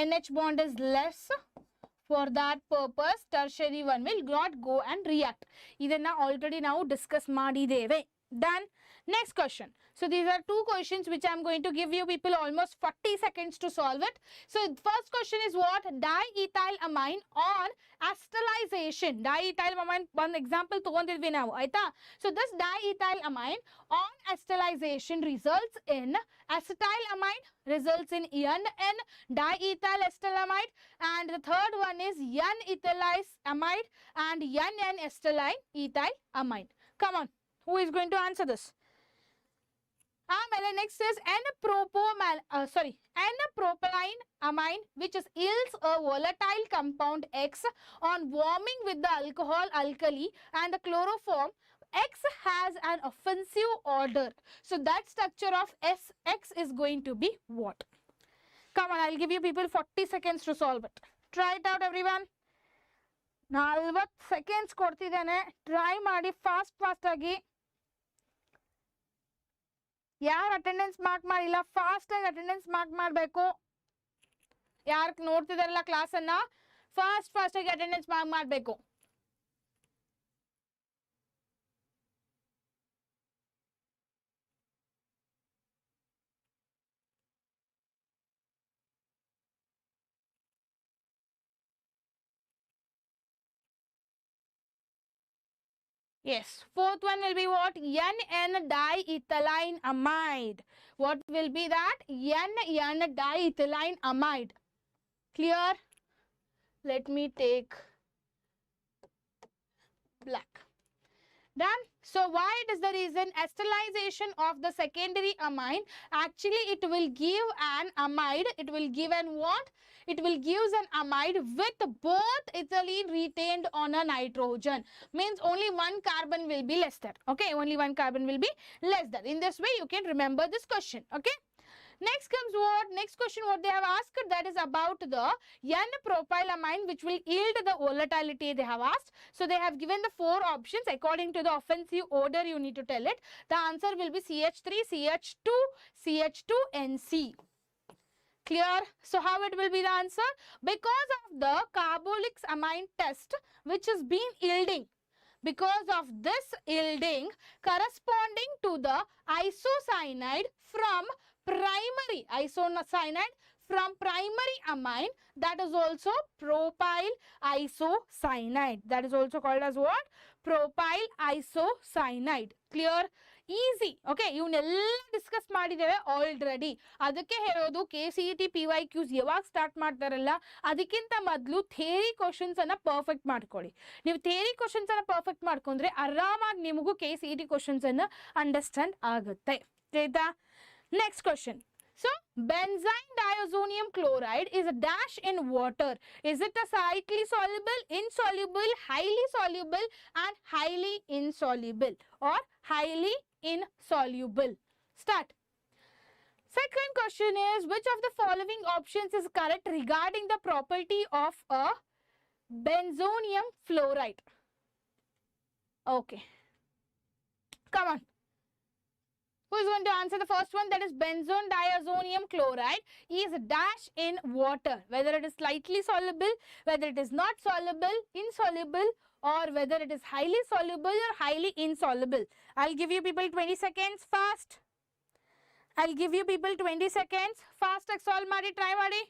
NH bond is less. For that purpose, tertiary one will not go and react. Idanna already now discuss madideve. Done. Next question. So these are two questions which I am going to give you people almost 40 seconds to solve it. So first question is what? Diethyl amine on acetalization. Diethyl amine, one example ತಗೊಂಡಿದ್ವಿ ನಾವು ಆಯ್ತಾ? So this diethyl amine on acetalization results in acetyl amine, results in NN diethyl acetylamide, and the third one is N-ethylase amide and NN-acetylene ethyl amide. Come on, who is going to answer this? Next is N-propyline amine, which is yields a volatile compound X on warming with the alcohol alkali and the chloroform. X has an offensive order. So that structure of X is going to be what? Come on, I'll give you people 40 seconds to solve it. Try it out everyone. 40 seconds ಕೊಡ್ತಿದ್ದೇನೆ. Try ಮಾಡಿ fast ಆಗಿ. ಯಾರು attendance mark ಮಾಡಿಲ್ಲ fast ಆಗಿ attendance mark ಮಾಡಬೇಕು. ಯಾರು ನೋಡ್ತಿದಾರಲ್ಲ class ಅನ್ನ fast ಆಗಿ attendance mark ಮಾಡಬೇಕು. Yes, fourth one will be what? NN diethylene amide. What will be that? NN diethylene amide. Clear? Let me take black. Done. So why it is the reason? Acetalization of the secondary amine, actually it will give an amide. It will give an what? It will give an amide with both ethylene retained on a nitrogen. Means only one carbon will be less there. Okay, only one carbon will be less there. In this way you can remember this question. Okay. Next comes what? Next question what they have asked, that is about the N-propylamine, which will yield the volatility they have asked. So they have given the 4 options. According to the offensive order you need to tell it. The answer will be CH3, CH2, CH2, NC. Clear? So how it will be the answer? Because of the carbolic amine test which has been yielding. Because of this yielding corresponding to the isocyanide from primary isocyanide from primary amine, that is also propyl isocyanide. That is also called as what? Propyl isocyanide. Clear? Easy. Okay, ಇವನ್ನೆಲ್ಲ discuss ಮಾಡಿದ್ದೇವೆ already. ಅದಕ್ಕೆ ಹೇಳೋದು KCET PYQs ಯಾವಾಗ start ಮಾಡ್ತಾರಲ್ಲ ಅದಕ್ಕಿಂತ ಮೊದಲು theory questions ಅನ್ನ perfect ಮಾಡ್ಕೊಳ್ಳಿ. ನೀವು ಥಿಯರಿ ಕ್ವಶನ್ಸ್ ಅನ್ನ ಪರ್ಫೆಕ್ಟ್ ಮಾಡ್ಕೊಂಡ್ರೆ ಆರಾಮಾಗಿ ನಿಮಗೂ KCET ಕ್ವಶನ್ಸ್ ಅನ್ನ ಅಂಡರ್ಸ್ಟ್ಯಾಂಡ್ ಆಗುತ್ತೆ. ಆಯ್ತಾ? Next question. So, benzyne diazonium chloride is a dash in water. Is it a slightly soluble, insoluble, highly soluble, and highly insoluble, or highly insoluble? Start. Second question is, which of the following options is correct regarding the property of a benzonium fluoride? Okay. Come on. Who is going to answer the first one? That is benzone diazonium chloride is dash in water. Whether it is slightly soluble, whether it is not soluble, insoluble, or whether it is highly soluble or highly insoluble. I'll give you people 20 seconds fast. I'll give you people 20 seconds. Fast solve ಮಾಡಿ try ಮಾಡಿ.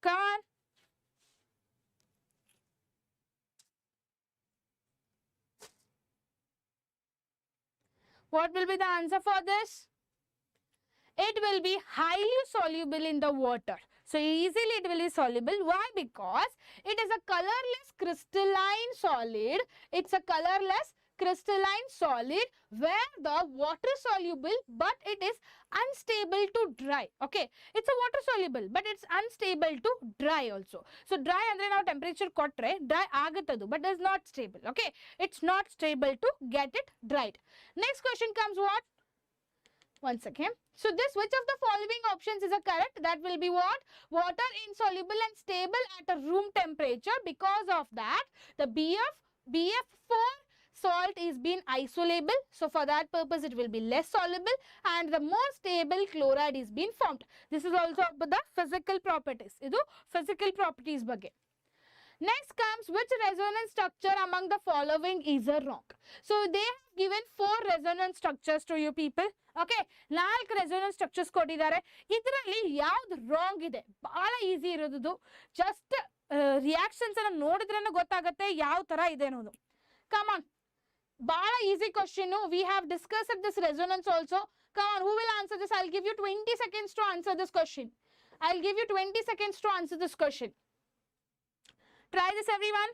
Come on. What will be the answer for this? It will be highly soluble in the water. So easily it will be soluble. Why? Because it is a colorless crystalline solid. It's a colorless crystalline solid where the water soluble but it is unstable to dry. Okay, it's a water soluble but it's unstable to dry also. So dry andre now temperature kotre dry aguttadu but is not stable. Okay, it's not stable to get it dried. Next question comes what? Once again, so this, which of the following options is a correct? That will be what? Water insoluble and stable at a room temperature. Because of that the BF4 salt is being isolable, so for that purpose it will be less soluble, and the more stable chloride is being formed. This is also about the physical properties. Idu physical properties ಬಗ್ಗೆ. Next comes, which resonance structure among the following is a wrong? So they have given 4 resonance structures to you people. Okay, 4 resonance structures ಕೊಟ್ಟಿದ್ದಾರೆ. ಇದರಲ್ಲಿ ಯಾವುದು wrong ಇದೆ? ಬಹಳ easy ಇರೋದು. Just reactions ಅನ್ನು ನೋಡಿದ್ರೇನೆ ಗೊತ್ತಾಗುತ್ತೆ ಯಾವ ತರ ಇದೆ ಅನ್ನೋದು. Come on. Bada easy question. We have discussed this resonance also. Come on, who will answer this? I'll give you 20 seconds to answer this question. I'll give you 20 seconds to answer this question. Try this, everyone.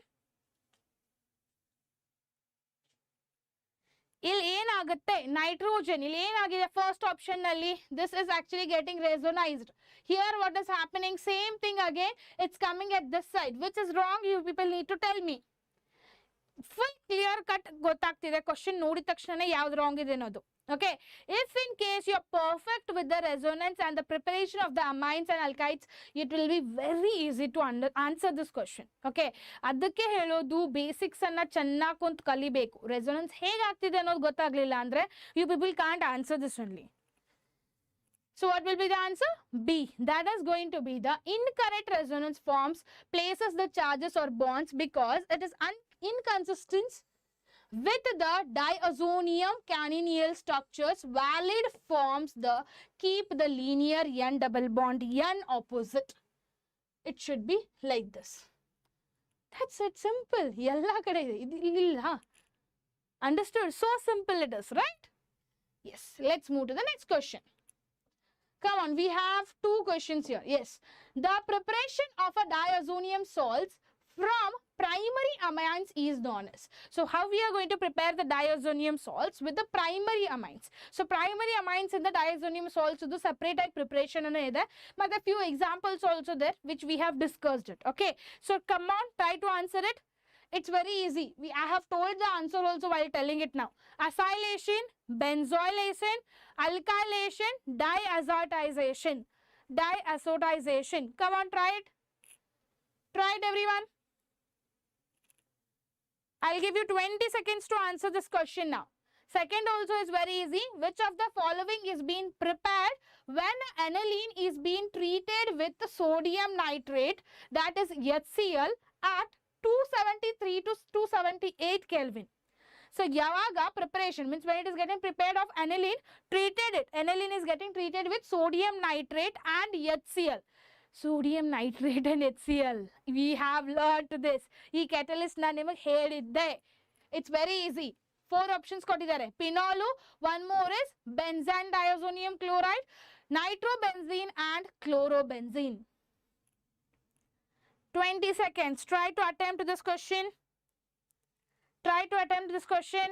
ಇಲ್ಲಿ ಏನಾಗುತ್ತೆ? Nitrogen ಇಲ್ಲಿ ಏನಾಗಿದೆ? First option ನಲ್ಲಿ this is actually getting resonized. Here what is happening? Same thing again. It's coming at this side. Which is wrong? You people need to tell me. Full clear cut ಗೊತ್ತಾಗ್ತಿದೆ question ನೋಡಿದ ತಕ್ಷಣ ಯಾವ್ದು wrong ಇದೆ ಅನ್ನೋದು. Okay, if in case you are perfect with the resonance and the preparation of the amines and alkydes, it will be very easy to answer this question. Okay, ಅದಕ್ಕೆ ಹೇಳೋದು basics ಅನ್ನ ಚೆನ್ನಾಗಿ ಕುಂತು ಕಲಿಬೇಕು. ರೆಸೊನೆನ್ಸ್ ಹೇಗಾಗ್ತಿದೆ ಅನ್ನೋದು ಗೊತ್ತಾಗ್ಲಿಲ್ಲ ಅಂದ್ರೆ you people can't answer this only. So what will be the answer? B. That is going to be the incorrect resonance forms places the charges or bonds because it is inconsistent with the diazonium canyonyl structures. Valid forms the keep the linear N double bond N opposite. It should be like this. That's it. Simple. Yalla kade illa. Understood? So simple it is, right? Yes. Let's move to the next question. Come on, we have 2 questions here. Yes. The preparation of a diazonium salts from primary amines is known as. So how we are going to prepare the diazonium salts with the primary amines? So primary amines in the diazonium salts is the separate type preparation and there. But a few examples also there which we have discussed it. Okay. So come on, try to answer it. It's very easy. I have told the answer also while telling it now. Acylation, benzoylation, alkylation, diazotization. Diazotization. Come on, try it. Try it, everyone. I'll give you 20 seconds to answer this question now. Second also is very easy. Which of the following is being prepared when aniline is being treated with sodium nitrate, that is HCl, at 273 to 278 Kelvin? So yavaga preparation means when it is getting prepared of aniline, treated it. Aniline is getting treated with sodium nitrate and HCl. Sodium nitrate and HCl. We have learnt this. ಈ catalyst na ನಿಮಗೆ ಹೇಳಿದ್ದೆ. It's very easy. 4 options ಕೊಟ್ಟಿದ್ದಾರೆ. Phenol, one more is benzene diazonium chloride, nitrobenzene and chlorobenzene. 20 seconds. Try to attempt this question. Try to attempt this question.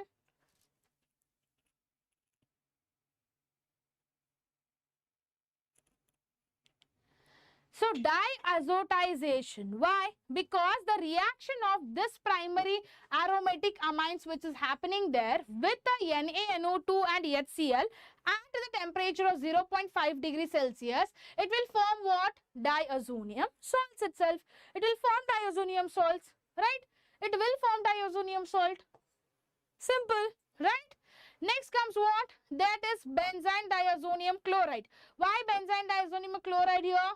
So diazotization. Why? Because the reaction of this primary aromatic amines which is happening there with the NaNO2 and HCl at the temperature of 0.5 degrees Celsius, it will form what? Diazonium salts itself. It will form diazonium salts, right? It will form diazonium salt. Simple, right? Next comes what? That is benzene diazonium chloride. Why benzene diazonium chloride here?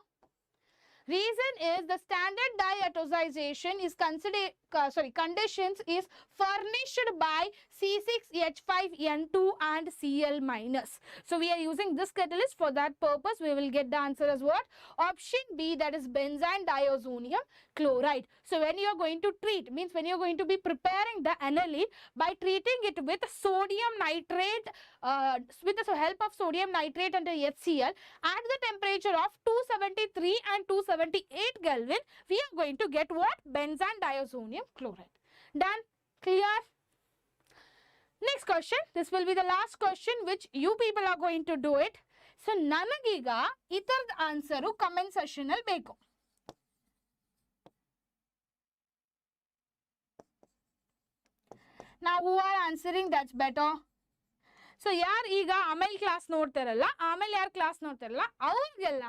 Reason is the standard diazotization is conditions is furnished by C6H5N2 and Cl minus. So we are using this catalyst for that purpose. We will get the answer as what? Option B, that is benzene diazonium chloride. So when you are going to treat, means when you are going to be preparing the aniline by treating it with sodium nitrate, with the help of sodium nitrate and HCl at the temperature of 273 and 278 Kelvin, we are going to get what? Benzene diazonium chloride. Done? Clear? Next question. This will be the last question which you people are going to do it. So, ನನಗೀಗ ಇದರದ answer comment session ಅಲ್ಲಿ ಬೇಕು. Now, who are answering? That's better. So ಯಾರು ಈಗ ಆಮೇಲೆ class ನೋಡ್ತಾರಲ್ಲ, ಆಮೇಲೆ ಯಾರು class ನೋಡ್ತಾರಲ್ಲ ಅವ್ರಿಗೆಲ್ಲ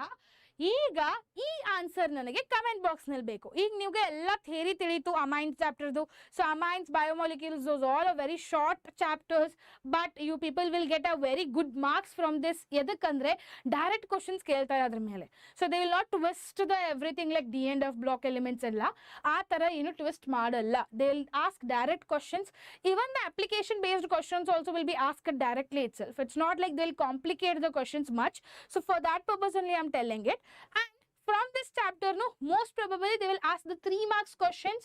ಈಗ ಈ ಆನ್ಸರ್ ನನಗೆ ಕಮೆಂಟ್ ಬಾಕ್ಸ್ ನಲ್ಲಿ ಬೇಕು. ಈಗ ನಿಮಗೆ ಎಲ್ಲ ಥಿಯರಿ ತಿಳಿತು ಅಮೈನ್ಸ್ ಚಾಪ್ಟರ್ದು. So amines biomolecules those all a very short chapters, but you people will get a very good marks from this. ಎದಕ್ಕಂದ್ರೆ ಡೈರೆಕ್ಟ್ ಕ್ವಶನ್ಸ್ ಕೇಳ್ತಾರೆ ಅದ್ರ ಮೇಲೆ. So they will not twist the everything like d and f block elements ಎಲ್ಲ ಆ ಥರ ಏನು twist ಮಾಡಲ್ಲ. They will ask direct questions. Even the application based questions also will be asked directly itself. It's not like they'll complicate the questions much. So for that purpose only I'm telling it. And from this chapter, no, most probably they will ask the 3 marks questions.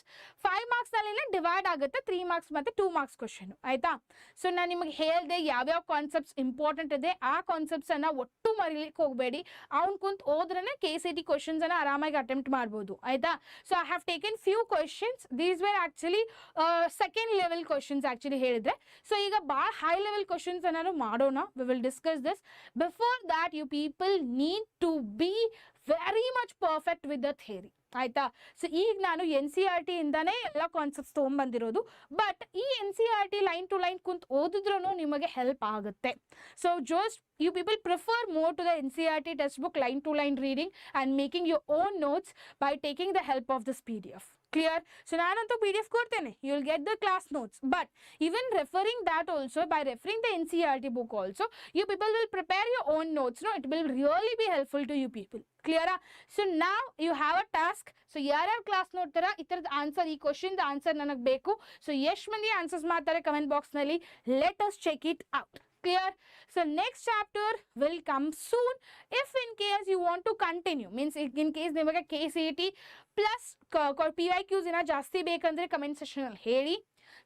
5 marks nalli divide agutte 3 marks matte 2 marks question. Aita? So ನಾನು ನಿಮಗೆ ಹೇಳ್ದೆ ಯಾವ concepts important ಇದೆ ಆ concepts ಅನ್ನ ಒಟ್ಟು ಮರಿಲಿಕ್ಕೆ ಹೋಗಬೇಡಿ. ಅವ್ನು ಕುಂತ್ ಓದ್ರನೆ KCET ಕ್ವಶನ್ಸ್ ಅನ್ನ ಆರಾಮಾಗಿ ಅಟೆಂಪ್ಟ್ ಮಾಡಬಹುದು. ಆಯ್ತಾ? So I have taken few questions. These were actually second level questions actually ಹೇಳಿದ್ರೆ. ಸೊ ಈಗ ಭಾಳ ಹೈ ಲೆವೆಲ್ ಕ್ವಶನ್ಸ್ ಅನ್ನ ಮಾಡೋಣ. We will discuss this. Before that you people need to be very much perfect with the theory. ಆಯ್ತಾ? So ಈಗ ನಾನು NCERT ಇಂದಾನೇ ಎಲ್ಲ ಕಾನ್ಸೆಪ್ಟ್ಸ್ ತೊಗೊಂಡ್ಬಂದಿರೋದು. ಬಟ್ ಈ NCERT ಲೈನ್ ಟು ಲೈನ್ ಕುಂತ್ ಓದಿದ್ರೂ ನಿಮಗೆ ಹೆಲ್ಪ್ ಆಗುತ್ತೆ. So just you people prefer more to the NCERT textbook line to line reading and making your own notes by taking the help of this PDF. Clear? So nanantu PDF ಕೊಡ್ತೇನೆ. You will get the class notes. But even referring that also, by referring the NCERT book also, you people will prepare your own notes. No, it will really be helpful to you people. Clear? So now you have a task. So ಯಾರ್ಯಾರು class ನೋಡ್ತಾರ ಇತರದ answer, ಈ question answer ನನಗೆ ಬೇಕು. So ಎಷ್ಟು ಮಂದಿ answers ಮಾಡ್ತಾರೆ comment box ನಲ್ಲಿ. Let us check it out. Clear? So next chapter will come soon. If in case you want to continue, means in case ನಿಮಗೆ KCET plus PYQs ಏನ ಜಾಸ್ತಿ ಬೇಕಂದ್ರೆ ಕಮೆಂಟ್ ಸೆಕ್ಷನ್ ಅಲ್ಲಿ ಹೇಳಿ.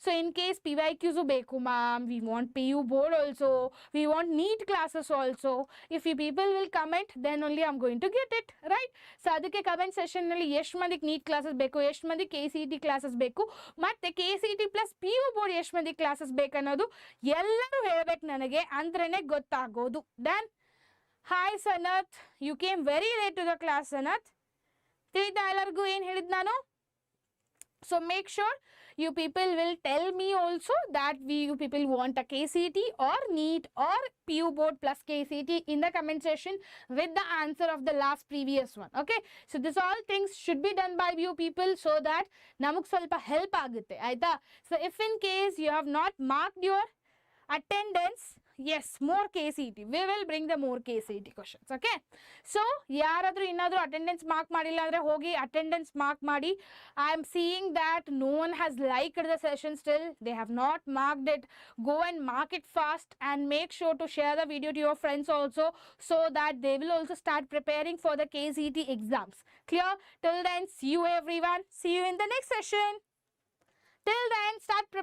So in case PYQs ಬೇಕು ma'am, we want PU board also, we want NEET classes also. If you people will comment, then only I'm going to get it, right? So ಅದಕ್ಕೆ comment session ನಲ್ಲಿ ಎಷ್ಟು ಮಂದಿಗೆ NEET classes ಬೇಕು, ಎಷ್ಟು ಮಂದಿ KCET classes ಬೇಕು, ಮತ್ತೆ KCET plus PU board ಎಷ್ಟು ಮಂದಿ ಕ್ಲಾಸಸ್ ಬೇಕನ್ನೋದು ಎಲ್ಲರೂ ಹೇಳ್ಬೇಕು ನನಗೆ, ಅಂದ್ರೇನೆ ಗೊತ್ತಾಗೋದು. Done? Hi Sanath, you came very late to the class Sanath. ತಿಳಿದ ಎಲ್ಲರಿಗೂ ಏನು ಹೇಳಿದ್ ನಾನು? So make sure you people will tell me also that you people want a KCET or NEET or PU board plus KCET in the comment section with the answer of the last previous one. Okay, so this all things should be done by you people so that namuk ಸ್ವಲ್ಪ help ಆಗುತ್ತೆ. ಆಯ್ತಾ? So if in case you have not marked your attendance, Yes, more KCET. We will bring the more KCET questions. Okay. So, yaradru innadru attendance mark madilla andre hogi attendance mark madi. I am seeing that no one has liked the session still. They have not marked it. Go and mark it fast and make sure to share the video to your friends also, so that they will also start preparing for the KCET exams. Clear? Till then, see you everyone. See you in the next session. Till then, start preparing.